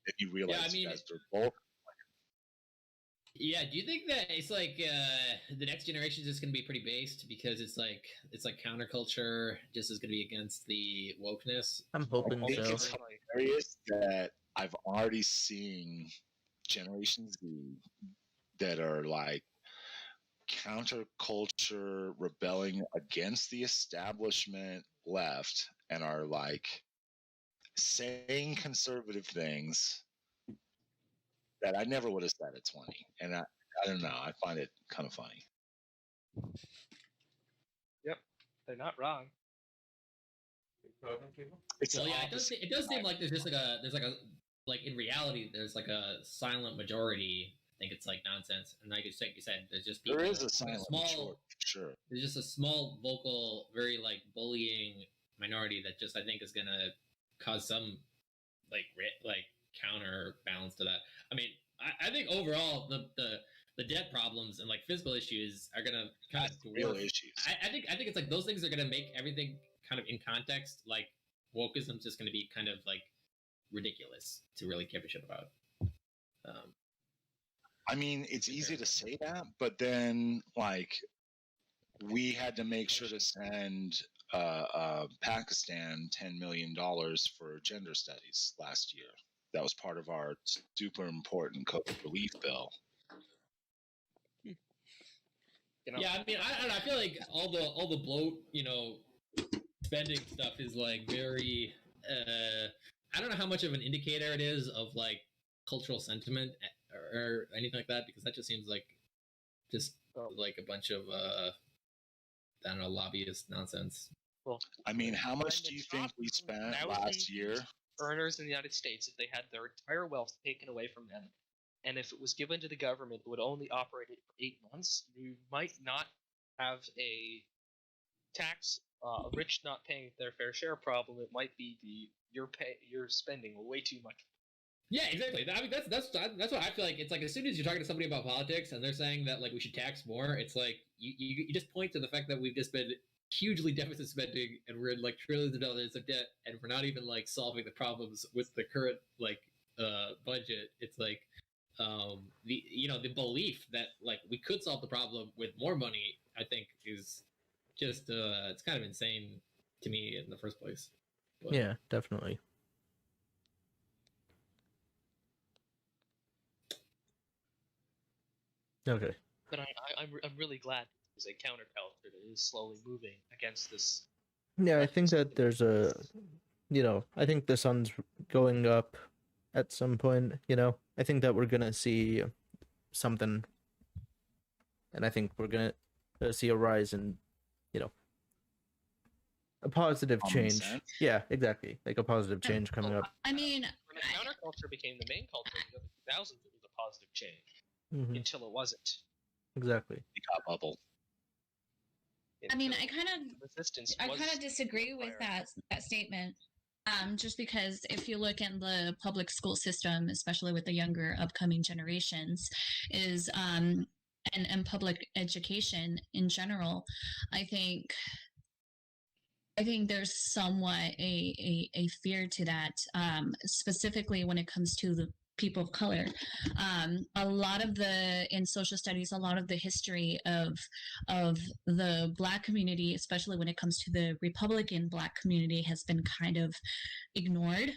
If you realize Yeah, I you mean- guys are both. Yeah, do you think that it's like the next generation is just going to be pretty based because it's like counterculture just is going to be against the wokeness? I'm hoping I think so. it's hilarious that I've already seen Generation Z that are like counterculture rebelling against the establishment left and are like saying conservative things that I never would have said at 20. And I don't know, I find it kind of funny. They're not wrong. It's Well, the yeah, opposite. it does seem like there's in reality there's like a silent majority. I think it's like nonsense, and like you said, there's just people. There is a like silent small. majority, for sure. There's just a small, vocal, very like bullying minority that just I think is gonna cause some like counterbalance to that. I mean, I think overall the debt problems and like physical issues are gonna kind That's of real dwarf. issues. I think it's like those things are gonna make everything kind of in context. Like wokeism's just gonna be kind of like ridiculous to really give a shit about. I mean, it's easy to say that, but then like we had to make sure to send Pakistan $10 million for gender studies last year. That was part of our super important COVID relief bill. You know? Yeah, I mean, I don't know. I feel like all the bloat, spending stuff is like very. I don't know how much of an indicator it is of like cultural sentiment or anything like that, because that just seems like just like a bunch of I don't know, lobbyist nonsense. Well, I mean, how much when do you the think top we spent 1,000 last year? earners in the United States, if they had their entire wealth taken away from them, and if it was given to the government, it would only operate it for 8 months. You might not have a tax, rich not paying their fair share problem. It might be you're spending way too much. Yeah, exactly. I mean, that's what I feel like. It's like as soon as you're talking to somebody about politics and they're saying that like we should tax more, it's like you just point to the fact that we've just been hugely deficit spending and we're in like trillions of dollars of debt and we're not even like solving the problems with the current like budget. It's like the belief that like we could solve the problem with more money, I think is just it's kind of insane to me in the first place. But, Yeah, definitely. Okay. But I'm really glad there's a counterculture that is slowly moving against this. Yeah, I think that there's a, I think the sun's going up at some point, I think that we're gonna see something, and I think we're gonna see a rise in, a positive Common change. sense. Yeah, exactly. Like a positive change coming up. I mean, When the counterculture became the main culture in the 2000s, it was a positive change Hmm. until it wasn't. Exactly. The cop bubble. I mean, Until resistance. I was kind of disagree with required. that statement. Just because if you look in the public school system, especially with the younger upcoming generations, is and public education in general, I think there's somewhat a fear to that, specifically when it comes to the people of color. A lot of in social studies, a lot of the history of the Black community, especially when it comes to the Republican Black community, has been kind of ignored.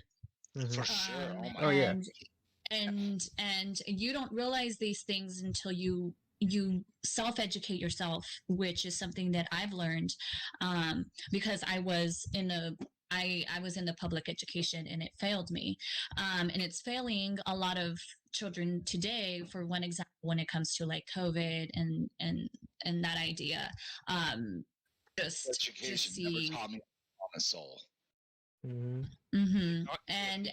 Mhm. For sure. Oh my Oh, yeah. And you don't realize these things until you self-educate yourself, which is something that I've learned, because I was in the public education and it failed me, and it's failing a lot of children today. For one example, when it comes to like COVID and that idea, just education seeing. never taught me on a soul. Hmm. Mm-hmm.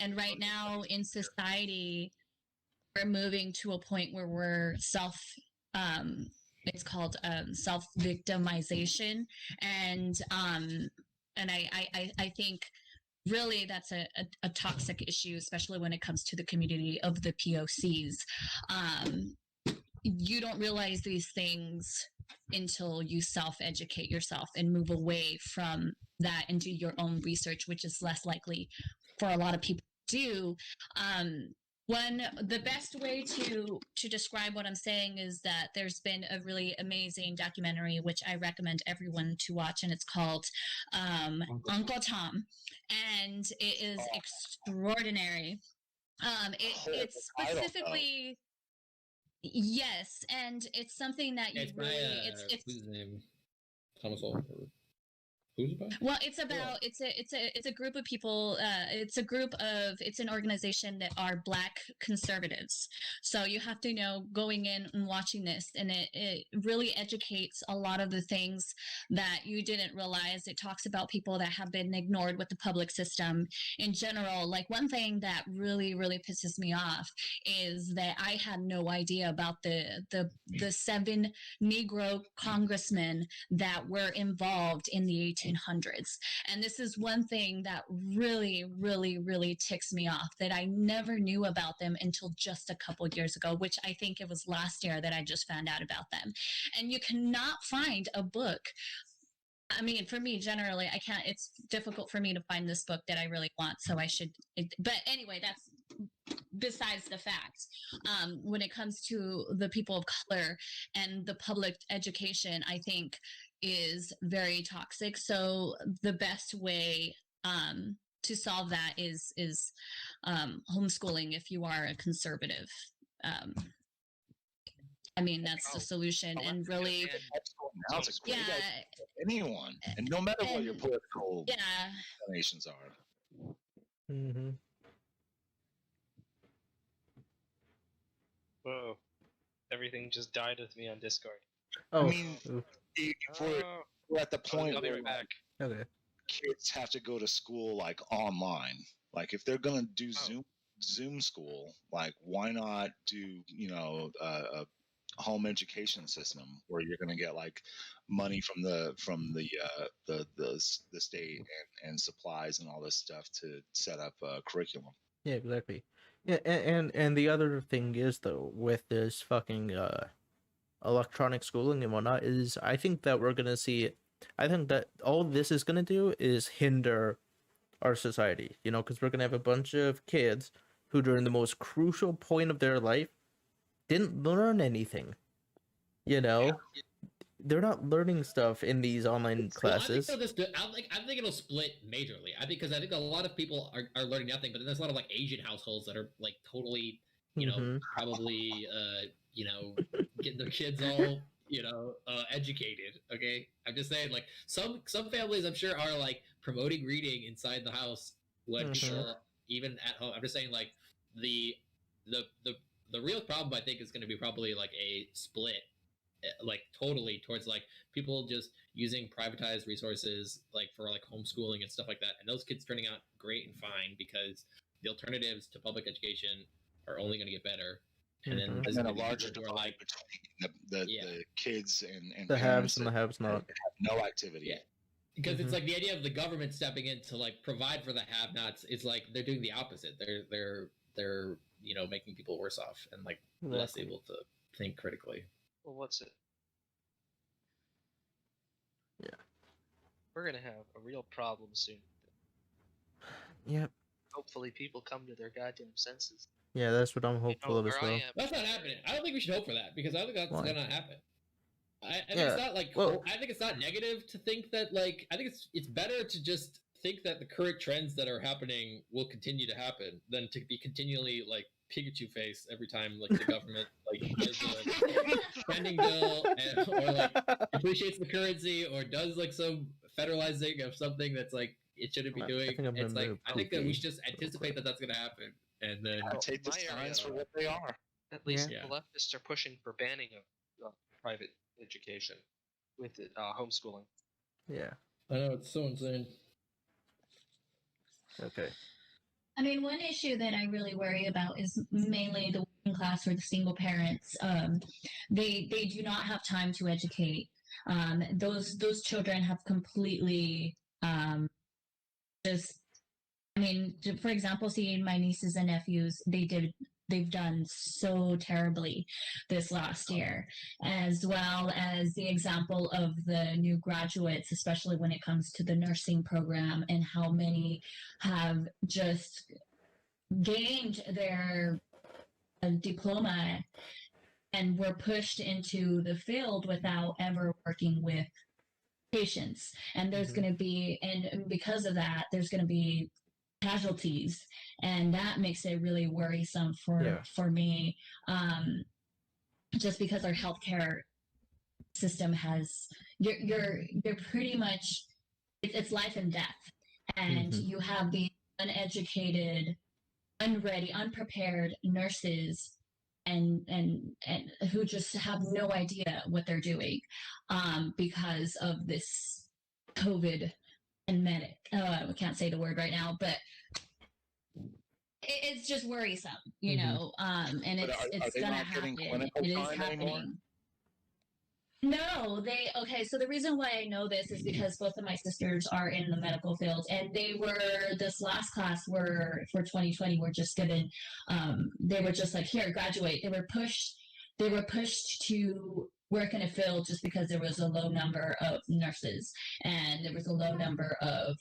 And right now in society, we're moving to a point where we're it's called self victimization, and I think really that's a toxic issue, especially when it comes to the community of the POCs. You don't realize these things until you self-educate yourself and move away from that and do your own research, which is less likely for a lot of people to do. The best way to describe what I'm saying is that there's been a really amazing documentary which I recommend everyone to watch, and it's called Uncle Tom, and it is extraordinary. It's specifically. Yes, and it's something that you it's by really it's who's his name? Thomas Oliver. Who's it by? well, it's about it's a group of people. It's an organization that are Black conservatives. So you have to know going in and watching this, and it really educates a lot of the things that you didn't realize. It talks about people that have been ignored with the public system in general. Like one thing that really pisses me off is that I had no idea about the 7 Negro congressmen that were involved in the 1800s. And this is one thing that really ticks me off, that I never knew about them until just a couple years ago, which I think it was last year that I just found out about them. And you cannot find a book. I mean, for me, generally, I can't, it's difficult for me to find this book that I really want. So but anyway, that's besides the fact. When it comes to the people of color and the public education, I think is very toxic. So the best way to solve that is homeschooling if you are a conservative. I mean, that's the solution. And really, Now it's a great idea yeah, for anyone, and no matter what your and- political yeah. inclinations are. Hmm. Whoa. Everything just died with me on Discord. Oh, I mean, if we're at the point I'll be where right back. okay. kids have to go to school like online, like if they're gonna do Zoom school, like why not do a home education system where you're gonna get like money from the state and supplies and all this stuff to set up a curriculum. Yeah, exactly. Yeah, and the other thing is though, with this fucking electronic schooling and whatnot, is I think that we're gonna see. I think that all this is gonna do is hinder our society. Because we're gonna have a bunch of kids who, during the most crucial point of their life, didn't learn anything. You know, they're not learning stuff in these online classes. Well, I think it'll split majorly. I think a lot of people are learning nothing, but then there's a lot of like Asian households that are like totally, you know, Mhm. probably, you know, getting their kids all, you know, educated. Okay, I'm just saying, like some families I'm sure are like promoting reading inside the house when Mhm. people even at home. I'm just saying, like the the the the real problem I think is going to be probably like a split like totally towards like people just using privatized resources like for like homeschooling and stuff like that, and those kids turning out great and fine because the alternatives to public education are only going to get better. And then Mhm. there's And then going a to be larger people who are divide like, between Yeah. the kids and The parents haves and the that haves not. have no activity. yeah, because Mhm. it's like the idea of the government stepping in to like provide for the have-nots is like they're doing the opposite. They're you know making people worse off and like less Exactly. able to think critically. Well, what's it? Yeah. We're gonna have a real problem soon. Yep. Hopefully, people come to their goddamn senses. Yeah, that's what I'm You hopeful know, of as where well. I am, That's not happening. I don't think we should hope for that because I don't think that's Why? gonna happen. I think Yeah, it's not like well- I think it's not negative to think that like I think it's better to just think that the current trends that are happening will continue to happen than to be continually like Pikachu face every time like the government like does a spending bill or like appreciates the currency or does like some federalizing of something that's like it shouldn't be I doing. think I'm It's gonna like I think that we Poopy should just real anticipate quick. that that's gonna happen and then Well, Take the my area, signs for what they are. at least Yeah. the leftists are pushing for banning of private education with homeschooling. Yeah. I know it's so insane. Okay. I mean, one issue that I really worry about is mainly the working class or the single parents. They do not have time to educate. Those children have completely just. I mean, for example, seeing my nieces and nephews, they've done so terribly this last year, as well as the example of the new graduates, especially when it comes to the nursing program and how many have just gained their diploma and were pushed into the field without ever working with patients. And there's Mhm. going to be, and because of that, there's going to be casualties, and that makes it really worrisome Yeah. for me. Just because our healthcare system has, you're pretty much, it's life and death, and Mhm. you have the uneducated, unready, unprepared nurses and who just have no idea what they're doing because of this COVID pandemic. I can't say the word right now, but it's just worrisome, you Mhm. know. And But are it's they gonna not getting happen. clinical It is time happening. anymore? No, they okay. So the reason why I know this is because both of my sisters are in the medical field, and they were this last class were for 2020 were just given. They were just like, here, graduate. They were pushed. They were pushed to work in a field just because there was a low number of nurses and there was a low number of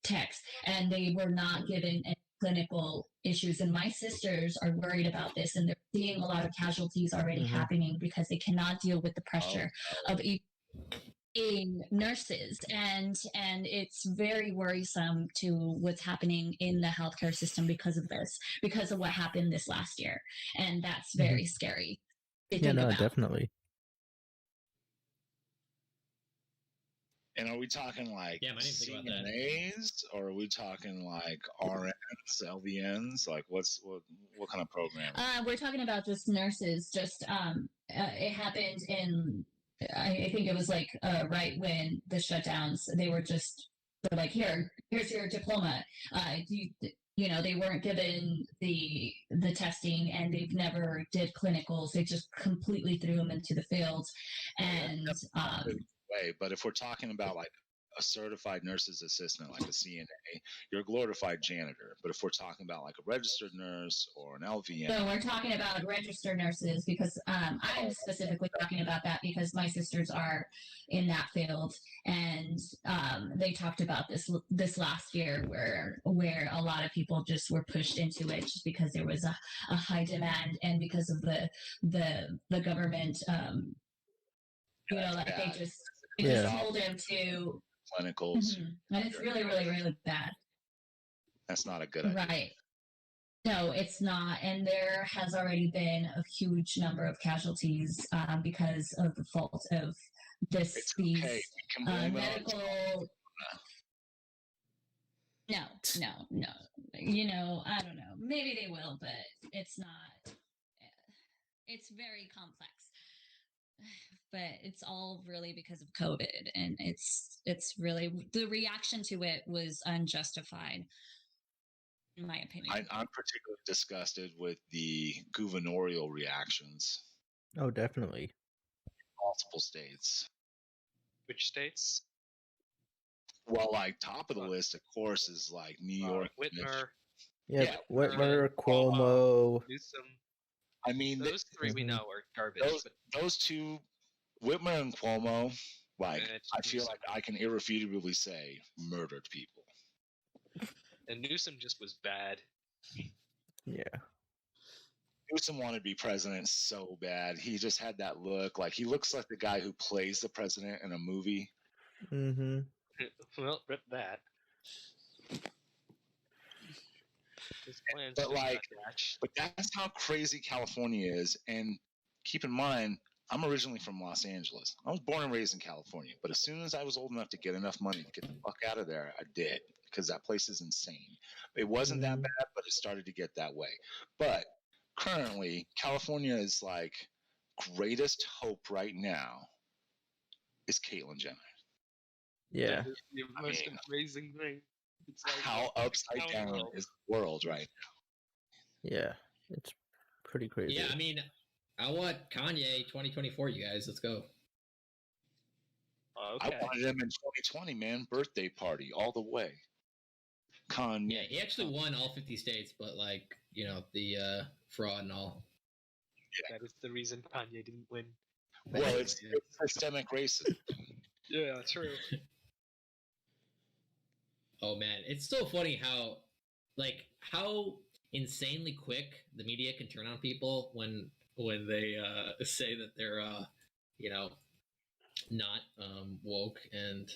techs, and they were not given any clinical issues. And my sisters are worried about this, and they're seeing a lot of casualties already Mhm. happening because they cannot deal with the pressure of being nurses, and it's very worrisome to what's happening in the healthcare system because of this, because of what happened this last year, and that's very scary to Yeah, think no, about. definitely. And are we talking like Yeah, I didn't think about that. CNAs, or are we talking like RNs, LVNs? Like what kind of program? We're talking about just nurses. Just it happened in, I think it was like right when the shutdowns. They were like, here's your diploma. You know, they weren't given the testing, and they've never did clinicals. They just completely threw them into the field, and Way, but if we're talking about like a certified nurse's assistant, like a CNA, you're a glorified janitor. But if we're talking about like a registered nurse or an LVN, So we're talking about registered nurses because I'm specifically talking about that because my sisters are in that field, and they talked about this last year where a lot of people just were pushed into it just because there was a high demand and because of the government, like they just told them to. clinicals, And it's really, really, really bad. that's not a good idea. Right. No, it's not. And there has already been a huge number of casualties because of the fault of It's these okay. We can blame it on medical. No. I don't know. Maybe they will, but it's not. It's very complex. But it's all really because of COVID, and it's really the reaction to it was unjustified, in my opinion. I'm particularly disgusted with the gubernatorial reactions Oh, definitely. in multiple states. Which states? Well, like top of the list, of course, is like New York, Whitmer, Yeah, Yeah, Whitmer, Cuomo. Newsom. I mean, Those three we Mhm. know are garbage. those but those two, Whitmer and Cuomo, like it's I feel Newsom. like I can irrefutably say murdered people. And Newsom just was bad. Yeah. Newsom wanted to be president so bad. He just had that look. Like he looks like the guy who plays the president in a movie. Mm-hmm. Well, rip that. His plans But did not like, hatch. but that's how crazy California is. And keep in mind, I'm originally from Los Angeles. I was born and raised in California. But as soon as I was old enough to get enough money to get the fuck out of there, I did because that place is insane. It wasn't that Mhm. bad, but it started to get that way. But currently, California is like greatest hope right now is Caitlyn Jenner. Yeah. That is the most mean, amazing thing. It's like How upside down down world. is the world right Yeah. It's pretty crazy. Yeah, I mean, I want Kanye 2024, you guys. Let's go. Okay. I wanted him in 2020, man. Birthday party all the way. Kanye. Yeah, he actually won all 50 states, but like, the fraud and all. That is the reason Kanye didn't win. Well, it's systemic racism. Yeah, true. Oh man, it's so funny how insanely quick the media can turn on people when they say that they're not woke and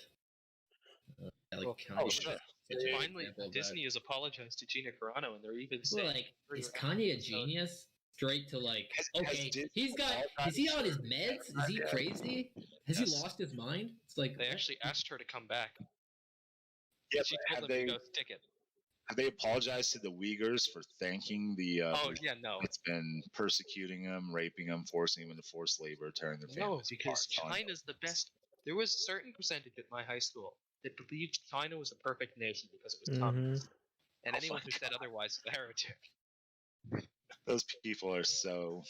Well, Kanye is sure. such a Finally, example of Disney has apologized to Gina Carano, and they're even that. Well, saying, like, for is your Kanye a episode- genius? Straight to like, Has okay, Disney he's got. apologized Is he on his for- meds? Is he crazy? Has Yes. he lost his mind? It's like They actually asked her to come back. Yeah, She but told them to go stick it. have they apologized to the Uyghurs for thanking the Oh yeah, no, that's been persecuting them, raping them, forcing them into forced labor, tearing their no, families because apart, telling China's the best. There was a certain percentage at my high school that believed China was a perfect nation because it was Mhm. communist, and Oh anyone my who said otherwise is a heretic. them. Those people are so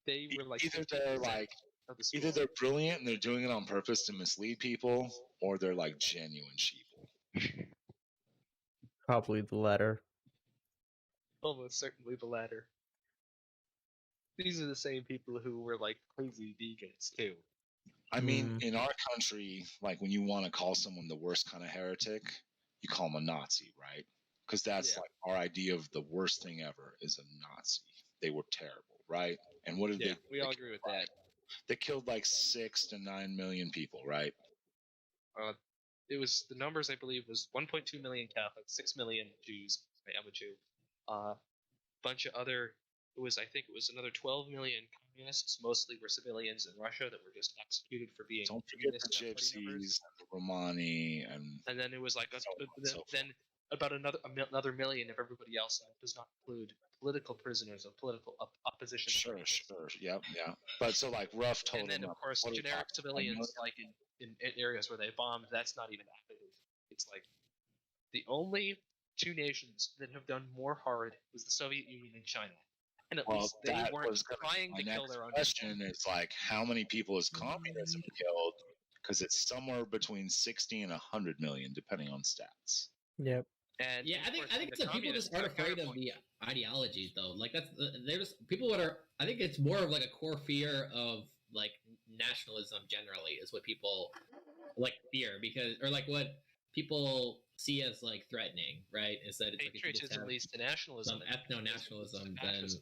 They were like either they're 50% like of the school. either they're brilliant and they're doing it on purpose to mislead people, or they're like genuine sheeple. Probably the latter. Almost certainly the latter. These are the same people who were like crazy vegans too. I mean, Mm. in our country, like when you want to call someone the worst kind of heretic, you call them a Nazi, right? Because that's Yeah. like our idea of the worst thing ever is a Nazi. They were terrible, right? And what did Yeah, they? we all agree with that. They killed like 6 to 9 million people, right? It was the numbers I believe was 1.2 million Catholics, 6 million Jews. I'm a Jew. Bunch of other. I think it was another 12 million communists. Mostly were civilians in Russia that were just executed for being. Don't forget the communist party members. Gypsies, and the Romani, and And then it was like So on and so then about another million of everybody else. And that does not include political prisoners or political opposition. sure, yep. But so like rough total. And then of course what are we generic talking, civilians like in areas where they bombed. That's not even active. It's like the only two nations that have done more hard was the Soviet Union and China. And at Well, least they that weren't was gonna be trying my to kill next their own question. Is like how many people has communism killed because it's somewhere between 60 and 100 million, depending on stats. Yep. And Yeah, of I think course, I think the it's that people just communists aren't got afraid of counterpoint. the ideology though. Like that's they're just people that are. I think it's more of like a core fear of like nationalism generally is what people like fear because or like what people see as like threatening, right? Is that it's like if you just Patriotism have leads to nationalism. some and ethno nationalism leads to nationalism, then fascism.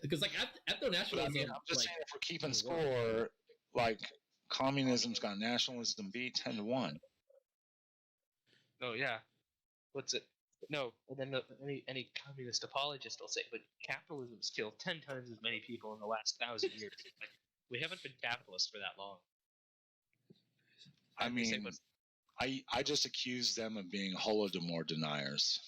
because like ethno But I nationalism, mean, I'm just like saying, if we're keeping doesn't work. score, like communism's got nationalism beat 10-1. Oh yeah, what's it? No, and then any communist apologist will say, but capitalism's killed 10 times as many people in the last 1,000 years. Like, we haven't been capitalist for that long. I And they say, mean, but I just accuse them of being Holodomor deniers.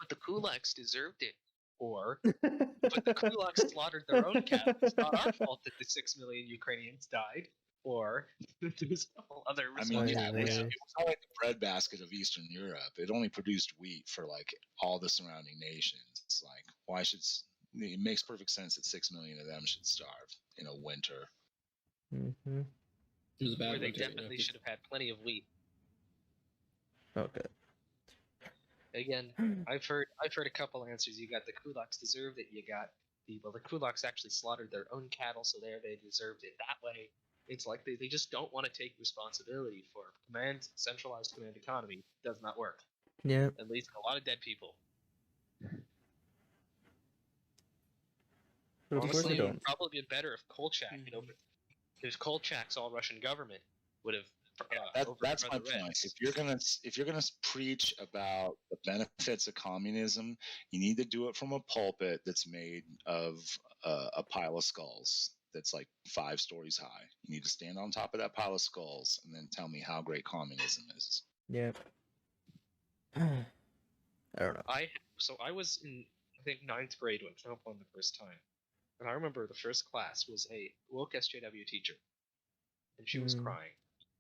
the kulaks deserved it. Or, but the kulaks slaughtered their own cattle. It's not our fault that the 6 million Ukrainians died. Or there's a couple other I mean, yeah, it was Right. not like the breadbasket of Eastern Europe. It only produced wheat for like all the surrounding nations. It's like, why should it makes perfect sense that 6 million of them should starve in a winter. Mm-hmm. It was a bad where they winter, you know, definitely people- should have had plenty of wheat. Okay. Again, I've heard a couple answers. You got the kulaks deserved it. You got the kulaks actually slaughtered their own cattle, so there they deserved it that way. It's like they just don't want to take responsibility for centralized command economy. Does not work. Yep. It leads to a lot of dead people. Of course Honestly, they it would don't. probably been better if Kolchak, because Kolchak's all Russian government would have. That's my overthrown the point. Reds. If you're gonna preach about the benefits of communism, you need to do it from a pulpit that's made of a pile of skulls that's like 5 stories high. You need to stand on top of that pile of skulls and then tell me how great communism is. Yep. I don't know. I was in I think 9th grade when Trump won the first time, and I remember the first class was a woke SJW teacher, and she was Hmm. crying,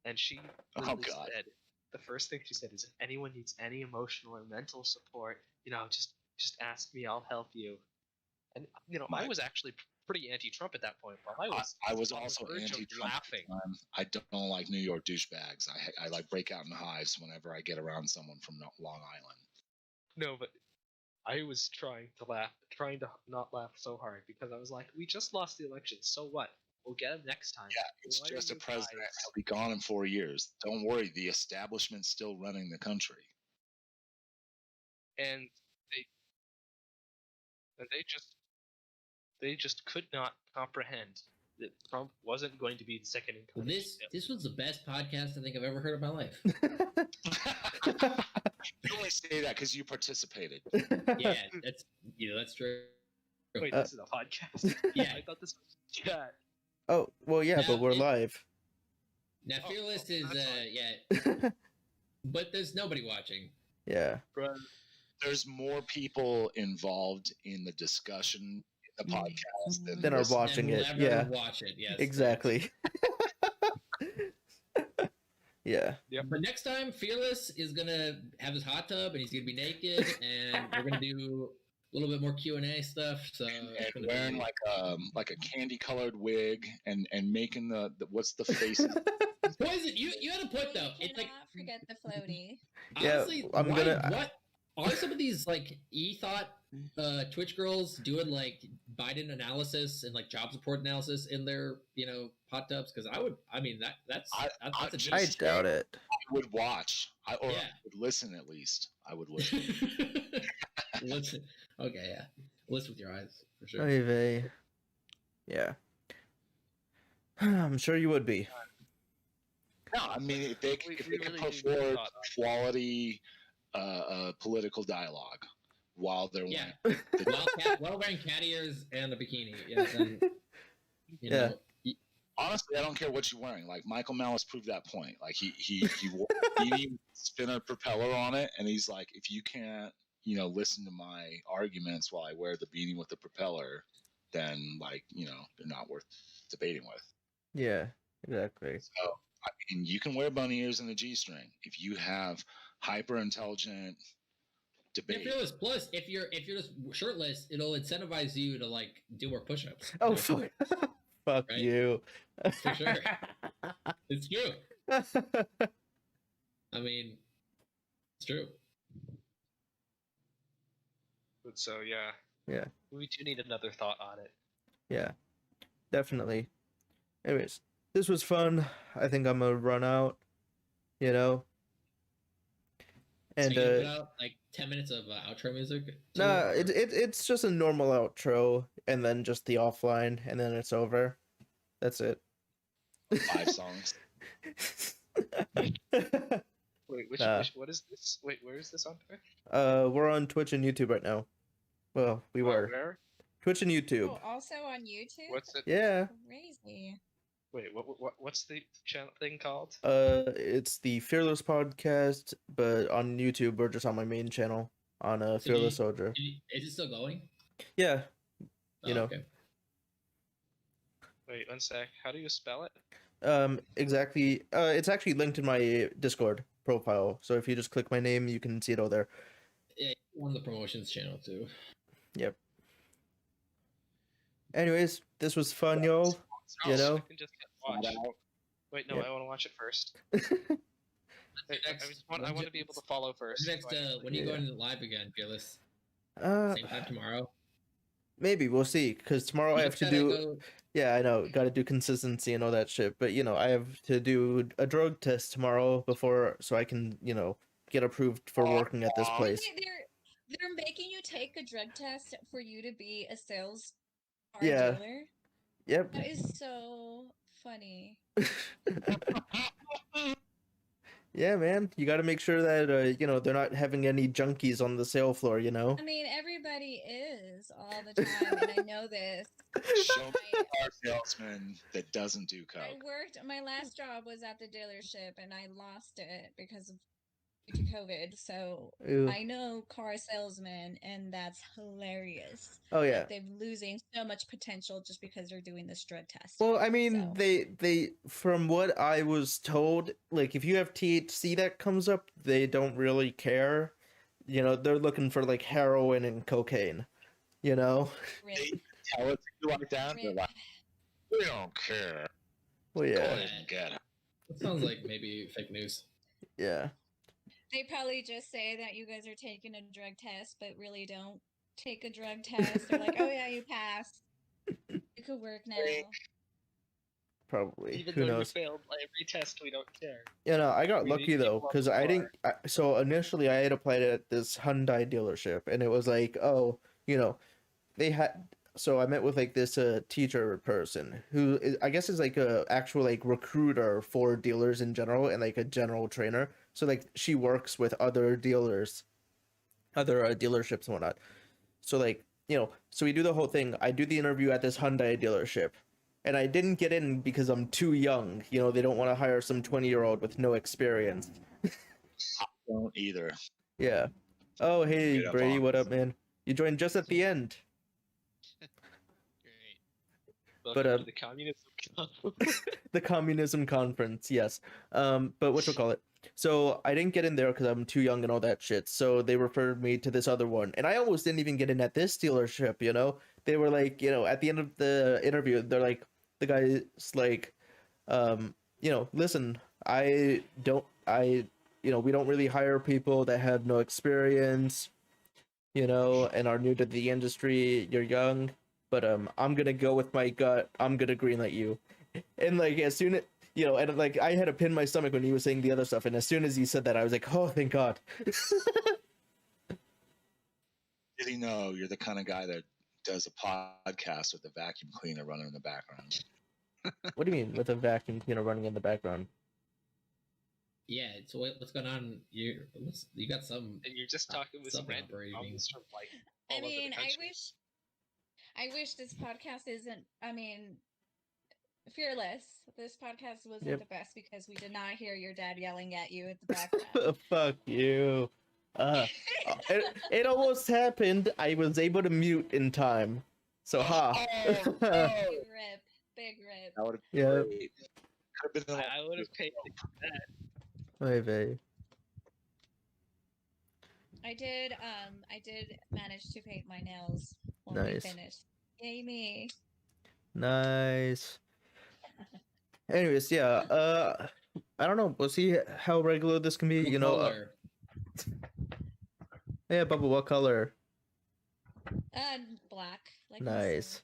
and she Oh, literally God. said the first thing she said is, if anyone needs any emotional or mental support, just ask me, I'll help you. And I was actually pretty anti-Trump at that point. While I was on the also verge of anti-Trump at the laughing. time. I don't like New York douchebags. I like break out in hives whenever I get around someone from Long Island. No, but I was trying to not laugh so hard because I was like, we just lost the election. So what? We'll get him next time. Yeah, it's Why just are a you president. guys- He'll be gone in 4 years. Don't worry, the establishment's still running the country. And they just could not comprehend that Trump wasn't going to be the second in command. This was the best podcast I think I've ever heard in my life. You only say that because you participated. Yeah, that's true. Wait, this is a podcast. Yeah. I thought this was chat. Oh, well, yeah, but Now, we're it- live. Now Oh, Fearless is that's fine. yeah, but there's nobody watching. Yeah. There's more people involved in the discussion in the podcast than Then are listeners. watching Then it. never Yeah. watch it. Yes, Exactly. Yeah. But next time, Fearless is gonna have his hot tub and he's gonna be naked, and we're gonna do a little bit more Q&A stuff. So it's And gonna wearing be... like a candy colored wig and making the what's the face? Poison, you had a point though. It's like Cannot forget the floaty. Yeah, honestly, I'm why, gonna- what are some of these like e-thought Twitch girls doing like Biden analysis and like job support analysis in their hot tubs? Because that's a I niche. doubt it. I would watch. I Yeah. would listen at least. I would listen. Listen, okay, yeah, listen with your eyes for sure. Oy vey. Yeah. I'm sure you would be. No, I mean if they We can really put need to forward thought. quality political dialogue while they're Yeah, wearing while wearing cat ears and a bikini. Yeah, then, you Yeah. know, honestly, I don't care what you're wearing. Like Michael Malice proved that point. Like he wore a beanie with a spinner propeller on it, and he's like, if you can't, listen to my arguments while I wear the beanie with the propeller, then they're not worth debating with. Yeah, exactly. So I mean, you can wear bunny ears and a G-string if you have hyper intelligent yeah, debate. Fearless. Plus, if you're just shirtless, it'll incentivize you to like do more push-ups. Oh, fuck. Fuck Right? you. For sure. It's true. I mean, it's true. But so yeah, Yeah. we do need another thought on it. Yeah, definitely. Anyways, this was fun. I think I'm gonna run out. You know, So and you gonna put out like 10 minutes of outro music? too, nah, or- it's just a normal outro, and then just the offline, and then it's over. That's it. 5 songs. Wait, Nah. what is this? Wait, where is this on there? We're on Twitch and YouTube right now. Well, we were Where? Twitch and YouTube. Oh, also on YouTube? What's it? Yeah. Crazy. Wait, what's the channel thing called? It's the Fearless Podcast, but on YouTube we're just on my main channel on So Fearless Soldier. Is it still going? Yeah, Oh, You know. Okay. Wait, one sec. How do you spell it? exactly. It's actually linked in my Discord profile. So if you just click my name, you can see it all there. Yeah, one of the promotions channel too. Yep. Anyways, this was fun, y'all. You know? I can just watch. Wait, no, Yep. I want to watch it first. When's Wait, your next- I when's want to be able to follow first. Next, so I can- when are you Yeah. going live again, Fearless? Uh, Same time tomorrow. maybe we'll see. Cause tomorrow I You have to gotta do. go- Yeah, I know. Got to do consistency and all that shit. But I have to do a drug test tomorrow before, so I can get approved for working at this place. Wait, they're making you take a drug test for you to be a sales car Yeah. dealer? Yep. That is so funny. Yeah, man. You got to make sure that they're not having any junkies on the sale floor. I mean, everybody is all the time, and I know this. Show me a car salesman that doesn't do I coke. worked. My last job was at the dealership, and I lost it because of due to COVID. So Ew. I know car salesmen, and that's hilarious. Oh yeah. Like, they're losing so much potential just because they're doing this drug test. Well, I mean, So- they from what I was told, like if you have THC that comes up, they don't really care. They're looking for like heroin and cocaine. Rip, Tell it to you like that. They're rip. like, we don't care. Well, Go yeah, ahead and get it. That sounds like maybe fake news. yeah. They probably just say that you guys are taking a drug test, but really don't take a drug test. They're like, oh yeah, you passed. You could work now. Probably. Even Who though knows? you failed every test, we don't care. I got We lucky need though, people on because the I didn't. floor. So initially, I had applied at this Hyundai dealership, and it was like, oh, they had. So I met with like this teacher person who I guess is like a actual like recruiter for dealers in general and like a general trainer. So like she works with other dealers, other dealerships and whatnot. So like so we do the whole thing. I do the interview at this Hyundai dealership. And I didn't get in because I'm too young. They don't want to hire some 20-year-old with no experience. Don't either. Yeah. Oh, hey, Get up Brady, on what it. up, man? You joined just at the end. Welcome But, to the communism club. The communism conference, yes. But whatchamacallit? So I didn't get in there because I'm too young and all that shit. So they referred me to this other one. And I almost didn't even get in at this dealership, They were like, at the end of the interview, they're like, the guy's like, listen, we don't really hire people that have no experience, and are new to the industry. You're young, but I'm gonna go with my gut. I'm gonna greenlight you. And like as soon as and like I had to pin my stomach when he was saying the other stuff, and as soon as he said that, I was like, oh, thank God. Did he know you're the kind of guy that does a podcast with a vacuum cleaner running in the background? What do you mean with a vacuum cleaner running in the background? Yeah. So what's going on? You got some. And you're just talking with some Sub random operating. problems from like I all over the mean, country. I wish this podcast isn't. I mean, Fearless. This podcast wasn't Yep. the best because we did not hear your dad yelling at you at the background. Fuck you. It almost happened. I was able to mute in time. So ha. Big rip. Big rip. That would have Yeah. Could have been I would have paid that. Oy vey. I did manage to paint my nails when we Nice. finished. Yay me. Nice. Anyways, yeah. I don't know. We'll see how regular this can be. What You know. color? Yeah, Bubba. What color? Black. Like Nice.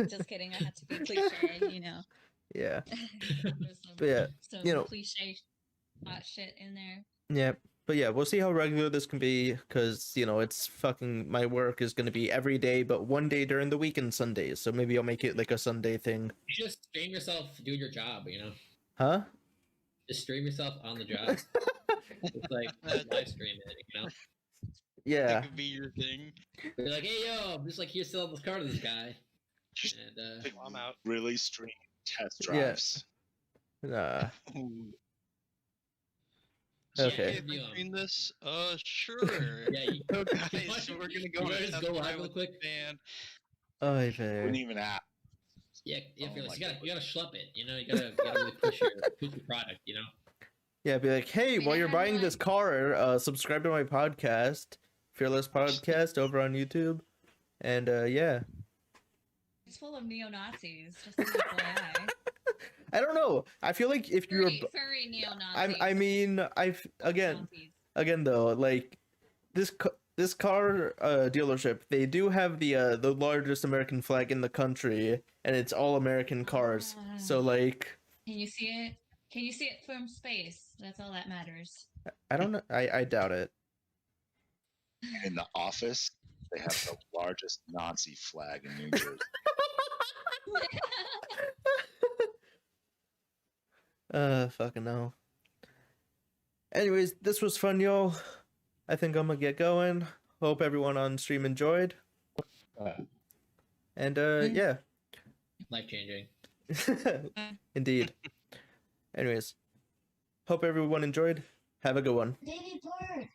Just kidding. I had to be cliche, you know. Yeah. There's But yeah, some you know. cliche hot shit in there. Yeah. But yeah, we'll see how regular this can be, because you know it's fucking, my work is gonna be every day, but one day during the week and Sundays. So maybe I'll make it like a Sunday thing. You just stream yourself doing your job, you know? Huh? Just stream yourself on the job. It's like live stream it, you know? Yeah. That could be your thing. You're like, hey yo, I'm just like here selling this car to this guy. And I'm out. Really stream test Yeah. drives. Nah. Ooh. Okay. If I stream this, sure. yeah, you, So guys, we're gonna go. You on a guys test go drive live real with quick? the band. Oh, Wouldn't fair. even ask. yeah, Oh Fearless, my you gotta schlep it, you know? You gotta really push your product, you know? Yeah, be like, hey, We while you're have buying this one. car, subscribe to my podcast, Fearless Podcast, over on YouTube. And yeah. It's full of neo-Nazis, just an FYI. I don't know. I feel like if you're Furry neo-Nazis. I mean, again though, like this car dealership, they do have the largest American flag in the country, and it's all American cars. So like, Can you see it? Can you see it from space? That's all that matters. I don't know. I doubt it. In the office, they have the largest Nazi flag in New Jersey. Fucking no. Anyways, this was fun, y'all. I think I'm gonna get going. Hope everyone on stream enjoyed. And yeah. Life changing. Indeed. Anyways, hope everyone enjoyed. Have a good one. Baby bird.